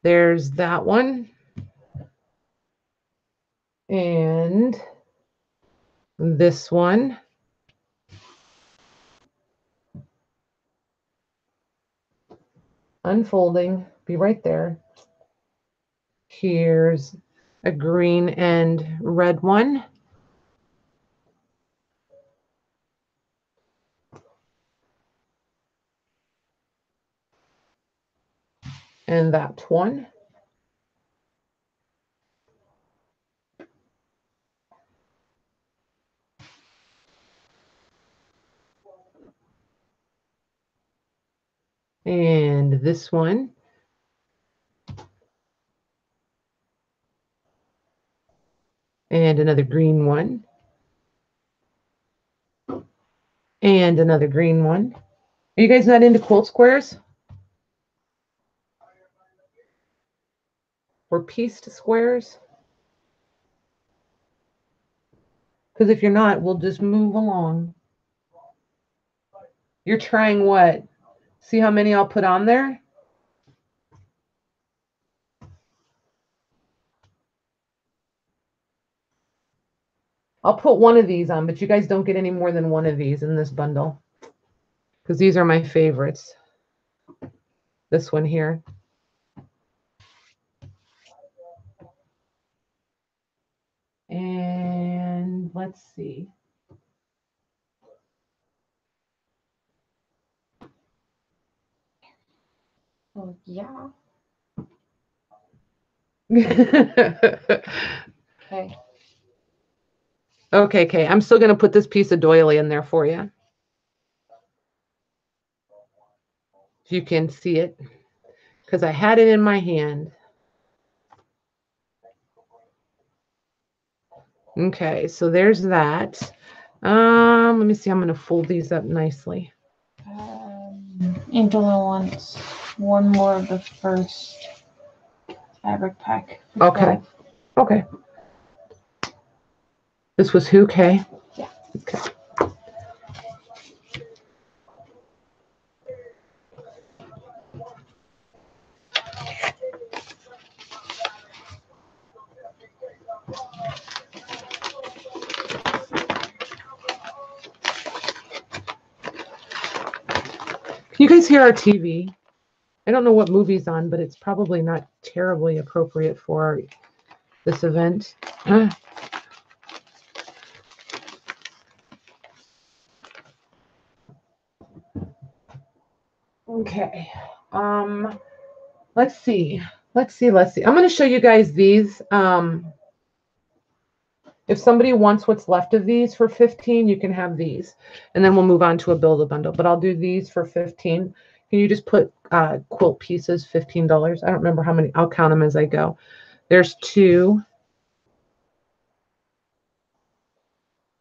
there's that one. And this one. Unfolding, be right there. Here's a green and red one. And that one. And this one. And another green one. And another green one. Are you guys not into quilt squares? Or pieced squares? Because if you're not, we'll just move along. You're trying what? See how many I'll put on there? I'll put one of these on, but you guys don't get any more than one of these in this bundle because these are my favorites. This one here. And let's see. Oh, yeah. Okay. Okay, Kay. I'm still going to put this piece of doily in there for you. If you can see it, because I had it in my hand. Okay, so there's that. Let me see. I'm going to fold these up nicely. Angela wants one more of the first fabric pack. Okay. Okay. This was who, Kay? Yeah. Okay. Can you guys hear our TV? I don't know what movie's on, but it's probably not terribly appropriate for this event. Okay. Let's see. I'm going to show you guys these. If somebody wants what's left of these for 15, you can have these. And then we'll move on to a build-a-bundle. But I'll do these for 15. Can you just put quilt pieces, $15? I don't remember how many. I'll count them as I go. There's 2.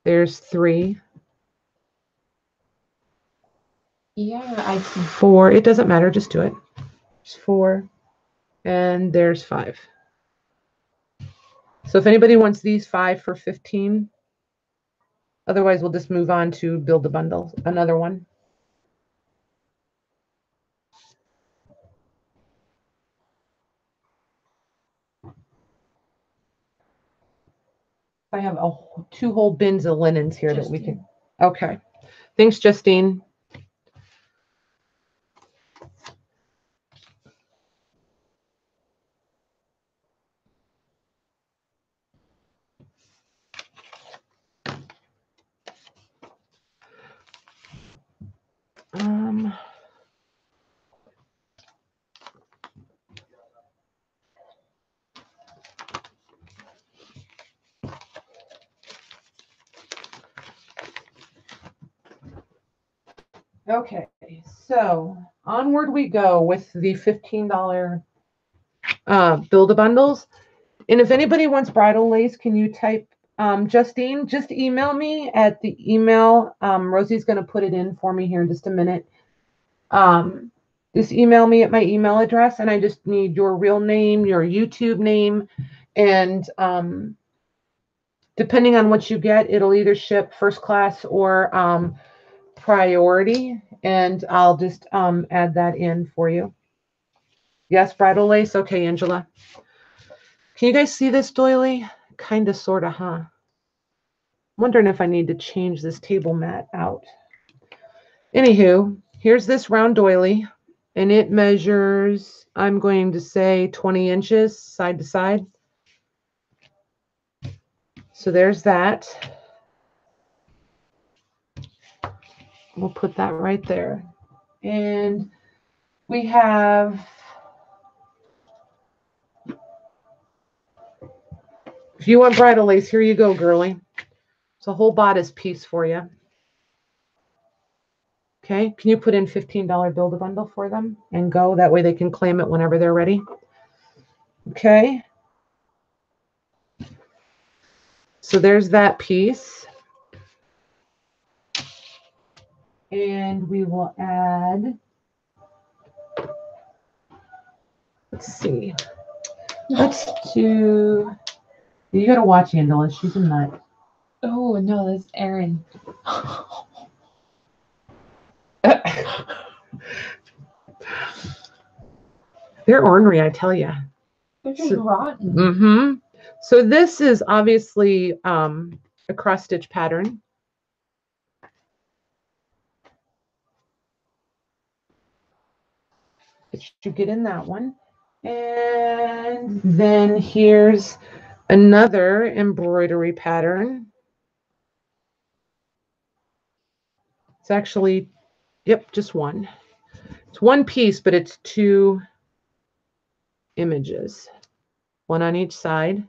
There's 3. Yeah, I see. 4. It doesn't matter. Just do it. There's 4. And there's 5. So if anybody wants these 5 for 15, otherwise we'll just move on to build a bundle, another one. I have 2 whole bins of linens here Justine. That we can. Okay. Thanks, Justine. Okay, so onward we go with the $15 build-a-bundles. And if anybody wants bridal lace, can you type, Justine, just email me at the email. Rosie's going to put it in for me here in just a minute. Just email me at my email address, and I just need your real name, your YouTube name, and depending on what you get, it'll either ship first class or priority, and I'll just add that in for you. Yes, bridal lace. Okay, Angela. Can you guys see this doily? Kind of, sort of, huh? I'm wondering if I need to change this table mat out. Anywho, here's this round doily, and it measures, I'm going to say 20 inches side to side. So there's that. We'll put that right there. And we have, if you want bridal lace, here you go, girly. It's a whole bodice piece for you. Okay, can you put in $15 build-a-bundle for them and go? That way they can claim it whenever they're ready. Okay. So there's that piece. And we will add, let's see. Let's do, you got to watch Angela. She's a nut. Oh, no, that's Erin. They're ornery, I tell you. They're just rotten. Mm-hmm. So this is obviously a cross stitch pattern. It should get in that one. And then here's another embroidery pattern. It's actually, yep, just one. It's one piece, but it's two images, one on each side.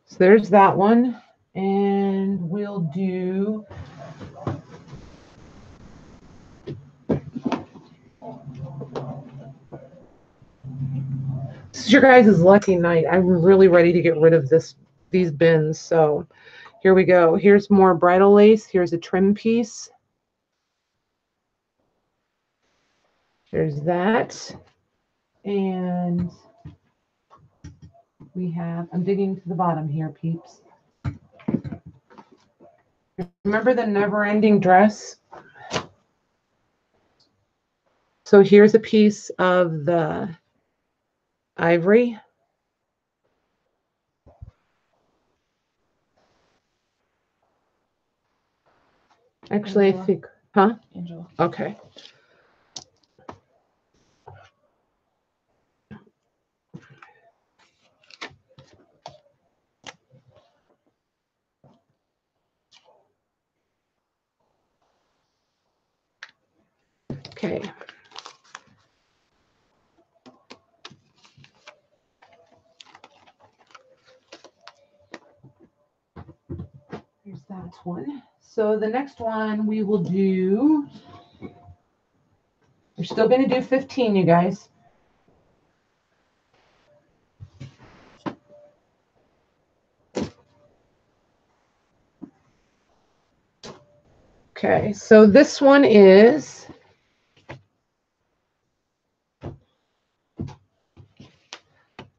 So there's that one. And we'll do this is your guys' lucky night. I'm really ready to get rid of these bins. So here we go. Here's more bridal lace. Here's a trim piece. There's that. And we have, I'm digging to the bottom here, peeps. Remember the never-ending dress? So here's a piece of the ivory. Actually, Angela. I think, huh? Angela. Okay. Okay. Here's that one. So the next one we will do, we're still going to do 15, you guys. Okay, so this one is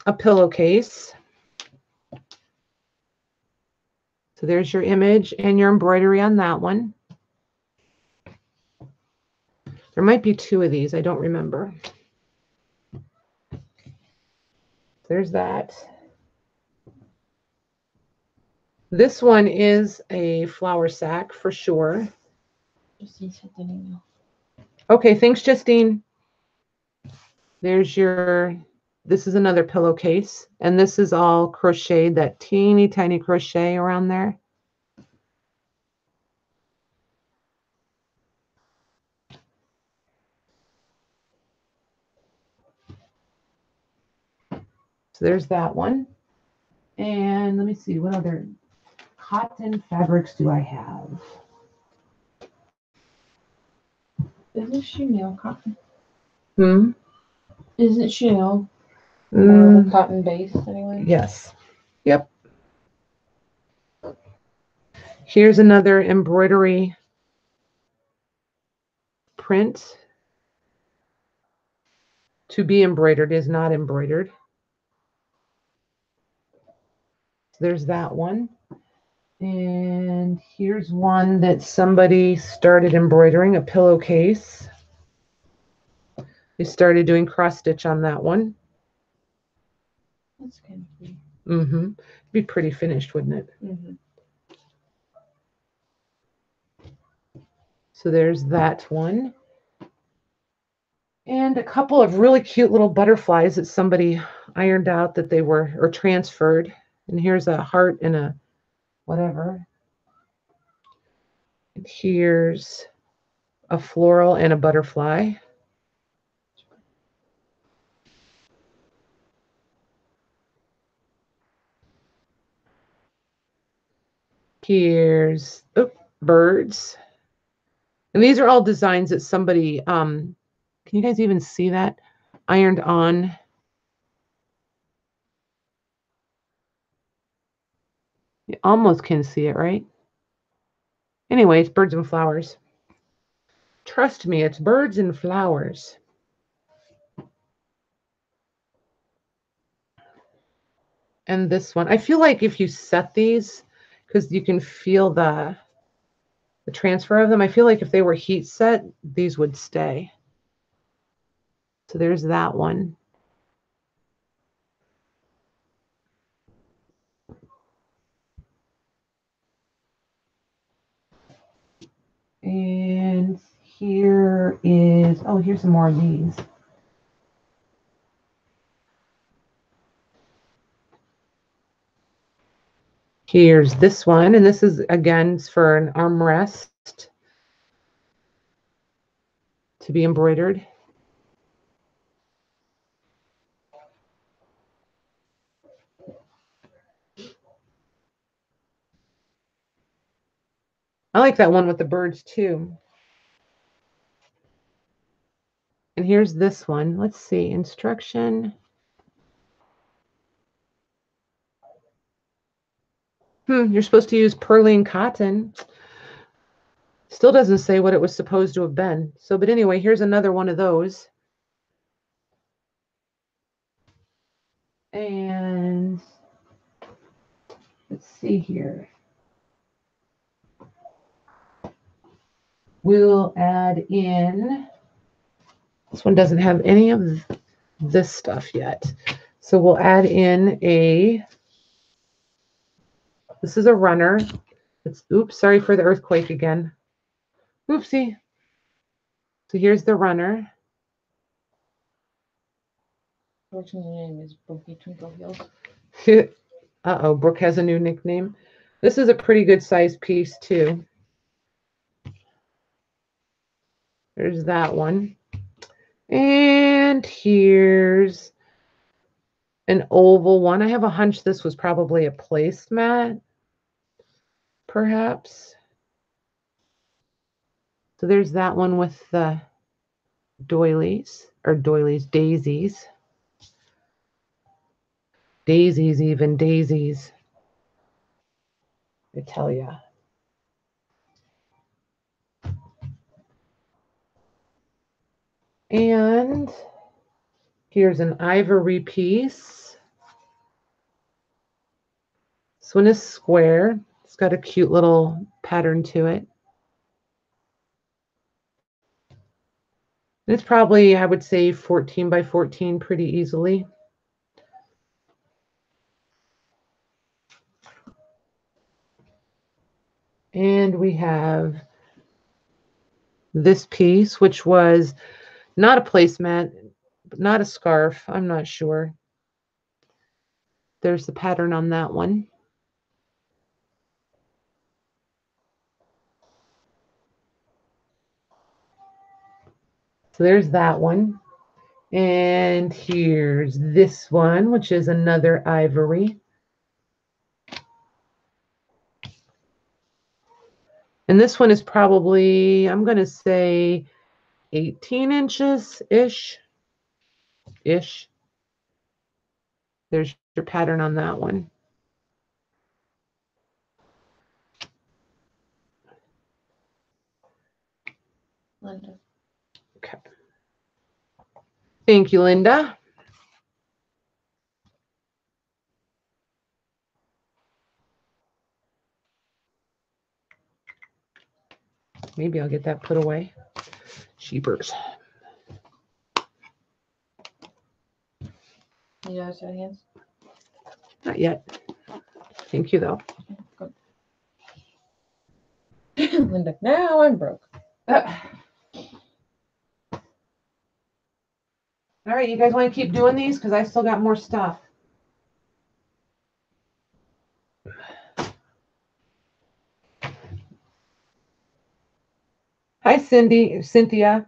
a pillowcase. So there's your image and your embroidery on that one. There might be two of these, I don't remember. There's that. This one is a flour sack for sure. Okay, thanks, Justine. There's your, this is another pillowcase, and this is all crocheted, that teeny tiny crochet around there. So there's that one. And let me see, what other cotton fabrics do I have? Isn't chenille cotton? Hmm? Isn't chenille more of a cotton base anyway? Yes. Yep. Here's another embroidery print. To be embroidered is not embroidered. There's that one. And here's one that somebody started embroidering, a pillowcase. They started doing cross stitch on that one. That's kind of pretty. Mm-hmm. Be pretty finished, wouldn't it? Mm-hmm. So there's that one. And a couple of really cute little butterflies that somebody ironed out that they were, or transferred. And here's a heart and a whatever. And here's a floral and a butterfly. Here's birds. And these are all designs that somebody, can you guys even see that? Ironed on. You almost can see it, right? Anyway, it's birds and flowers. Trust me, it's birds and flowers. And this one. I feel like if you set these, because you can feel the transfer of them, I feel like if they were heat set, these would stay. So there's that one. And here is, oh, here's some more of these. Here's this one, and this is, again, for an armrest to be embroidered. I like that one with the birds too. And here's this one. Let's see, instruction. You're supposed to use perline cotton. Still doesn't say what it was supposed to have been. So, but anyway, here's another one of those. And let's see here. We'll add in, this one doesn't have any of this stuff yet. So we'll add in this is a runner. Oops, sorry for the earthquake again. Oopsie. So here's the runner. Fortunately, name is Brookie Twinkle Heels. Uh-oh, Brooke has a new nickname. This is a pretty good size piece too. There's that one. And here's an oval one. I have a hunch this was probably a placemat, perhaps. So there's that one with the daisies. Daisies, even daisies. I tell ya. And here's an ivory piece. This one is square. It's got a cute little pattern to it. It's probably, I would say, 14 by 14 pretty easily. And we have this piece, which was not a placemat, not a scarf. I'm not sure. There's the pattern on that one. So there's that one. And here's this one, which is another ivory. And this one is probably, I'm going to say 18 inches-ish. There's your pattern on that one. Linda. Okay. Thank you, Linda. Maybe I'll get that put away. Sheepers. You guys have hands? Not yet. Thank you, though. Good. Linda, now I'm broke. All right, you guys want to keep doing these? Because I still got more stuff. Hi, Cynthia.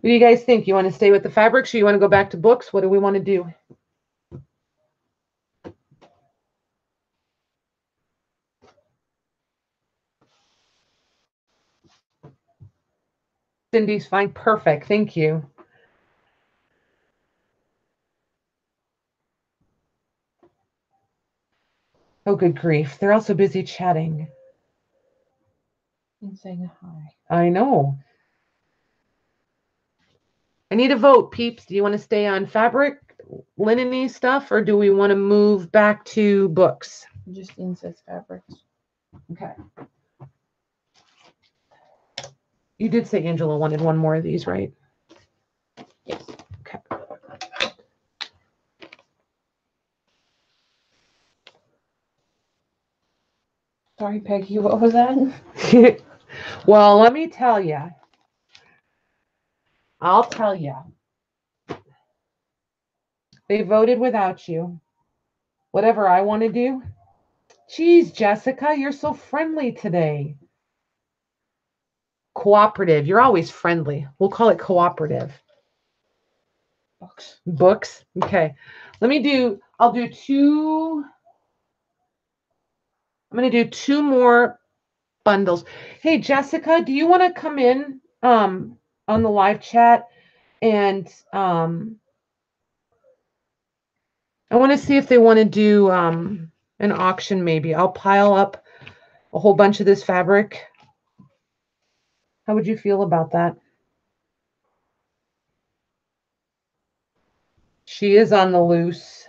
What do you guys think? You want to stay with the fabrics or you want to go back to books? What do we want to do? Cindy's fine. Perfect. Thank you. Oh, good grief. They're also busy chatting. And saying hi. I know. I need a vote, peeps. Do you want to stay on fabric, linen-y stuff, or do we want to move back to books? Just insets fabrics. Okay. You did say Angela wanted one more of these, right? Yes. Okay. Sorry, Peggy. What was that? Well, let me tell you. I'll tell you. They voted without you. Whatever I want to do. Geez, Jessica, you're so friendly today. Cooperative. You're always friendly. We'll call it cooperative. Books. Books. Okay. I'll do two. I'm going to do two more bundles. Hey, Jessica, do you want to come in on the live chat? And I want to see if they want to do an auction maybe. I'll pile up a whole bunch of this fabric. How would you feel about that? She is on the loose.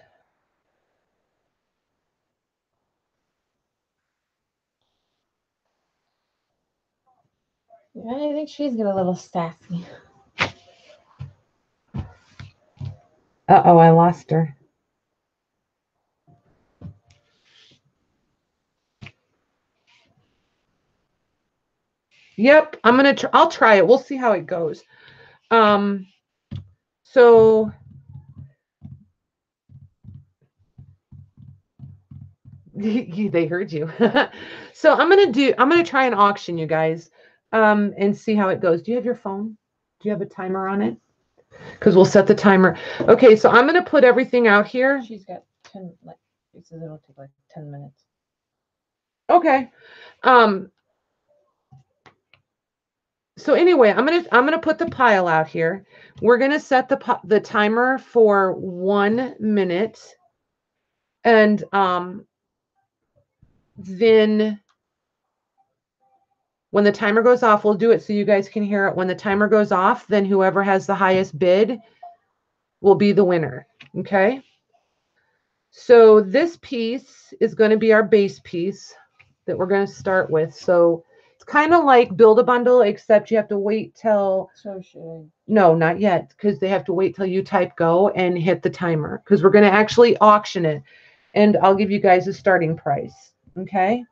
Yeah, I think she's got a little sassy. Uh-oh, I lost her. Yep, I'll try it. We'll see how it goes. So they heard you. So I'm gonna try an auction, you guys, and see how it goes. Do you have your phone? Do you have a timer on it? Because we'll set the timer. Okay, so I'm gonna put everything out here. She's got 10, like, it says it'll take like 10 minutes. Okay. So anyway, I'm gonna put the pile out here. We're gonna set the timer for 1 minute, and then when the timer goes off, we'll do it so you guys can hear it. When the timer goes off, then whoever has the highest bid will be the winner. Okay. So this piece is going to be our base piece that we're going to start with. So it's kind of like build a bundle, except you have to wait till. So should I? No, not yet, because they have to wait till you type go and hit the timer, because we're going to actually auction it. And I'll give you guys a starting price. Okay.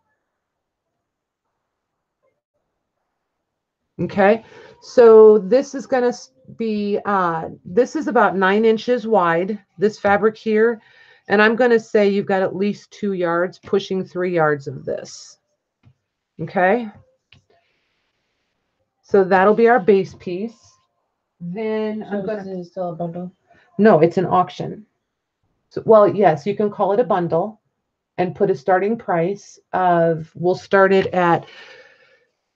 Okay. So this is going to be, this is about 9 inches wide, this fabric here. And I'm going to say you've got at least 2 yards, pushing 3 yards of this. Okay. So that'll be our base piece. Then So this is still a bundle? No, it's an auction. So, well, yes, you can call it a bundle and put a starting price of, we'll start it at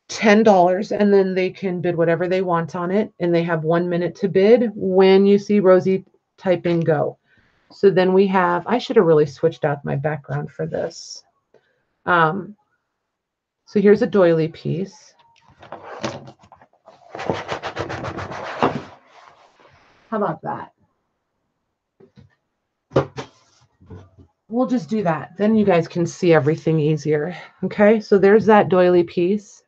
$10, and then they can bid whatever they want on it, and they have 1 minute to bid when you see Rosie type in go. So then we have, I should have really switched out my background for this. So here's a doily piece. How about that? We'll just do that. Then you guys can see everything easier. Okay, so there's that doily piece.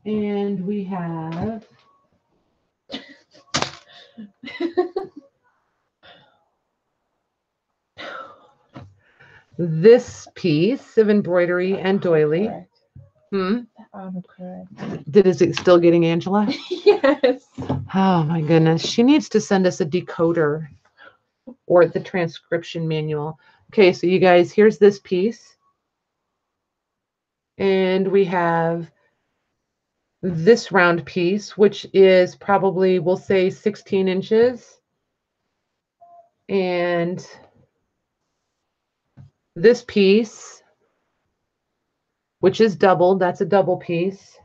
And we have this piece of embroidery and doily. Is it still getting Angela? Yes. Oh my goodness. She needs to send us a decoder or the transcription manual. Okay, so you guys, here's this piece. And we have this round piece, which is probably, we'll say 16 inches. And this piece, which is doubled, that's a double piece.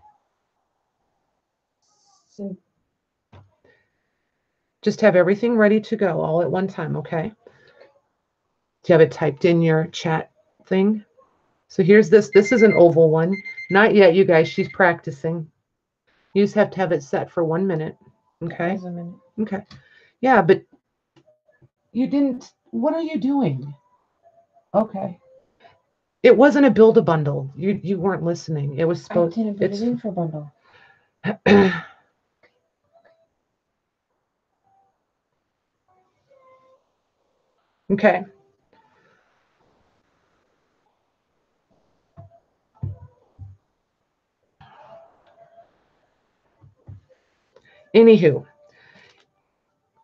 Just have everything ready to go all at one time, okay? Do you have it typed in your chat? thing. So here's this. This is an oval one. Not yet, you guys. She's practicing. You just have to have it set for 1 minute. Okay. A minute. Okay. Yeah, but you didn't. What are you doing? Okay. It wasn't a build a bundle. You weren't listening. It was supposed. I didn't put it in for bundle. Okay. Anywho,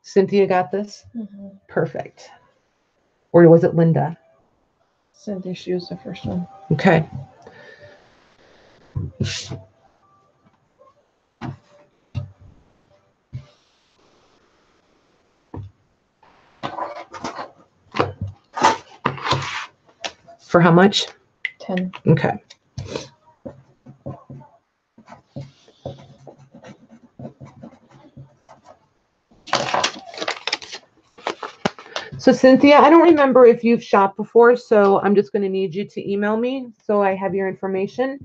Cynthia got this? Mm-hmm. Perfect. Or was it Linda? Cynthia, she was the first one. Okay. For how much? 10. Okay. So Cynthia, I don't remember if you've shopped before, so I'm just going to need you to email me so I have your information.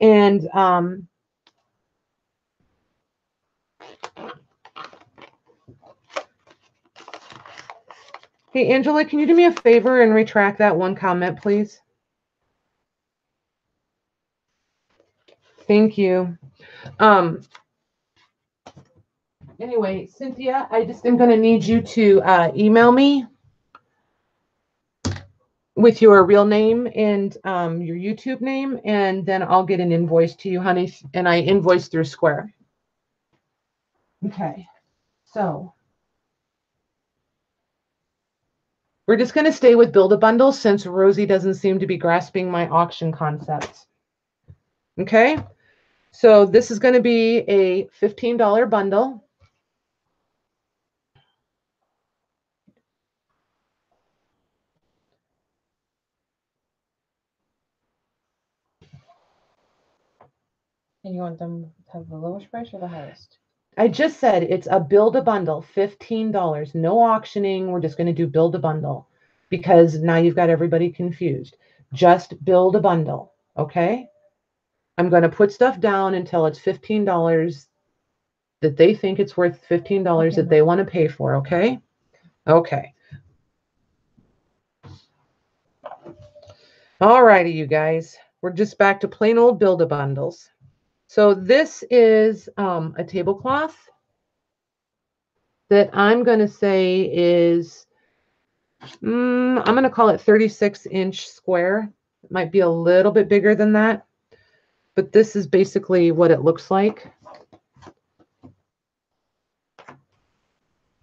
And hey, Angela, can you do me a favor and retract that one comment, please? Thank you. Anyway, Cynthia, I just am going to need you to email me with your real name and your YouTube name, and then I'll get an invoice to you, honey, and I invoice through Square. Okay, so we're just going to stay with Build-A-Bundle since Rosie doesn't seem to be grasping my auction concept. Okay, so this is going to be a $15 bundle. And you want them to have the lowest price or the highest? I just said it's a Build-A-Bundle, $15. No auctioning. We're just going to do Build-A-Bundle because now you've got everybody confused. Just Build-A-Bundle, okay? I'm going to put stuff down until it's $15 that they think it's worth $15 that they want to pay for, okay? Okay. All righty, you guys. We're just back to plain old Build-A-Bundles. So this is a tablecloth that I'm going to say is, I'm going to call it 36-inch square. It might be a little bit bigger than that, but this is basically what it looks like.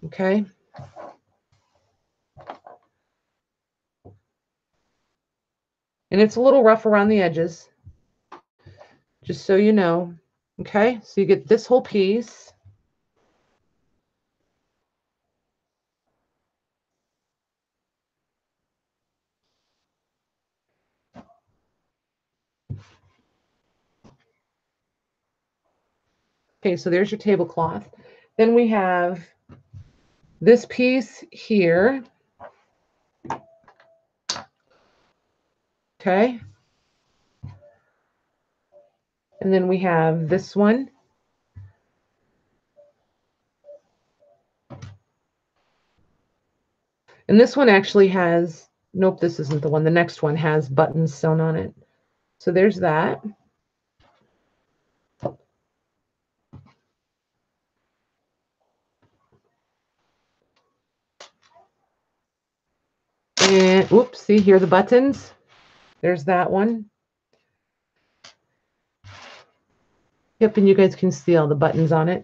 Okay. And it's a little rough around the edges, just so you know. Okay, so you get this whole piece. Okay, so there's your tablecloth. Then we have this piece here. Okay. And then we have this one. And this one actually has, nope, this isn't the one. The next one has buttons sewn on it. So there's that. And oops, see here are the buttons. There's that one. Yep, and you guys can see all the buttons on it.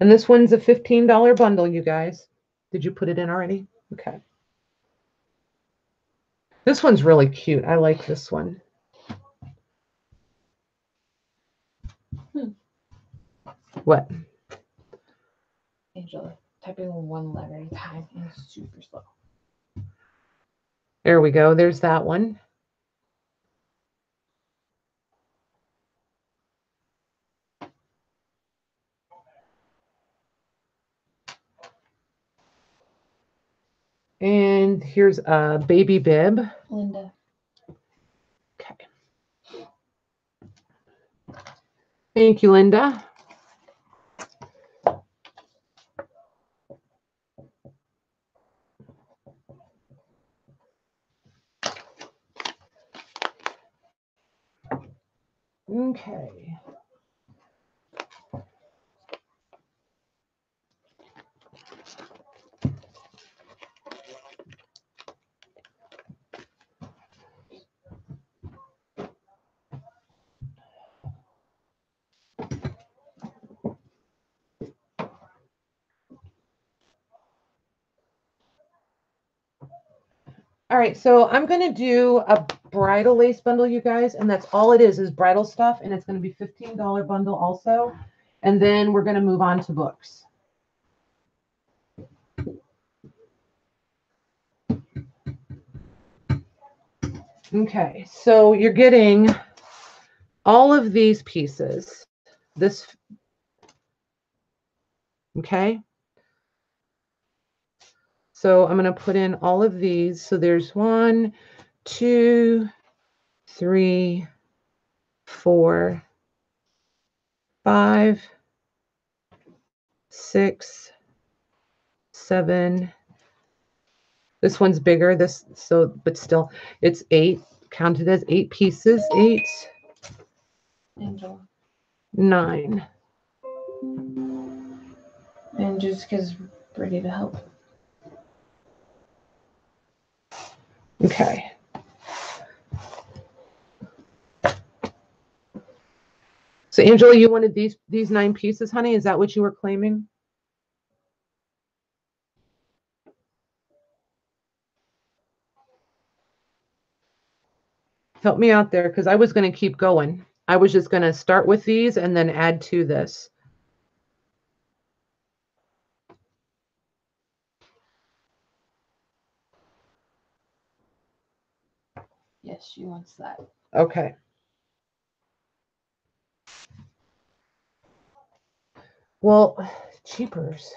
And this one's a $15 bundle, you guys. Did you put it in already? Okay. This one's really cute. I like this one. What? Angela, typing one letter at a time and it's super slow. There we go. There's that one. And here's a baby bib. Linda. Okay. Thank you, Linda. Okay. All right, so I'm going to do a bridal lace bundle, you guys, and that's all it is bridal stuff, and it's going to be $15 bundle also. And then we're going to move on to books. Okay, so you're getting all of these pieces. This, okay? So I'm going to put in all of these. So there's 1, 2, 3, 4, 5, 6, 7. This one's bigger. But still, it's 8. Counted as 8 pieces. 8, Angel. 9. And Jessica's ready to help. Okay. So Angela, you wanted these 9 pieces, honey? Is that what you were claiming? Help me out there, because I was going to keep going. I was just going to start with these and then add to this. Yes, she wants that. Okay. Well, cheapers.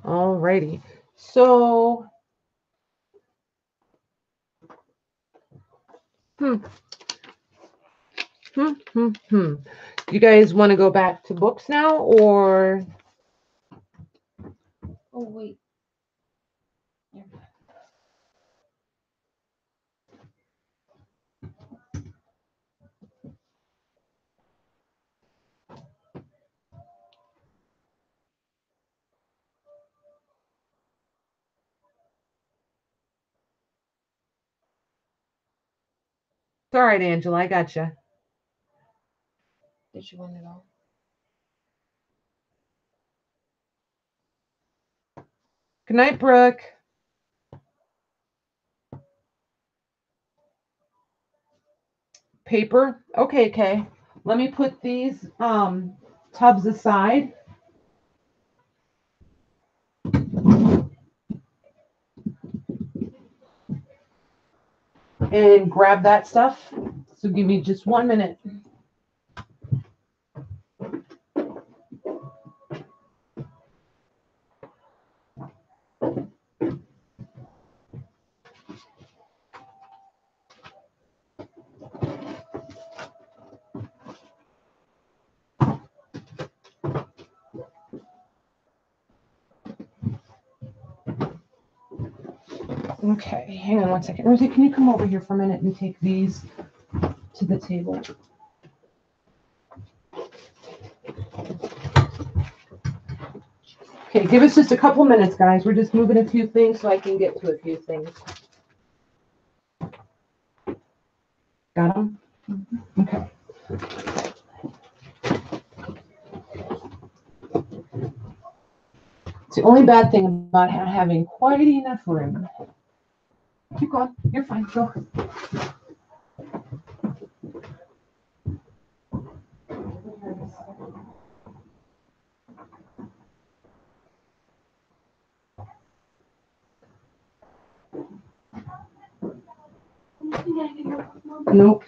All righty. So, You guys want to go back to books now, or? Oh, wait. Yeah. It's all right, Angela. I got you. Did you want it all? Good night, Brooke. Paper. Okay. Let me put these tubs aside. And grab that stuff. So give me just 1 minute. Okay, hang on 1 second. Rosie, can you come over here for a minute and take these to the table? Okay, give us just a couple minutes, guys. We're just moving a few things so I can get to a few things. Got them? Mm-hmm. Okay. It's the only bad thing about having quite enough room. Keep going. You're fine. Go. Nope.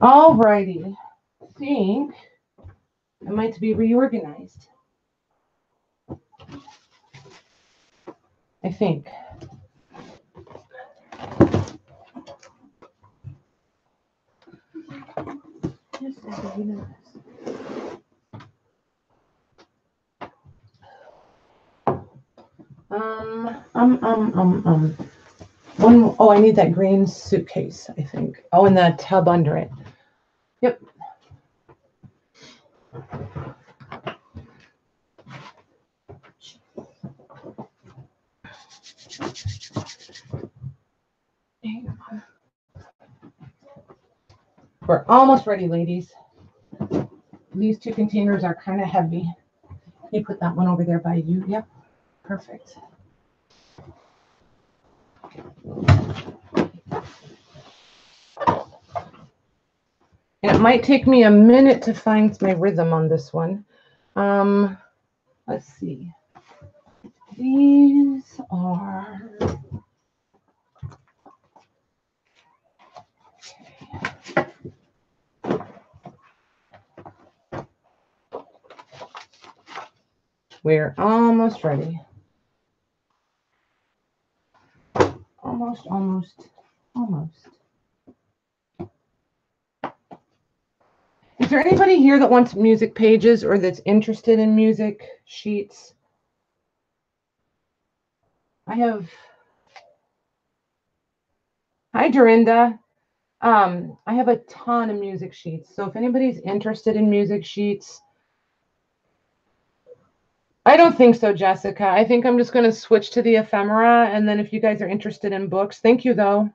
All righty. I think I might be reorganized. I think. Oh, I need that green suitcase, I think. Oh, and the tub under it. Yep. Hang on. We're almost ready, ladies. These two containers are kind of heavy. You put that one over there by you. Yep. Perfect. And it might take me a minute to find my rhythm on this one. Let's see. These are... We're almost ready. Almost. Is there anybody here that wants music pages or that's interested in music sheets? I have. Hi, Dorinda. I have a ton of music sheets. So if anybody's interested in music sheets, I don't think so, Jessica. I think I'm just going to switch to the Ephemera. And then if you guys are interested in books, thank you, though.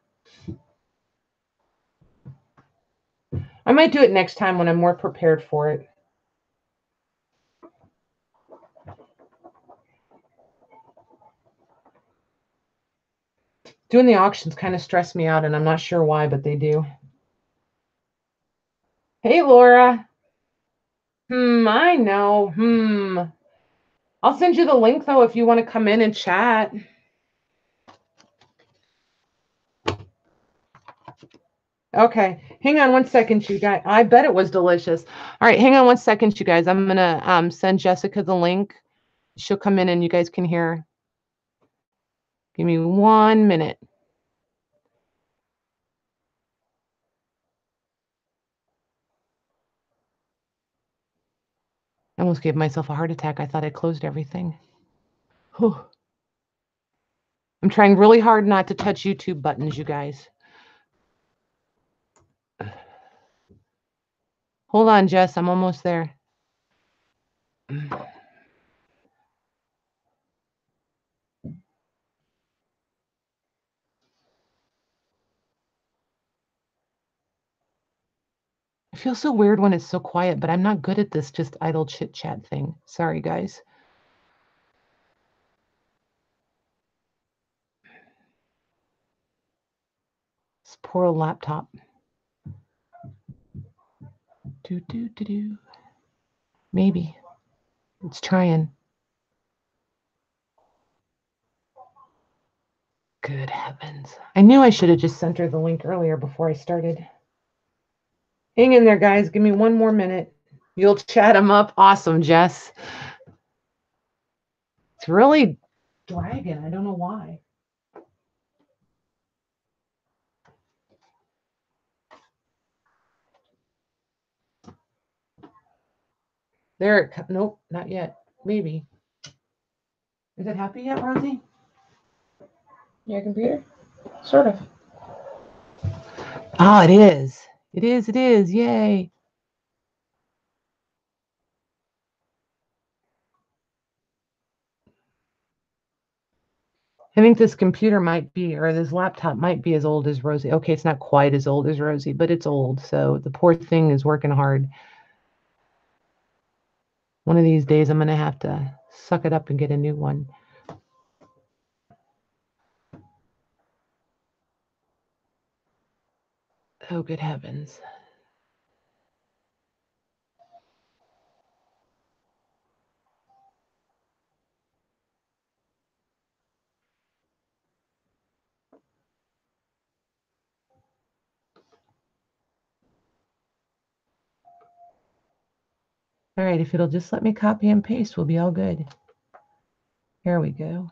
I might do it next time when I'm more prepared for it. Doing the auctions kind of stress me out, and I'm not sure why, but they do. Hey, Laura. I know. I'll send you the link, though, if you want to come in and chat. Okay, hang on one second, you guys. I bet it was delicious. All right, hang on one second, you guys. I'm gonna send Jessica the link. She'll come in and you guys can hear. Give me 1 minute. I almost gave myself a heart attack. I thought I closed everything. Whew. I'm trying really hard not to touch YouTube buttons, you guys. Hold on, Jess. I'm almost there. It feels so weird when it's so quiet, but I'm not good at this just idle chit chat thing. Sorry, guys. This poor old laptop. Do. Maybe. It's trying. Good heavens. I knew I should have just sent her the link earlier before I started. Hang in there, guys. Give me 1 more minute. You'll chat them up. Awesome, Jess. It's really dragging. I don't know why. There. Nope, not yet. Maybe. Is it happy yet, Rosie? Your computer? Sort of. Oh, it is. It is. Yay. I think this computer might be, or this laptop might be as old as Rosie. Okay, it's not quite as old as Rosie, but it's old. So the poor thing is working hard. One of these days, I'm going to have to suck it up and get a new one. Oh, good heavens. All right, if it'll just let me copy and paste, we'll be all good. Here we go.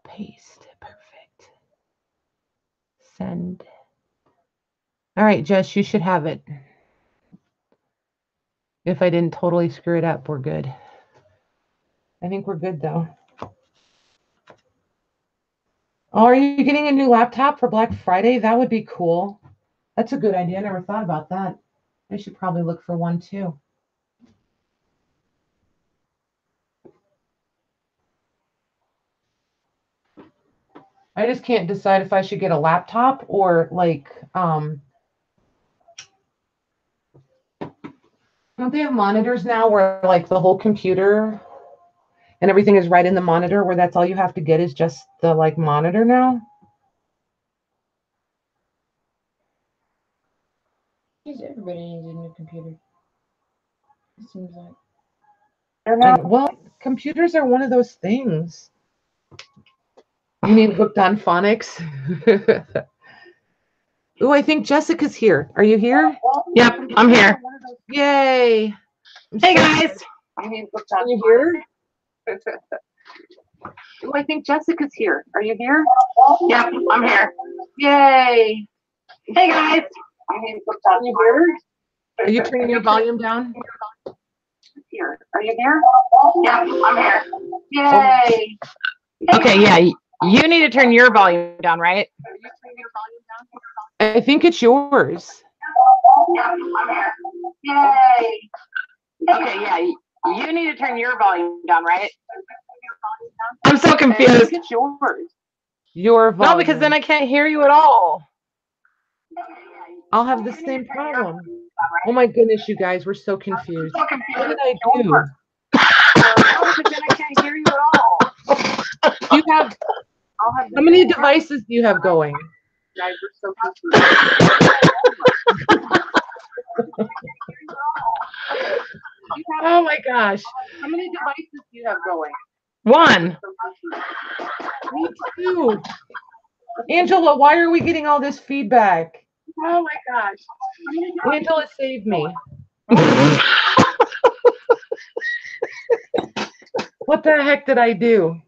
Paste. Perfect. Send. All right, Jess, you should have it. If I didn't totally screw it up, we're good. I think we're good, though. Oh, are you getting a new laptop for Black Friday? That would be cool. That's a good idea. I never thought about that. I should probably look for one, too. I just can't decide if I should get a laptop or, like, don't they have monitors now where, like, the whole computer and everything is right in the monitor, where that's all you have to get is just the, like, monitor now? Everybody needs a new computer. It seems like. Well, computers are one of those things. You mean hooked on phonics? Ooh, I think Jessica's here. Are you here? Yep, I'm here. Yay. Hey guys. Are you here? Ooh, I think Jessica's here. Are you here? Yep, I'm here. Yay. Hey guys. Are you here? Are you turning your volume down? Here. Are you here? Yep, I'm here. Yay. Okay, yeah. You need to turn your volume down, right? I think it's yours. Yep, I'm here. Yay. Okay, yeah. You need to turn your volume down, right? I'm so I think confused. it's yours. Your volume. No, because then I can't hear you at all. I'll have the same problem. Oh my goodness, you guys, we're so confused. I'm so confused. What did I do? No, because then I can't hear you at all. You have how many devices do you have going? Guys, we're so confused. Oh my gosh. How many devices do you have going? One. Me too. Angela, why are we getting all this feedback? Oh my gosh. Angela, save me. What the heck did I do?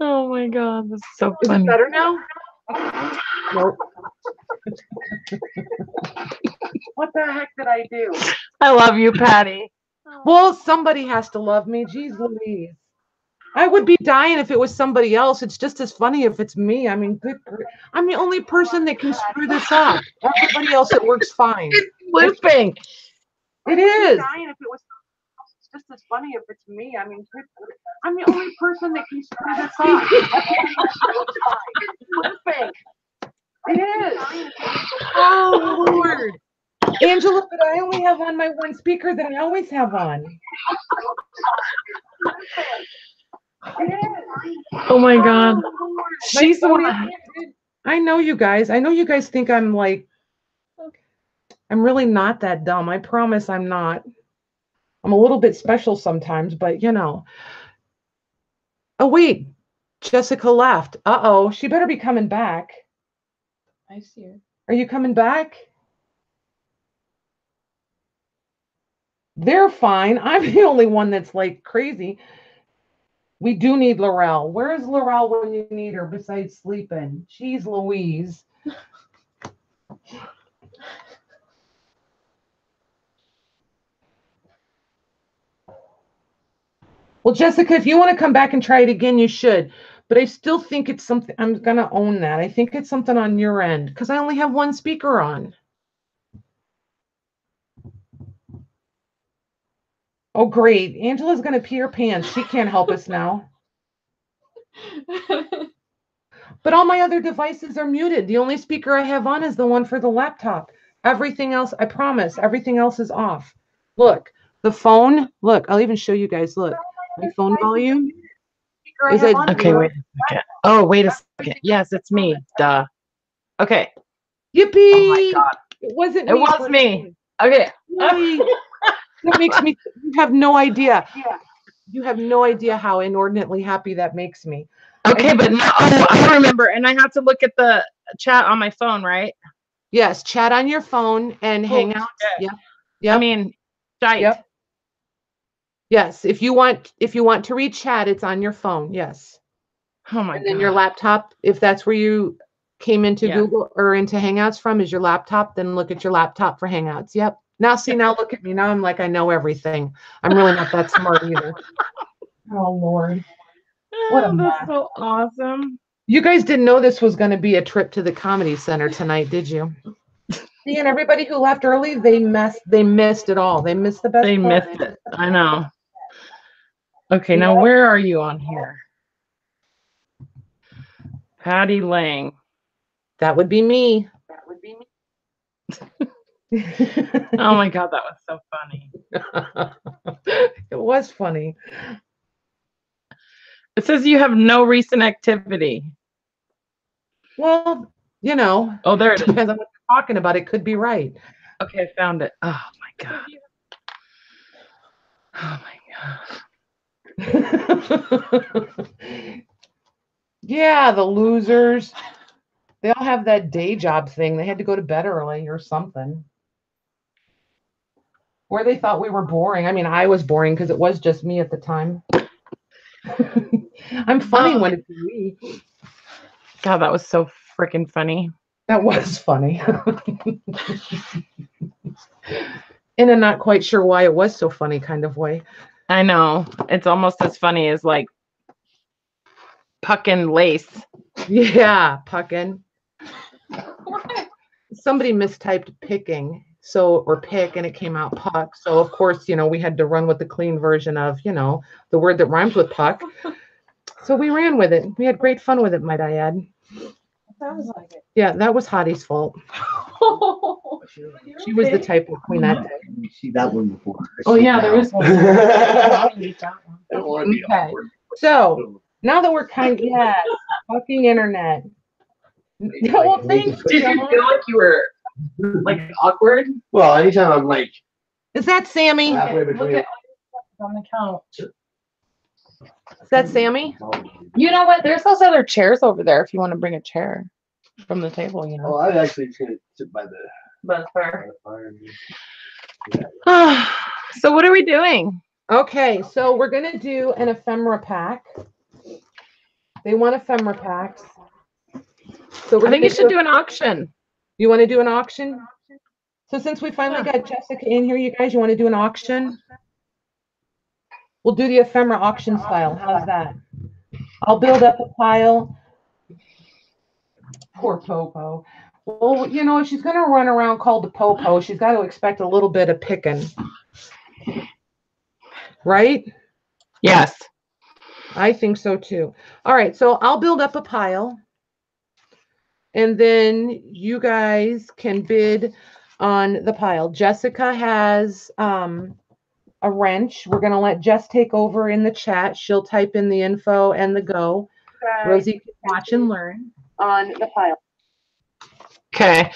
Oh my god, this is so Is it funny. better now? Nope. What the heck did I do? I love you, Patty. Well, somebody has to love me. Jeez Louise. I would be dying if it was somebody else. It's just as funny if it's me. I mean, I'm the only person that can screw this up. Everybody else, it works fine. It's looping. It is. It's just as funny if it's me. I mean, I'm the only person that can screw this up. It's looping. It is. Oh, Lord. Angela, but I only have on my one speaker that I always have on. Oh my god. She's the one. I know you guys. I know you guys think I'm like, I'm really not that dumb. I promise I'm not. I'm a little bit special sometimes, but you know. Oh, wait. Jessica left. Uh-oh. She better be coming back. I see her. Are you coming back? They're fine. I'm the only one that's like crazy. We do need Laurel. Where is Laurel when you need her besides sleeping? Jeez Louise. Well, Jessica, if you want to come back and try it again, you should. But I still think it's something, I'm going to own that. I think it's something on your end because I only have one speaker on. Oh, great. Angela's going to pee her pants. She can't help us now. But all my other devices are muted. The only speaker I have on is the one for the laptop. Everything else, I promise, everything else is off. Look, the phone, look, I'll even show you guys, look. My phone volume is at Okay, wait a second. Oh, wait a second. Yes, it's me. Duh. Okay. Yippee! Oh my god. It wasn't It me. was me. Okay. Yay. That makes me, you have no idea. You have no idea how inordinately happy that makes me. Okay, but now, oh, I remember, and I have to look at the chat on my phone, right? Yes, chat on your phone and hang out. Okay. Yep. I mean, Shite. Yep. Yes. If you want to read chat, it's on your phone. Yes. Oh my And god. then your laptop, if that's where you came into Yeah. Google or into Hangouts from, is your laptop, then look at your laptop for Hangouts. Yep. Now see, now look at me. Now I'm like, I know everything. I'm really not that smart either. Oh Lord. What a Oh, that's mess. so awesome. You guys didn't know this was going to be a trip to the Comedy Center tonight, did you? See, and everybody who left early, they missed it all. They missed the best They part. missed it. I know. Okay, now where are you on here? Patty Lang. That would be me. Oh my god, that was so funny. It was funny. It says you have no recent activity. Well, you know, Oh, there it is. depends on what you're talking about. It could be right. Okay, I found it. Oh my god. Oh my god. Yeah, the losers. They all have that day job thing. They had to go to bed early or something. Or they thought we were boring. I mean, I was boring because it was just me at the time. I'm funny when it's we. God, that was so freaking funny. That was funny. In a not quite sure why it was so funny kind of way. I know. It's almost as funny as like puckin' lace. Yeah, puckin'. Somebody mistyped picking, or pick, and it came out puck. So of course, we had to run with the clean version of, the word that rhymes with puck. So we ran with it. We had great fun with it, might I add. Sounds like it. Yeah, that was Hottie's fault. She was the typo queen that day. You see that one before. Oh yeah, there is one. I don't want to be Okay. awkward. So now that we're fucking internet. Well, thanks. Did you feel like you were like awkward? Well, anytime I'm like Is that Sammy? halfway Look between. at on the couch. Is that Sammy? You know what? There's those other chairs over there if you want to bring a chair from the table, you Oh, know. I actually just gonna sit by the But fair. fire. So what are we doing? Okay, so we're gonna do an ephemera pack. They want ephemera packs. So I think you should do an auction. You want to do an auction? So since we finally got Jessica in here, you guys, you want to do an auction? We'll do the ephemera auction style. How's that? I'll build up a pile. Poor Popo. Well, if she's going to run around called the Popo, she's got to expect a little bit of picking. Right? Yes. I think so too. All right, so I'll build up a pile. And then you guys can bid on the pile. Jessica has a wrench. We're going to let Jess take over in the chat. She'll type in the info and the go. Okay. Rosie can watch and learn on the pile. Okay.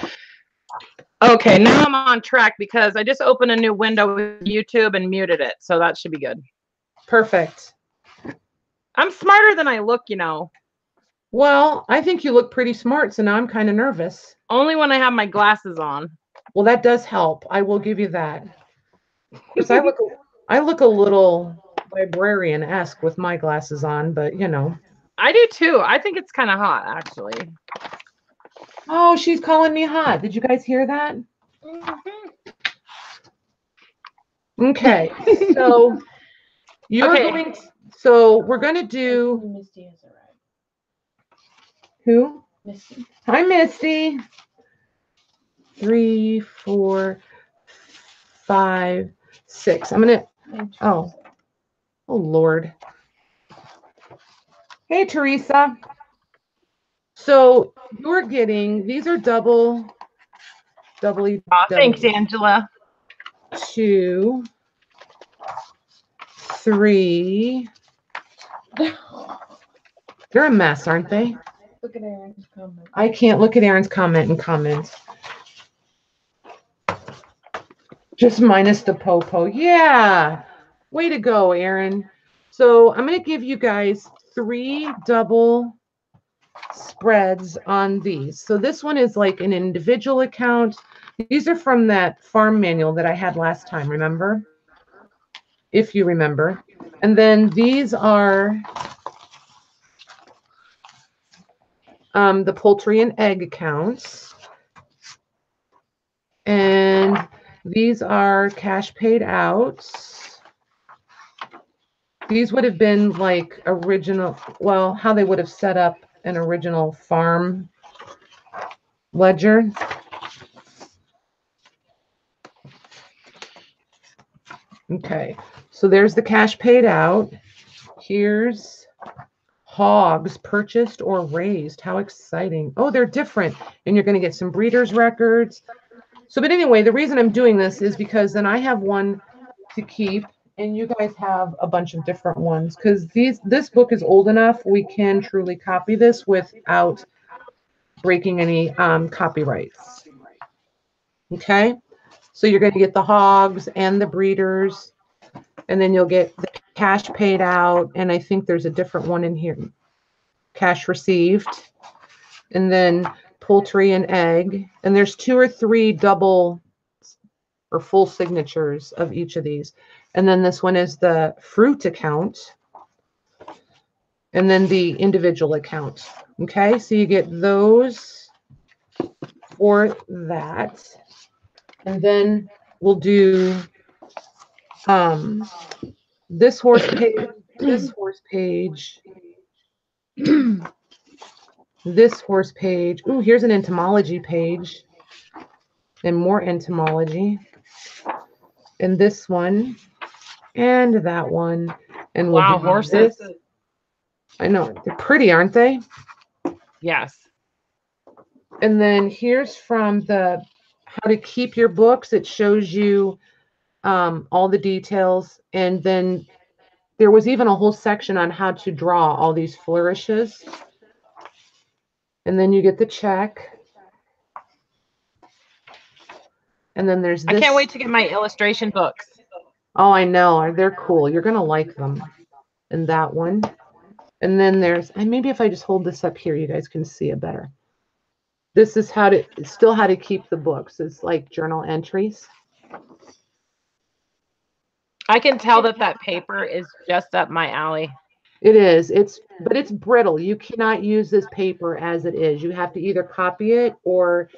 Okay, now I'm on track because I just opened a new window with YouTube and muted it. So that should be good. Perfect. I'm smarter than I look, Well, I think you look pretty smart, so now I'm kind of nervous. Only when I have my glasses on. Well, that does help. I will give you that. Because I look a little librarian-esque with my glasses on, but I do too. I think it's kind of hot, actually. Oh, she's calling me hot. Did you guys hear that? Okay, so we're going to do. Misty has arrived. Who? Misty. Hi, Misty. 3, 4, 5, 6. I'm going to. Oh, Lord. Hey, Teresa. So you're getting, these are doubly. Thanks, Angela. 2, 3. They're a mess, aren't they? Look at Aaron's comment. I can't look at Aaron's comment and comments. Just minus the Popo. Yeah. Way to go, Aaron. So I'm going to give you guys 3 double spreads on these. So this one is like an individual account. These are from that farm manual that I had last time, remember? if you remember. And then these are the poultry and egg accounts. And these are cash paid out. These would have been like original, well, how they would have set up an original farm ledger. Okay, so there's the cash paid out. Here's hogs purchased or raised. How exciting. Oh, they're different. And you're going to get some breeders' records. So, but anyway, the reason I'm doing this is because then I have one to keep and you guys have a bunch of different ones because this book is old enough we can truly copy this without breaking any copyrights. Okay, so you're going to get the hogs and the breeders, and then you'll get the cash paid out, and I think there's a different one in here, cash received, and then poultry and egg, and there's 2 or 3 double or full signatures of each of these. And then this one is the fruit account, and then the individual account. Okay, so you get those for that. And then we'll do this horse page, this horse page, this horse page. Ooh, here's an entomology page and more entomology. And this one and that one. And we'll Wow, do horses. this. I know, they're pretty, aren't they? Yes. And then here's from the how to keep your books. It shows you all the details. And then there was even a whole section on how to draw all these flourishes. And then you get the check. And then there's this. I can't wait to get my illustration books. Oh, I know. They're cool. You're going to like them. And that one. And then there's, and maybe if I just hold this up here, you guys can see it better. This is how to keep the books. It's like journal entries. I can tell that paper is just up my alley. It is. But it's brittle. You cannot use this paper as it is. You have to either copy it or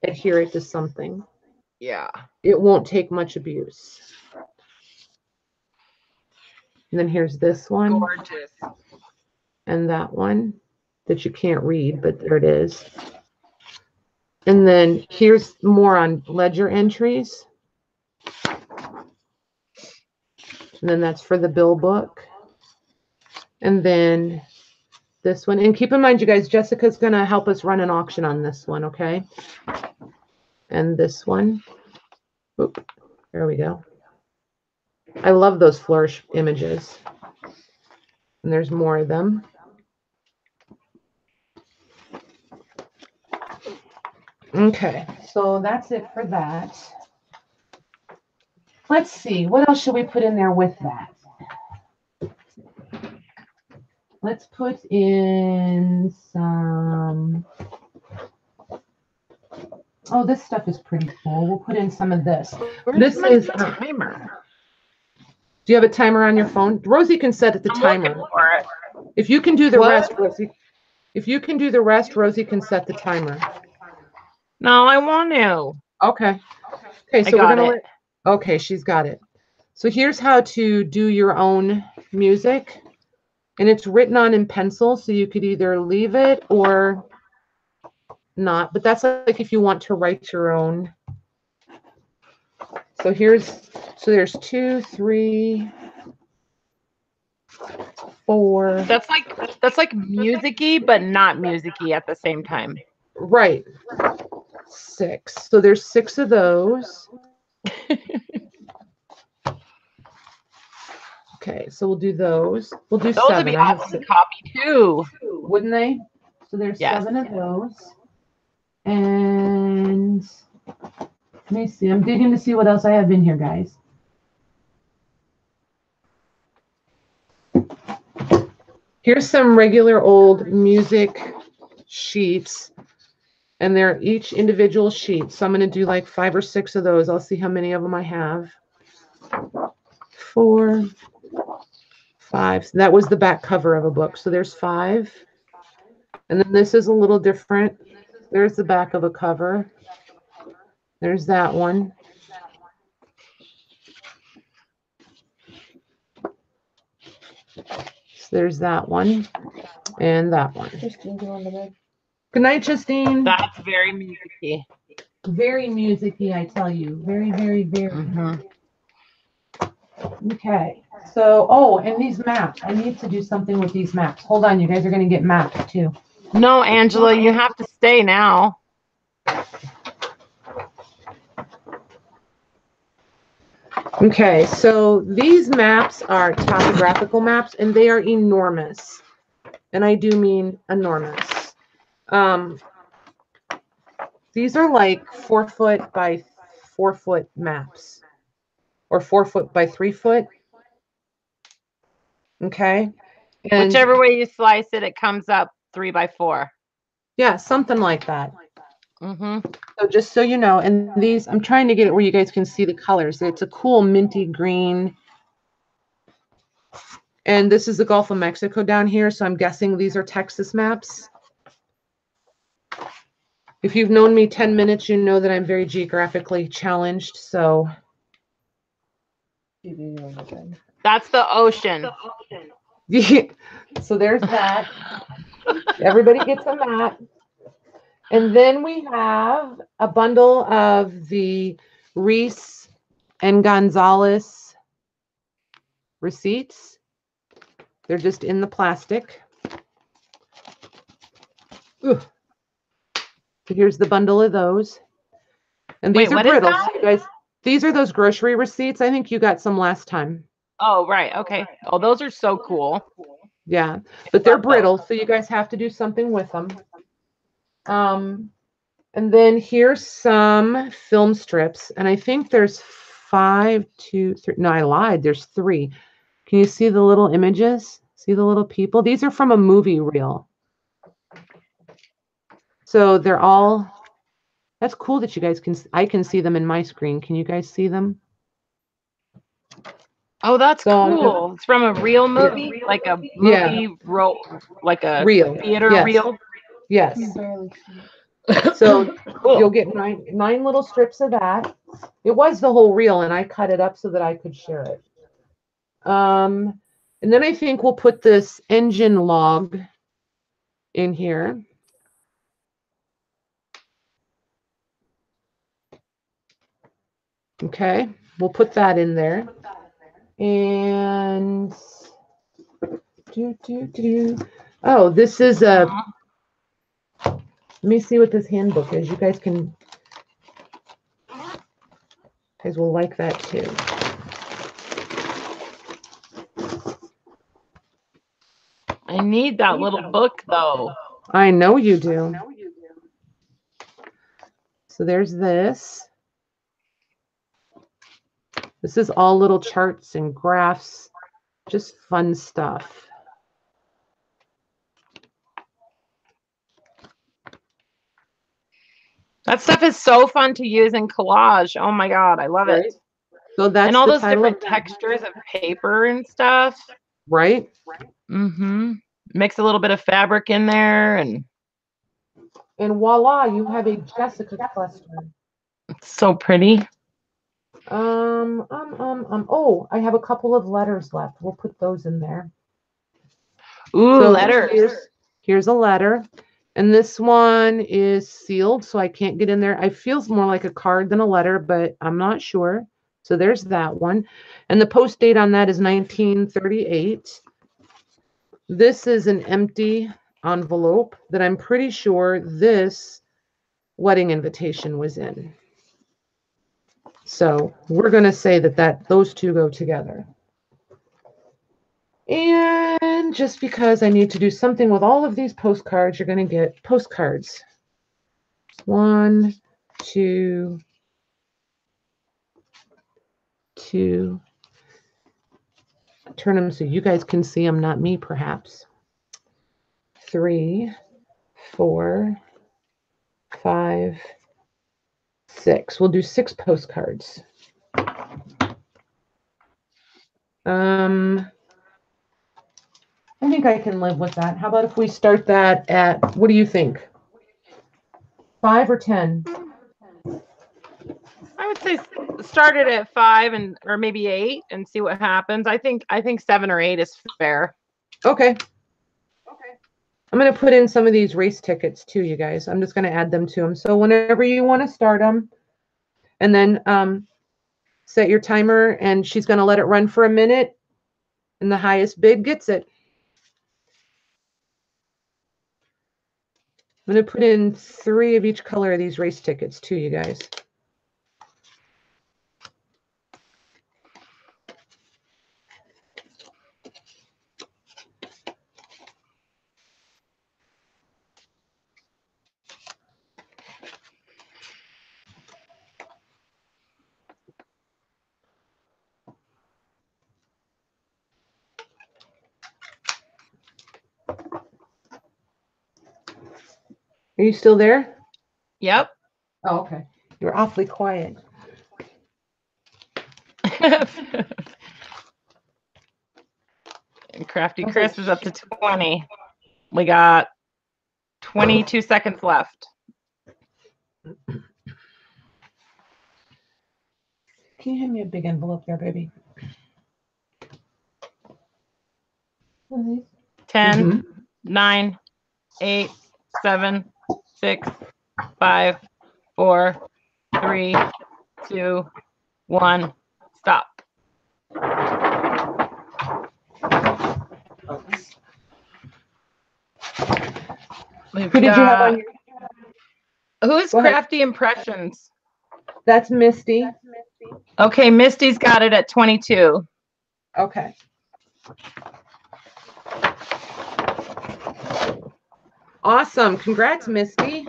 adhere it to something. Yeah. It won't take much abuse. And then here's this one. Gorgeous. And that one that you can't read, but there it is. And then here's more on ledger entries. And then that's for the bill book. And then this one. And keep in mind, you guys, Jessica's going to help us run an auction on this one, okay? And this one. Oop, there we go. I love those flourish images. And there's more of them. Okay, so that's it for that. Let's see, what else should we put in there with that? Let's put in some, oh, this stuff is pretty cool. We'll put in some of this. Where's my is timer? Do you have a timer on your phone? Rosie can set the timer. Looking for it. If you can do the What? rest, Rosie. If you can do the rest, Rosie can set the timer. No, I want to. Okay. Okay, so I got we're gonna it. okay, she's got it. So here's how to do your own music. And it's written on in pencil, so you could either leave it or not. But that's like if you want to write your own. So there's 2, 3, 4. That's like music-y, but not music-y at the same time. Right. 6. So there's 6 of those. Okay, so we'll do those. We'll do Those would 7. be I have awesome to 6. copy too. Wouldn't they? So there's Yes. 7 of those. And let me see. I'm digging to see what else I have in here, guys. Here's some regular old music sheets. And they're each individual sheet. So I'm going to do like 5 or 6 of those. I'll see how many of them I have. 4, 5. So that was the back cover of a book. So there's 5. And then this is a little different. There's the back of a cover. There's that one. So there's that one and that one. Christine, go on the bed. Good night, Justine. That's very musicy. Very music-y, I tell you. Very, very, very. Mhm. Okay. So, oh, and these maps. I need to do something with these maps. Hold on, you guys are going to get mapped too. No, Angela, you have to stay now. Okay, so these maps are topographical maps, and they are enormous. And I do mean enormous. These are like 4 foot by 4 foot maps, or 4 foot by 3 foot. Okay. And Whichever way you slice it, it comes up 3 by 4. yeah, something like that. Mm-hmm. So just so you know, and these, I'm trying to get it where you guys can see the colors. It's a cool minty green. And this is the Gulf of Mexico down here, so I'm guessing these are Texas maps. If you've known me 10 minutes, you know that I'm very geographically challenged, so. That's the ocean. So there's that. Everybody gets a map. And then we have a bundle of the Reese and Gonzalez receipts. They're just in the plastic. Ooh. So here's the bundle of those. And these Wait, are what is brittle. that? So you guys, these are those grocery receipts. I think you got some last time. Oh, right. Okay. Oh, those are so cool. Yeah, but they're brittle, so you guys have to do something with them. And then here's some film strips, and I think there's 5, 2, 3. No, I lied. There's 3. Can you see the little images? See the little people? These are from a movie reel. So they're all, that's cool that you guys can, I can see them in my screen. Can you guys see them? Oh, that's So, cool. It's from a real movie, like a movie like a Reel. theater Yes. reel. Yes. Barely. So Cool. you'll get 9 little strips of that. It was the whole reel, and I cut it up so that I could share it. And then I think we'll put this engine log in here. Okay, we'll put that in there. And oh, this is a, let me see what this handbook is. You guys will like that too. I need that little book though. I know you do. So there's this. This is all little charts and graphs, just fun stuff. That stuff is so fun to use in collage. Oh my God, I love it. So that's And all the those title different of, textures of paper and stuff. right? Mm-hmm. Mix a little bit of fabric in there and voila, you have a Jessica cluster. it's so pretty. Oh, I have a couple of letters left. We'll put those in there. Ooh, So letters. Here's a letter. And this one is sealed, so I can't get in there. It feels more like a card than a letter, but I'm not sure. So there's that one. And the post date on that is 1938. This is an empty envelope that I'm pretty sure this wedding invitation was in. So we're going to say that those two go together. And just because I need to do something with all of these postcards, you're going to get postcards. 1, 2, 2. Turn them so you guys can see them, not me, perhaps. 3, 4, 5, 6. We'll do 6 postcards. I think I can live with that. How about if we start that at, what do you think? 5 or 10? I would say start it at 5 or maybe 8 and see what happens. I think 7 or 8 is fair. Okay. I'm going to put in some of these race tickets too, you guys. I'm just going to add them to them. So whenever you want to start them, and then set your timer, and she's going to let it run for a minute, and the highest bid gets it. I'm going to put in 3 of each color of these race tickets too, you guys. Are you still there? Yep. Oh, okay. You're awfully quiet. And Crafty Chris is up to 20. We got 22 seconds left. Can you hand me a big envelope there, baby? 10, 9, 8, 7, 6, 5, 4, 3, 2, 1. Stop. Who did you have on your? Who's Go ahead. Crafty Impressions? That's Misty. Okay, Misty's got it at 22. Okay. Awesome. Congrats, Misty.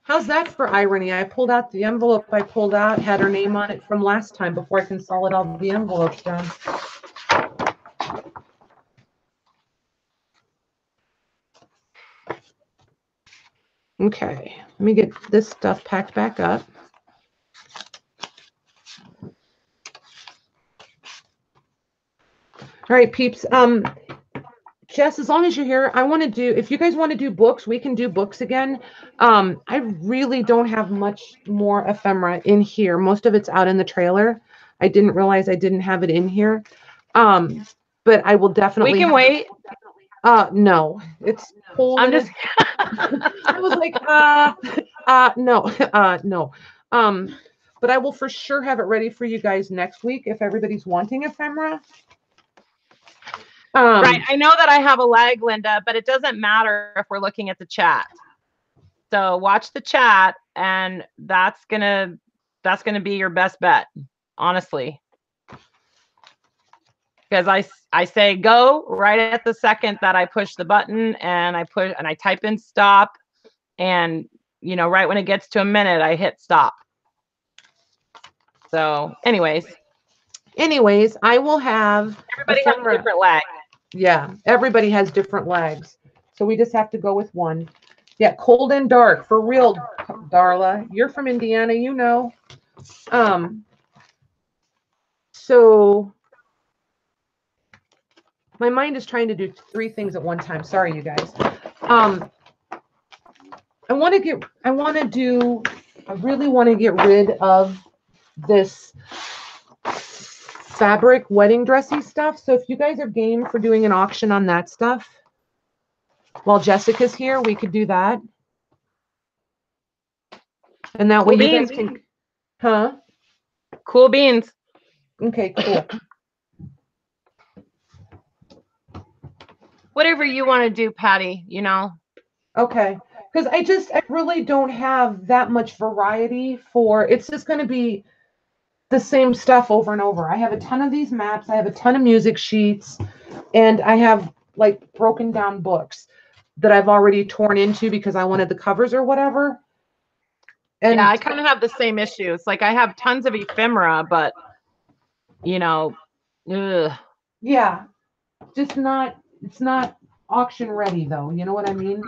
How's that for irony? I pulled out the envelope I pulled out, had her name on it from last time before I consolidated all the envelopes down. Okay, let me get this stuff packed back up. All right, peeps. Jess, as long as you're here, I want to do, if you guys want to do books, we can do books again. I really don't have much more ephemera in here. Most of it's out in the trailer. I didn't realize I didn't have it in here. But I will definitely. We can wait. No, it's cold. I'm just. I was like, no. But I will for sure have it ready for you guys next week if everybody's wanting ephemera. Right. I know that I have a lag, Linda, but it doesn't matter if we're looking at the chat. So watch the chat, and that's gonna be your best bet, honestly. Because I say go right at the second that I push the button and I type in stop, and right when it gets to a minute, I hit stop. So anyways, I will have everybody has a different lag. Yeah, everybody has different lags. So we just have to go with one. Yeah, cold and dark. For real, Darla. You're from Indiana, you know. So my mind is trying to do 3 things at one time. Sorry, you guys. I really want to get rid of this fabric wedding dressy stuff. So if you guys are game for doing an auction on that stuff while Jessica's here, we could do that. And that way you guys can, Cool beans. Okay, cool. Whatever you want to do, Patty, Okay. Because I really don't have that much variety it's just going to be the same stuff over and over. I have a ton of these maps. I have a ton of music sheets, and I have like broken down books that I've already torn into because I wanted the covers or whatever. And yeah, I kind of have the same issues. Like I have tons of ephemera, but ugh. Yeah, just not, it's not auction ready though. You know what I mean?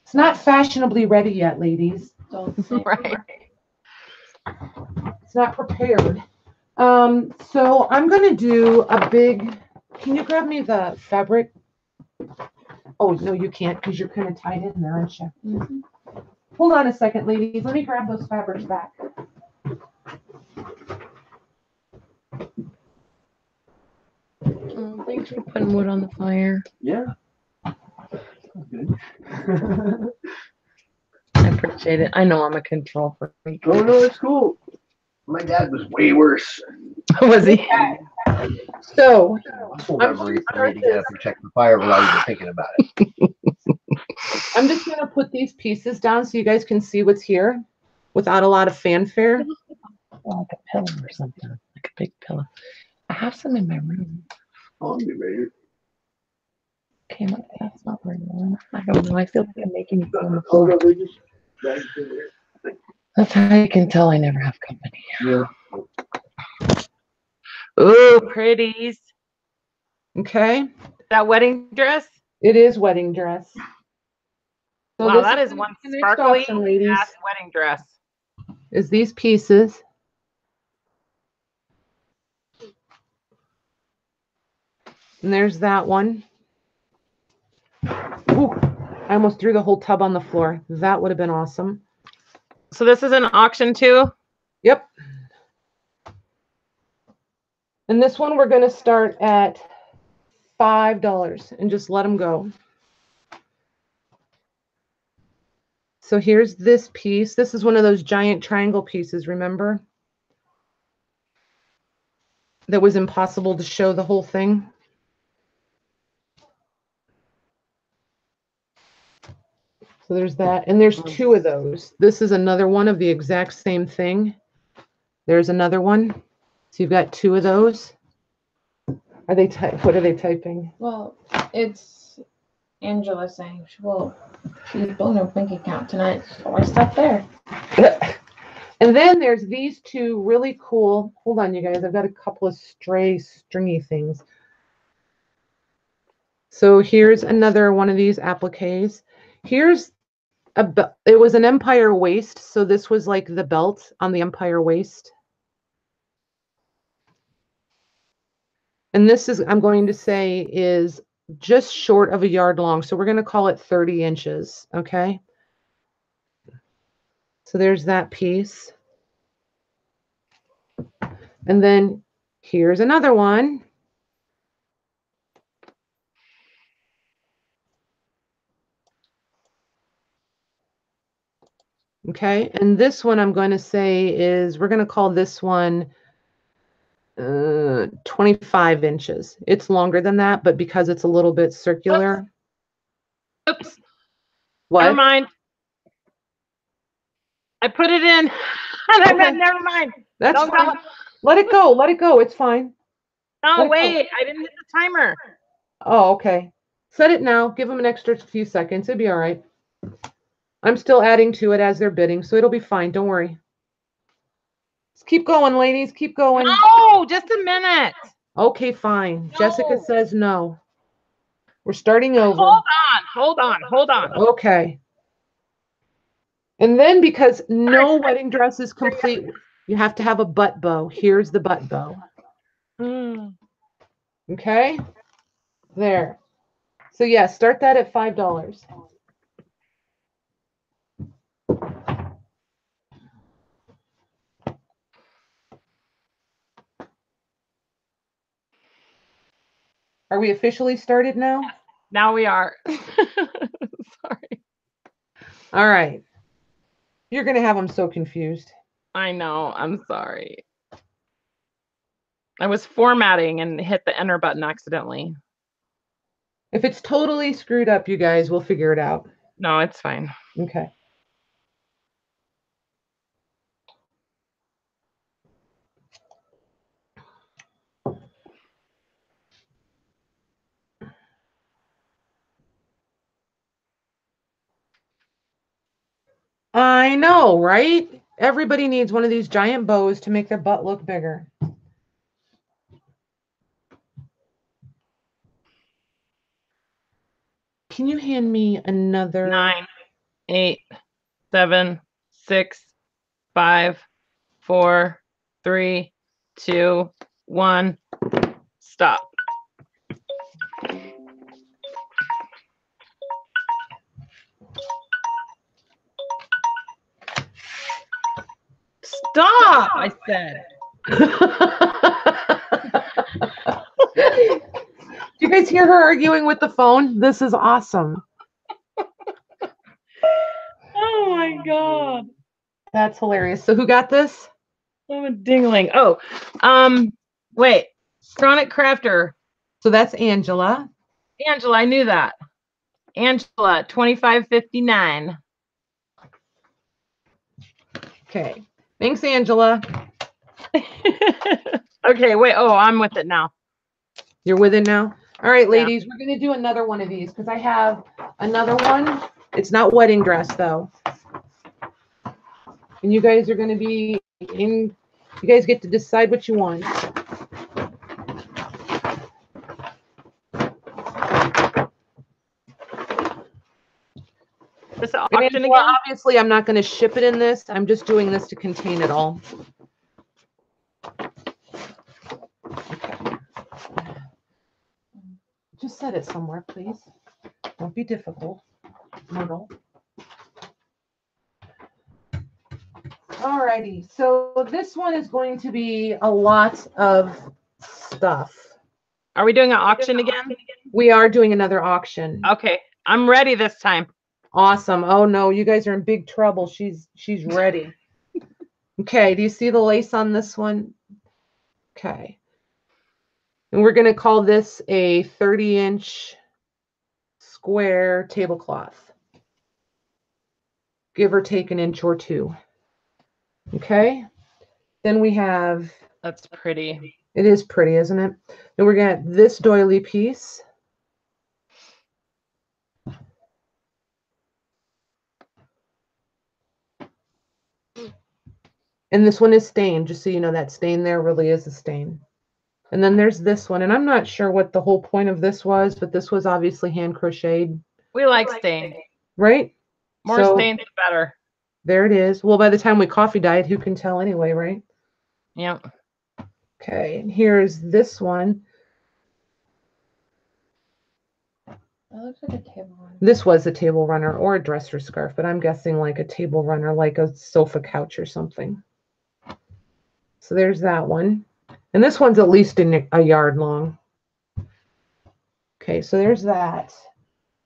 It's not fashionably ready yet, ladies. Don't say Right. It's not prepared. So I'm gonna do a big, can you grab me the fabric? Oh, no, you can't because you're kind of tied in there, aren't you? Mhm. Hold on a second, ladies. Let me grab those fabrics back. Thanks for putting wood on the fire. Yeah. Good. I appreciate it. I know I'm a control freak. Oh no, it's cool. My dad was way worse. Was he? So Muscle memory for me to get up and check the fire without even thinking about it. I'm just gonna put these pieces down so you guys can see what's here without a lot of fanfare. Like a pillow or something. Like a big pillow. I have some in my room. I'll be ready. Okay, that's not very warm. I don't know. I feel like I'm making you go on the Oh, floor. no, they just bags in there. That's how you can tell I never have company. Yeah. Ooh, pretties. Okay, That wedding dress? it is wedding dress. So Wow, this that is gonna one be the next sparkly option, ladies. ass wedding dress. Is these pieces. And there's that one. Ooh, I almost threw the whole tub on the floor. That would have been awesome. So this is an auction too? Yep. And this one we're going to start at $5 and just let them go. So here's this piece. This is one of those giant triangle pieces, remember? That was impossible to show the whole thing. So there's that. And there's two of those. This is another one of the exact same thing. There's another one. So you've got two of those. Are they what are they typing? Well, it's Angela saying, well, she's blown her bank account tonight. So I stopped there. And then there's these two really cool. Hold on, you guys. I've got a couple of stray stringy things. So here's another one of these appliques. Here's it was an empire waist. So this was like the belt on the empire waist. And this is, I'm going to say, is just short of a yard long. So we're going to call it 30 inches. Okay. So there's that piece. And then here's another one. Okay. And this one I'm going to say is, we're going to call this one 25 inches. It's longer than that, but because it's a little bit circular. Oops. What? Never mind. I put it in. And I meant, never mind. That's Don't fine. go. Let it go. Let it go. It's fine. No, Let it go. wait. I didn't hit the timer. Oh, okay. Set it now. Give them an extra few seconds. It'll be all right. I'm still adding to it as they're bidding, so it'll be fine. Don't worry. Just keep going, ladies. Keep going. No, just a minute. Okay, fine. No. Jessica says no. We're starting over. Hold on. Okay. And then because no wedding dress is complete, you have to have a butt bow. Here's the butt bow. Okay. There. So yeah, start that at $5. Are we officially started now? Now we are. Sorry. All right. You're going to have them so confused. I know. I'm sorry. I was formatting and hit the enter button accidentally. If it's totally screwed up, you guys, we'll figure it out. No, it's fine. Okay. I know, right? Everybody needs one of these giant bows to make their butt look bigger. can you hand me another? 9, 8, 7, 6, 5, 4, 3, 2, 1. Stop. Stop, I said. Do you guys hear her arguing with the phone? This is awesome. Oh my God. That's hilarious. So who got this? I'm a dingling. Oh, wait. Chronic Crafter. So that's Angela. Angela, I knew that. Angela, 2559. Okay. Thanks, Angela. Okay, wait. Oh, I'm with it now. You're with it now? All right, Yeah. ladies, we're going to do another one of these because I have another one. It's not wedding dress, though. And you guys are going to be in, you guys get to decide what you want. This And auction Angela, again? obviously, I'm not going to ship it in this. I'm just doing this to contain it all. Okay. Just set it somewhere, please. Don't be difficult. No. Alrighty, so this one is going to be a lot of stuff. Are we doing an auction again? We are doing another auction. Okay, I'm ready this time. Awesome. Oh no, you guys are in big trouble. She's ready. Okay, do you see the lace on this one? Okay. And we're going to call this a 30-inch square tablecloth. Give or take an inch or two. Okay. Then we have, That's pretty. it is pretty, isn't it? Then we're going to have this doily piece. And this one is stained, just so you know that stain there really is a stain. And then there's this one, and I'm not sure what the whole point of this was, but this was obviously hand crocheted. We like stained. Right? More So, stained, the better. there it is. Well, by the time we coffee dyed, who can tell anyway, right? Yep. Okay, and here's this one. That looks like a table runner. This was a table runner or a dresser scarf, but I'm guessing like a table runner, like a sofa couch or something. So there's that one. And this one's at least a yard long. Okay, so there's that.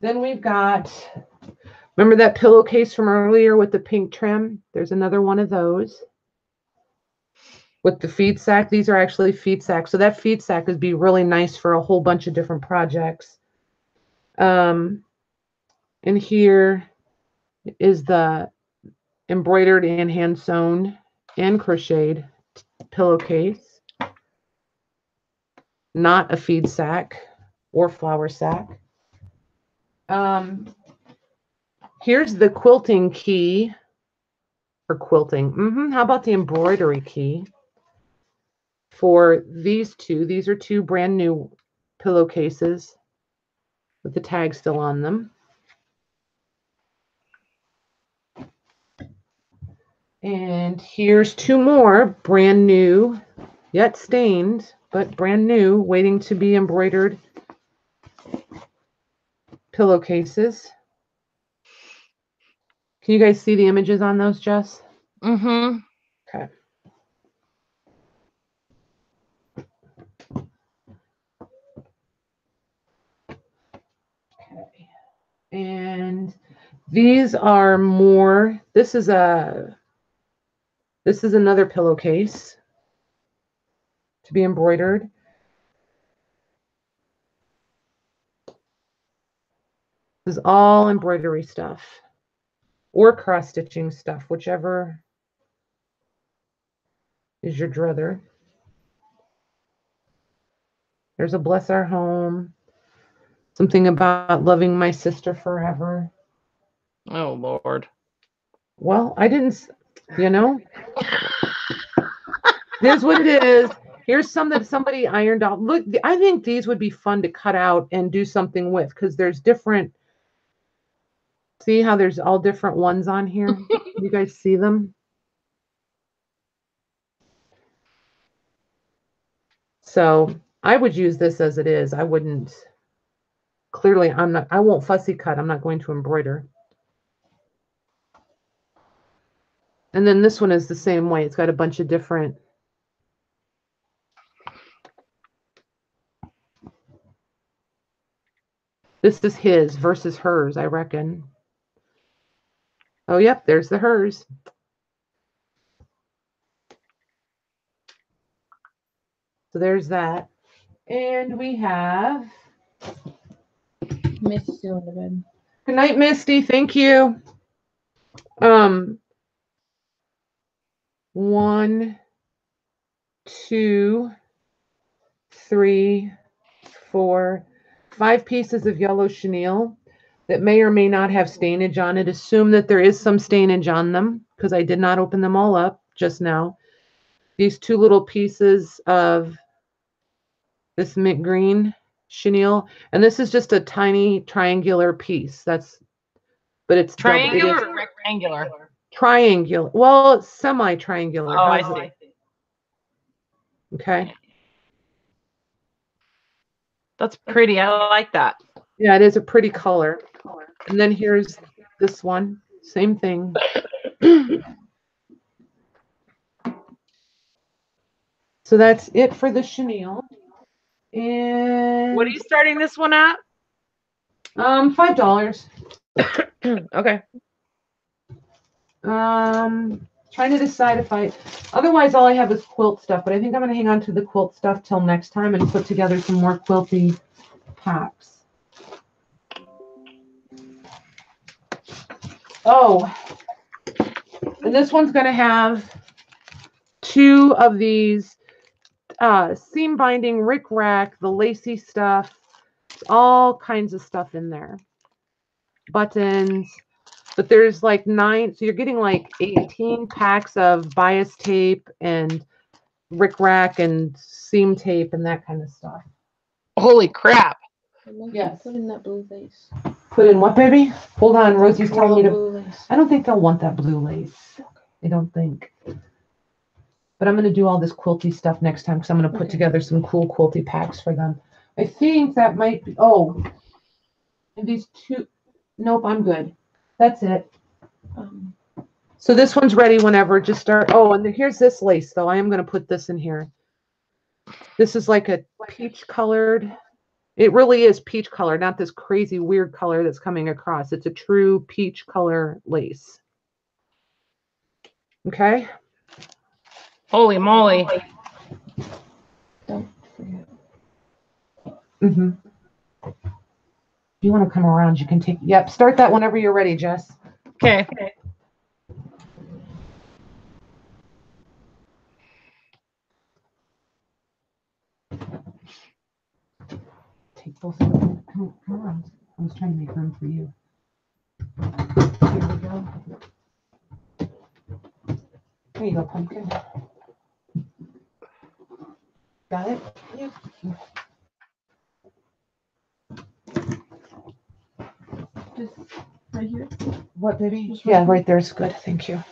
Then we've got, remember that pillowcase from earlier with the pink trim? There's another one of those. With the feed sack. These are actually feed sacks. So that feed sack would be really nice for a whole bunch of different projects. And here is the embroidered and hand sewn and crocheted pillowcase. Not a feed sack or flour sack. Here's the quilting key for quilting. How about the embroidery key for these two? These are two brand new pillowcases with the tag still on them. And here's two more brand new, yet stained, but brand new, waiting to be embroidered pillowcases. Can you guys see the images on those, Jess? Mm-hmm. Okay. Okay. And these are more, this is another pillowcase to be embroidered. This is all embroidery stuff or cross stitching stuff, whichever is your druther. There's a bless our home. Something about loving my sister forever. Oh, Lord. Well, I didn't, you know. Here's what it is. Here's some that somebody ironed out. Look, I think these would be fun to cut out and do something with because there's different See how there's all different ones on here? You guys see them? So I would use this as it is. I wouldn't, clearly I won't fussy cut. I'm not going to embroider. And then this one is the same way. It's got a bunch of different. This is his versus hers, I reckon. Oh, yep, there's the hers. So there's that. And we have Misty's going to bed. good night, Misty. Thank you. 1, 2, 3, 4, 5 pieces of yellow chenille that may or may not have stainage on it. Assume that there is some stainage on them because I did not open them all up just now. These 2 little pieces of this mint green chenille, and this is just a tiny triangular piece. But it's Triangular or rectangular? Triangular. Well, it's semi-triangular. Oh, I see. Okay. That's pretty. I like that. Yeah, it is a pretty color. And then here's this one. Same thing. So that's it for the chenille. And What are you starting this one at? $5. Okay. Trying to decide otherwise all I have is quilt stuff, but I think I'm going to hang on to the quilt stuff till next time and put together some more quilty packs. Oh, and this one's going to have 2 of these seam binding rickrack, the lacy stuff, all kinds of stuff in there. Buttons. But there's like 9, so you're getting like 18 packs of bias tape and rickrack and seam tape and that kind of stuff. Holy crap. Yes. Put in that blue lace. Put in what, baby? Hold on, Rosie's telling me to. Blue lace. I don't think they'll want that blue lace. I don't think. But I'm going to do all this quilty stuff next time because I'm going to put together some cool quilty packs for them. I think that might be. Oh, and these 2. Nope, I'm good. That's it. So this one's ready whenever. Just start. Oh, and then here's this lace, though. I am going to put this in here. This is like a peach colored. It really is peach color, not this crazy weird color that's coming across. It's a true peach color lace. Okay. Holy moly. Don't forget. Mm-hmm. If you want to come around, you can take. Yep. Start that whenever you're ready, Jess. Okay. Take both of them. Come around. I was trying to make room for you. Here we go. There you go, pumpkin. Got it? Yep. Just right here. What, baby? Yeah, right there is good. Thank you.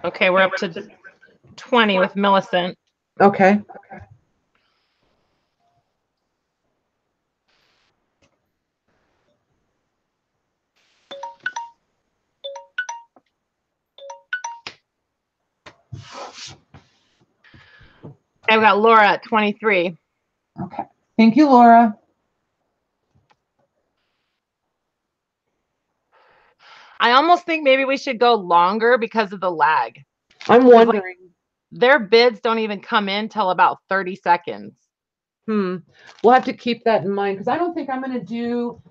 Okay, we're up to 20 with Millicent. Okay. I've got Laura at 23. Okay. Thank you, Laura. I almost think maybe we should go longer because of the lag. I'm wondering. Their bids don't even come in till about 30 seconds. We'll have to keep that in mind because I don't think I'm going to do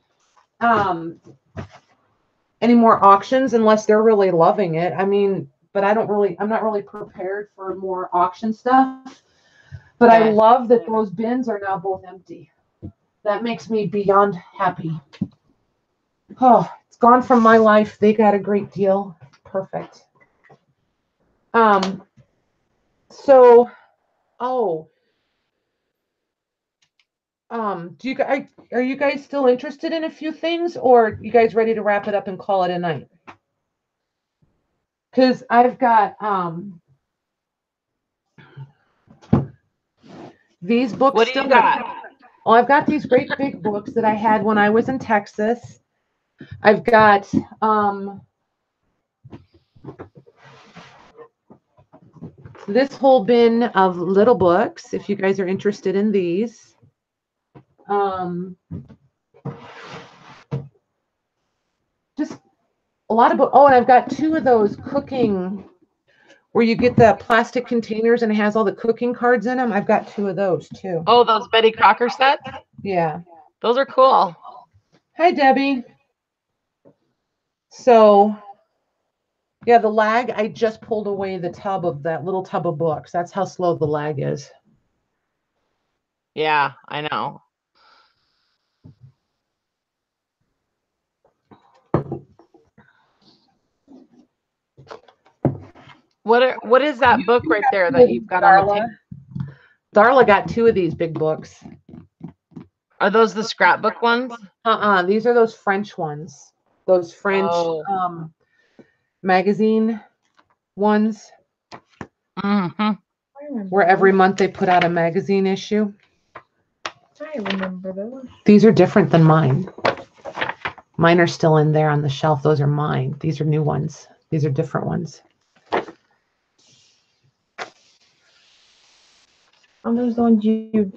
any more auctions unless they're really loving it. I mean, but I'm not really prepared for more auction stuff. But I love that those bins are now both empty. That makes me beyond happy. Oh, it's gone from my life. They got a great deal. Perfect. So, do you guys, are you guys still interested in a few things, or you guys ready to wrap it up and call it a night? Because I've got these books. What do you got? Oh, I've got these great big books that I had when I was in Texas. I've got this whole bin of little books, if you guys are interested in these. Just a lot of books. Oh, and I've got 2 of those cooking, where you get the plastic containers and it has all the cooking cards in them. I've got 2 of those too. Oh, those Betty Crocker sets? Yeah. Those are cool. Hi, Debbie. So, yeah, the lag, I just pulled away the tub of that little tub of books. That's how slow the lag is. Yeah, I know. What is that book right there that you've got on the table? Darla got 2 of these big books. Are those the scrapbook ones? These are those French ones. Those French magazine ones. Mm-hmm. Where every month they put out a magazine issue. I remember those. These are different than mine. Mine are still in there on the shelf. Those are mine. These are new ones. These are different ones. Are those the ones you...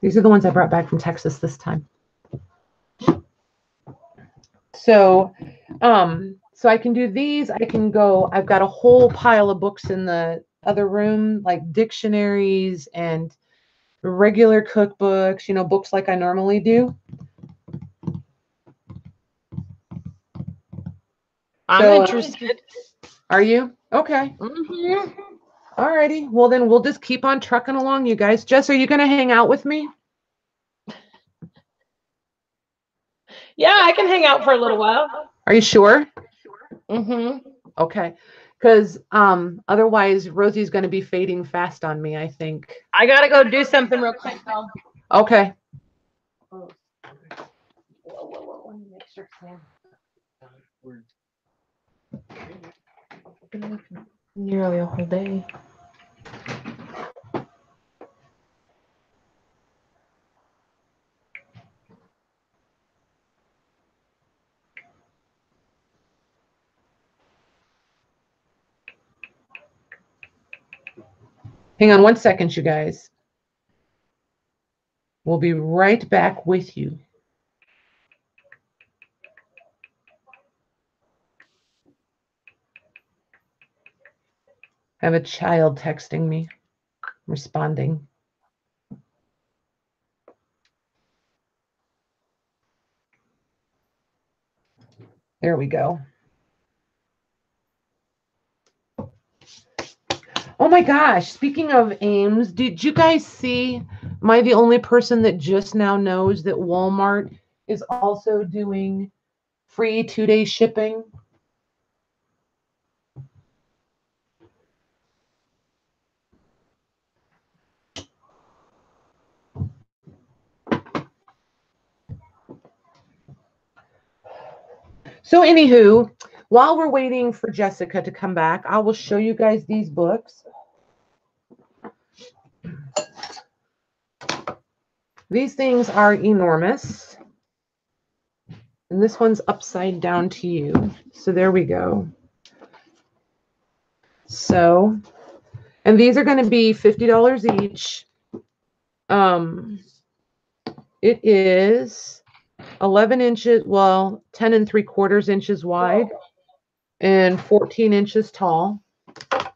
These are the ones I brought back from Texas this time. So, so I can do these. I can go, I've got a whole pile of books in the other room, like dictionaries and regular cookbooks, you know, books like I normally do. I'm interested. Are you? Okay. Mm-hmm. All righty. Well, then we'll just keep on trucking along, you guys. Jess, are you going to hang out with me? Yeah, I can hang out for a little while. Are you sure? Mm-hmm. Okay. Because otherwise Rosie's going to be fading fast on me, I think. I gotta go do something real quick though. Okay. Nearly a whole day. Hang on 1 second, you guys. We'll be right back with you. I have a child texting me, responding. There we go. Oh my gosh, speaking of Ames, did you guys see, am I the only person that just now knows that Walmart is also doing free 2-day shipping? So anywho, while we're waiting for Jessica to come back, I will show you guys these books. These things are enormous. And this one's upside down to you. So there we go. So, and these are going to be $50 each. It is 11 inches, well, 10 3/4 inches wide and 14 inches tall. I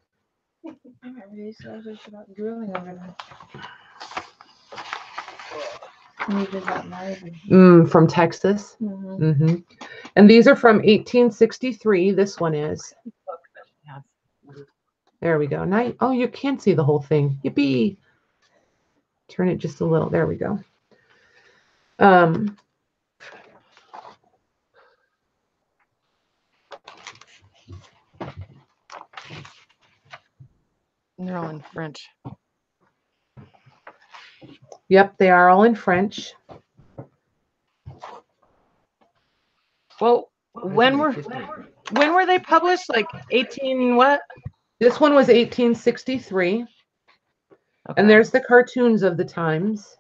remember these guys are about drilling over them. You did that live. From Texas. Mm-hmm. And these are from 1863. This one is. There we go. Now, oh, you can't see the whole thing. Yippee. Turn it just a little. There we go. They're all in French. Yep, they are all in French. Well, when were they published? Like 18 what? This one was 1863. Okay. And there's the cartoons of the times.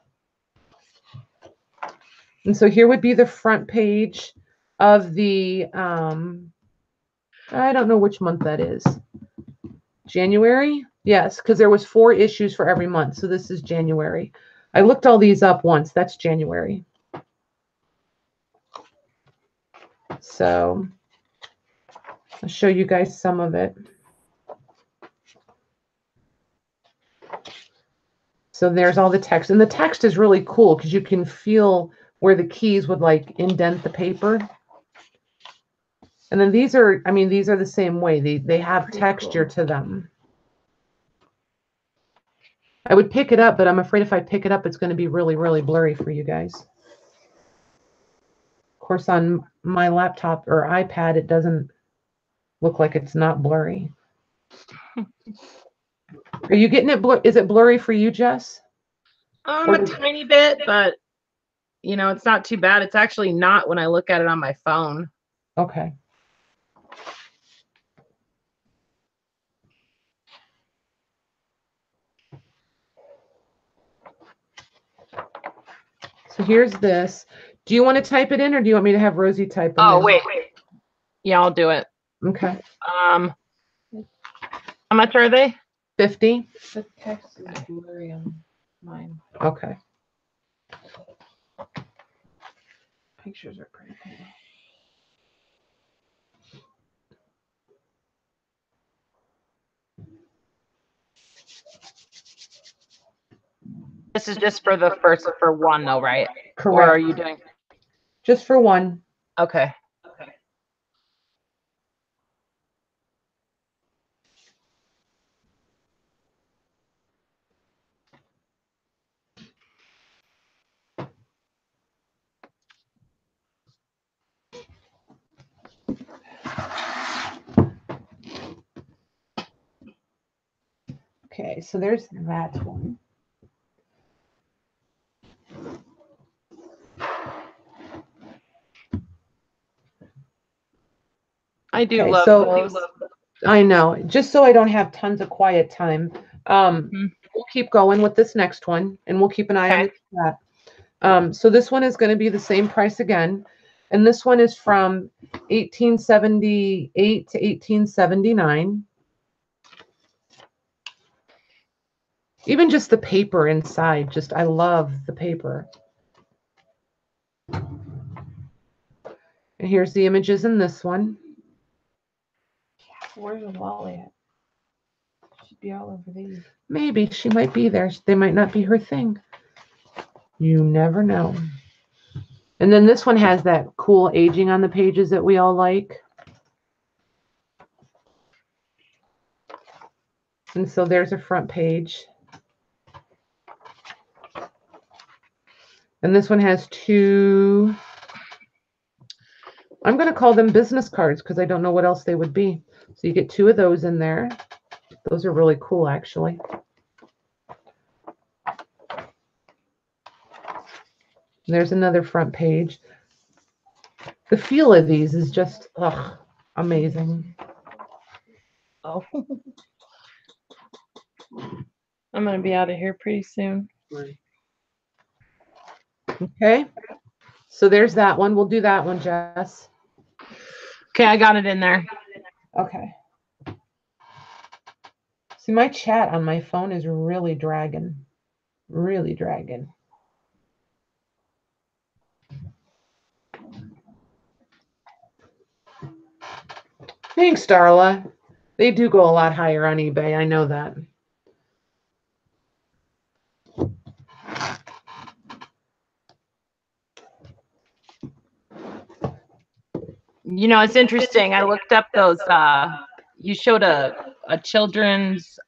And so here would be the front page of the, I don't know which month that is. January? Yes, because there was 4 issues for every month. So this is January. I looked all these up once. That's January. So I'll show you guys some of it. So there's all the text, and the text is really cool because you can feel where the keys would like indent the paper. And then these are, I mean, these are the same way. They have Pretty texture cool. to them. I would pick it up, but I'm afraid if I pick it up, it's going to be really, really blurry for you guys. Of course, on my laptop or iPad, it doesn't look like it's not blurry. Are you getting it? Is it blurry for you, Jess? A tiny bit, but you know, it's not too bad. It's actually not when I look at it on my phone. Okay. So here's this. Do you want to type it in, or do you want me to have Rosie type it in? Oh, wait. Yeah, I'll do it. Okay. How much are they? 50. The text is blurry on mine. Okay. Pictures are pretty cool. This is just for the first for one though, right? Correct. Or are you doing? Just for one. Okay. Okay, so there's that one. I do Okay, love so those. I know, just so I don't have tons of quiet time, we'll keep going with this next one, and we'll keep an eye on the chat. So this one is going to be the same price again, and this one is from 1878 to 1879. Even just the paper inside, just I love the paper. And here's the images in this one. Where's Wally at? Should be all over these. Maybe she might be there. They might not be her thing. You never know. And then this one has that cool aging on the pages that we all like. And so there's a front page. And this one has 2, I'm going to call them business cards because I don't know what else they would be. So you get 2 of those in there. Those are really cool, actually. There's another front page. The feel of these is just, amazing. Oh. I'm going to be out of here pretty soon. Okay. So there's that one. We'll do that one, Jess. Okay, I got it in there. Okay. See, my chat on my phone is really dragging. Really dragging. Thanks, Darla. They do go a lot higher on eBay. I know that. You know, it's interesting. I looked up those you showed a children's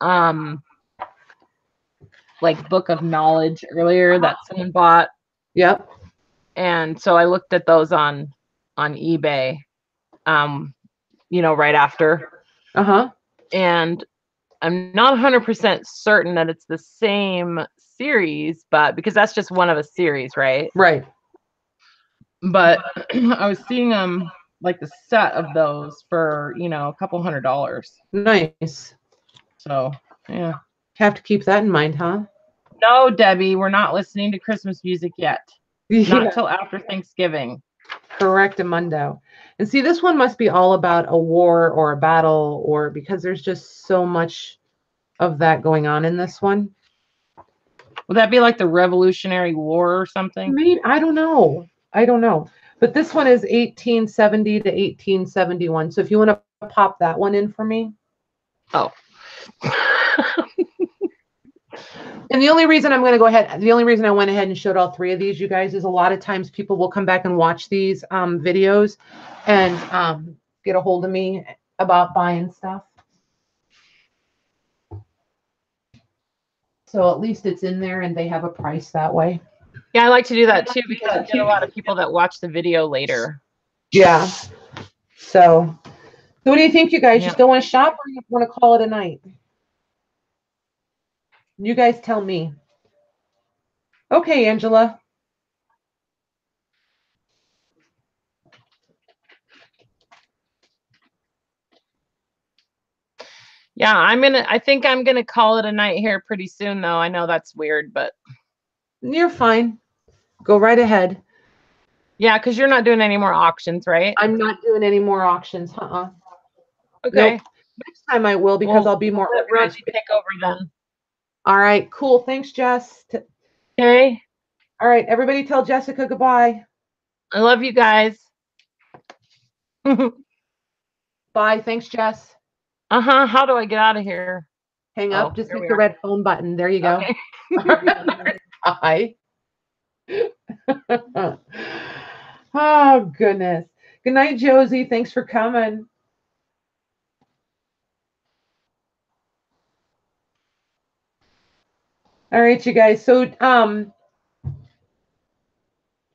like book of knowledge earlier that someone bought. Yep. And so I looked at those on eBay, you know, right after. Uh-huh. And I'm not 100% certain that it's the same series, but because that's just one of a series, right? Right. But I was seeing them like the set of those for, you know, a couple $100. Nice. So, yeah. Have to keep that in mind, huh? No, Debbie, we're not listening to Christmas music yet. Yeah. Not till after Thanksgiving. Correctamundo. And see, this one must be all about a war or a battle, or because there's just so much of that going on in this one. Would that be like the Revolutionary War or something? Maybe, I don't know. I don't know. But this one is 1870 to 1871. So if you want to pop that one in for me. Oh. And the only reason I'm going to go ahead, the only reason I went ahead and showed all three of these, you guys, is a lot of times people will come back and watch these videos and get a hold of me about buying stuff. So at least it's in there and they have a price that way. Yeah, I like to do that too because you get a lot of people that watch the video later. Yeah. So what do you think, you guys? You Yeah. still want to shop or you want to call it a night? You guys tell me. Okay, Angela. Yeah, I think I'm gonna call it a night here pretty soon though. I know that's weird, but You're fine. Go right ahead. yeah, because you're not doing any more auctions, right? I'm not doing any more auctions. Okay. Nope. Next time I will because Well, I'll be more let organized. Rosie take over then. All right, cool. Thanks, Jess. Okay. All right, everybody tell Jessica goodbye. I love you guys. Bye. Thanks, Jess. How do I get out of here? Hang up. Just there hit we the are. red phone button. There you go. Okay. Bye. Oh, goodness. Good night, Josie. Thanks for coming. All right, you guys. So,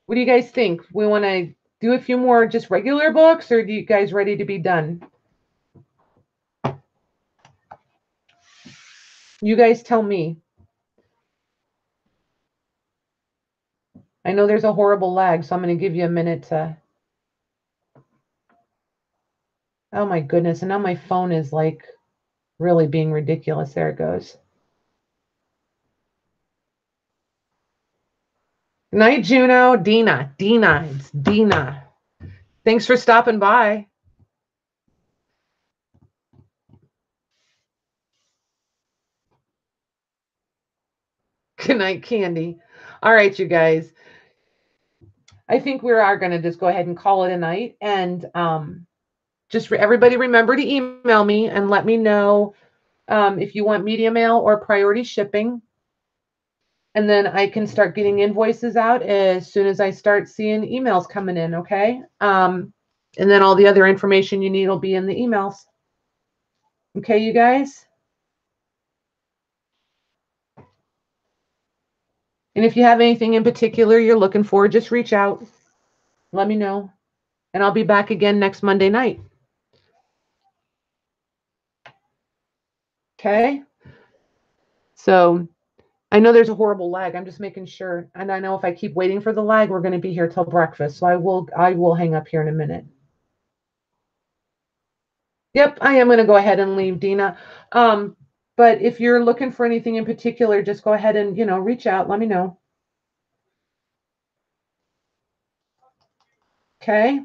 what do you guys think? We want to do a few more just regular books, or do you guys ready to be done? You guys tell me. I know there's a horrible lag, so I'm going to give you a minute to. Oh my goodness. And now my phone is like really being ridiculous. There it goes. Good night, Juno. Dina. It's Dina. Thanks for stopping by. Good night, Candy. All right, you guys. I think we are going to just go ahead and call it a night. And just everybody remember to email me and let me know if you want media mail or priority shipping. And then I can start getting invoices out as soon as I start seeing emails coming in, okay? And then all the other information you need will be in the emails. Okay, you guys? And if you have anything in particular you're looking for, just reach out. Let me know. And I'll be back again next Monday night. Okay? So I know there's a horrible lag. I'm just making sure. And I know if I keep waiting for the lag, we're going to be here till breakfast. So I will hang up here in a minute. Yep, I am going to go ahead and leave, Dina. But if you're looking for anything in particular, just go ahead and, reach out. Let me know. Okay?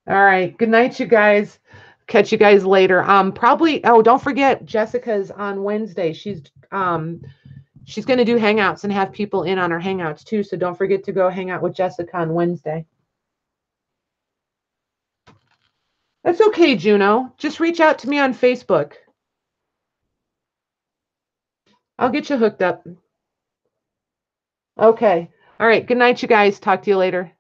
All right. Good night, you guys. Catch you guys later. Probably, don't forget, Jessica's on Wednesday. She's going to do hangouts and have people in on her hangouts too. So don't forget to go hang out with Jessica on Wednesday. That's okay, Juno. Just reach out to me on Facebook. I'll get you hooked up. Okay. All right. Good night, you guys. Talk to you later.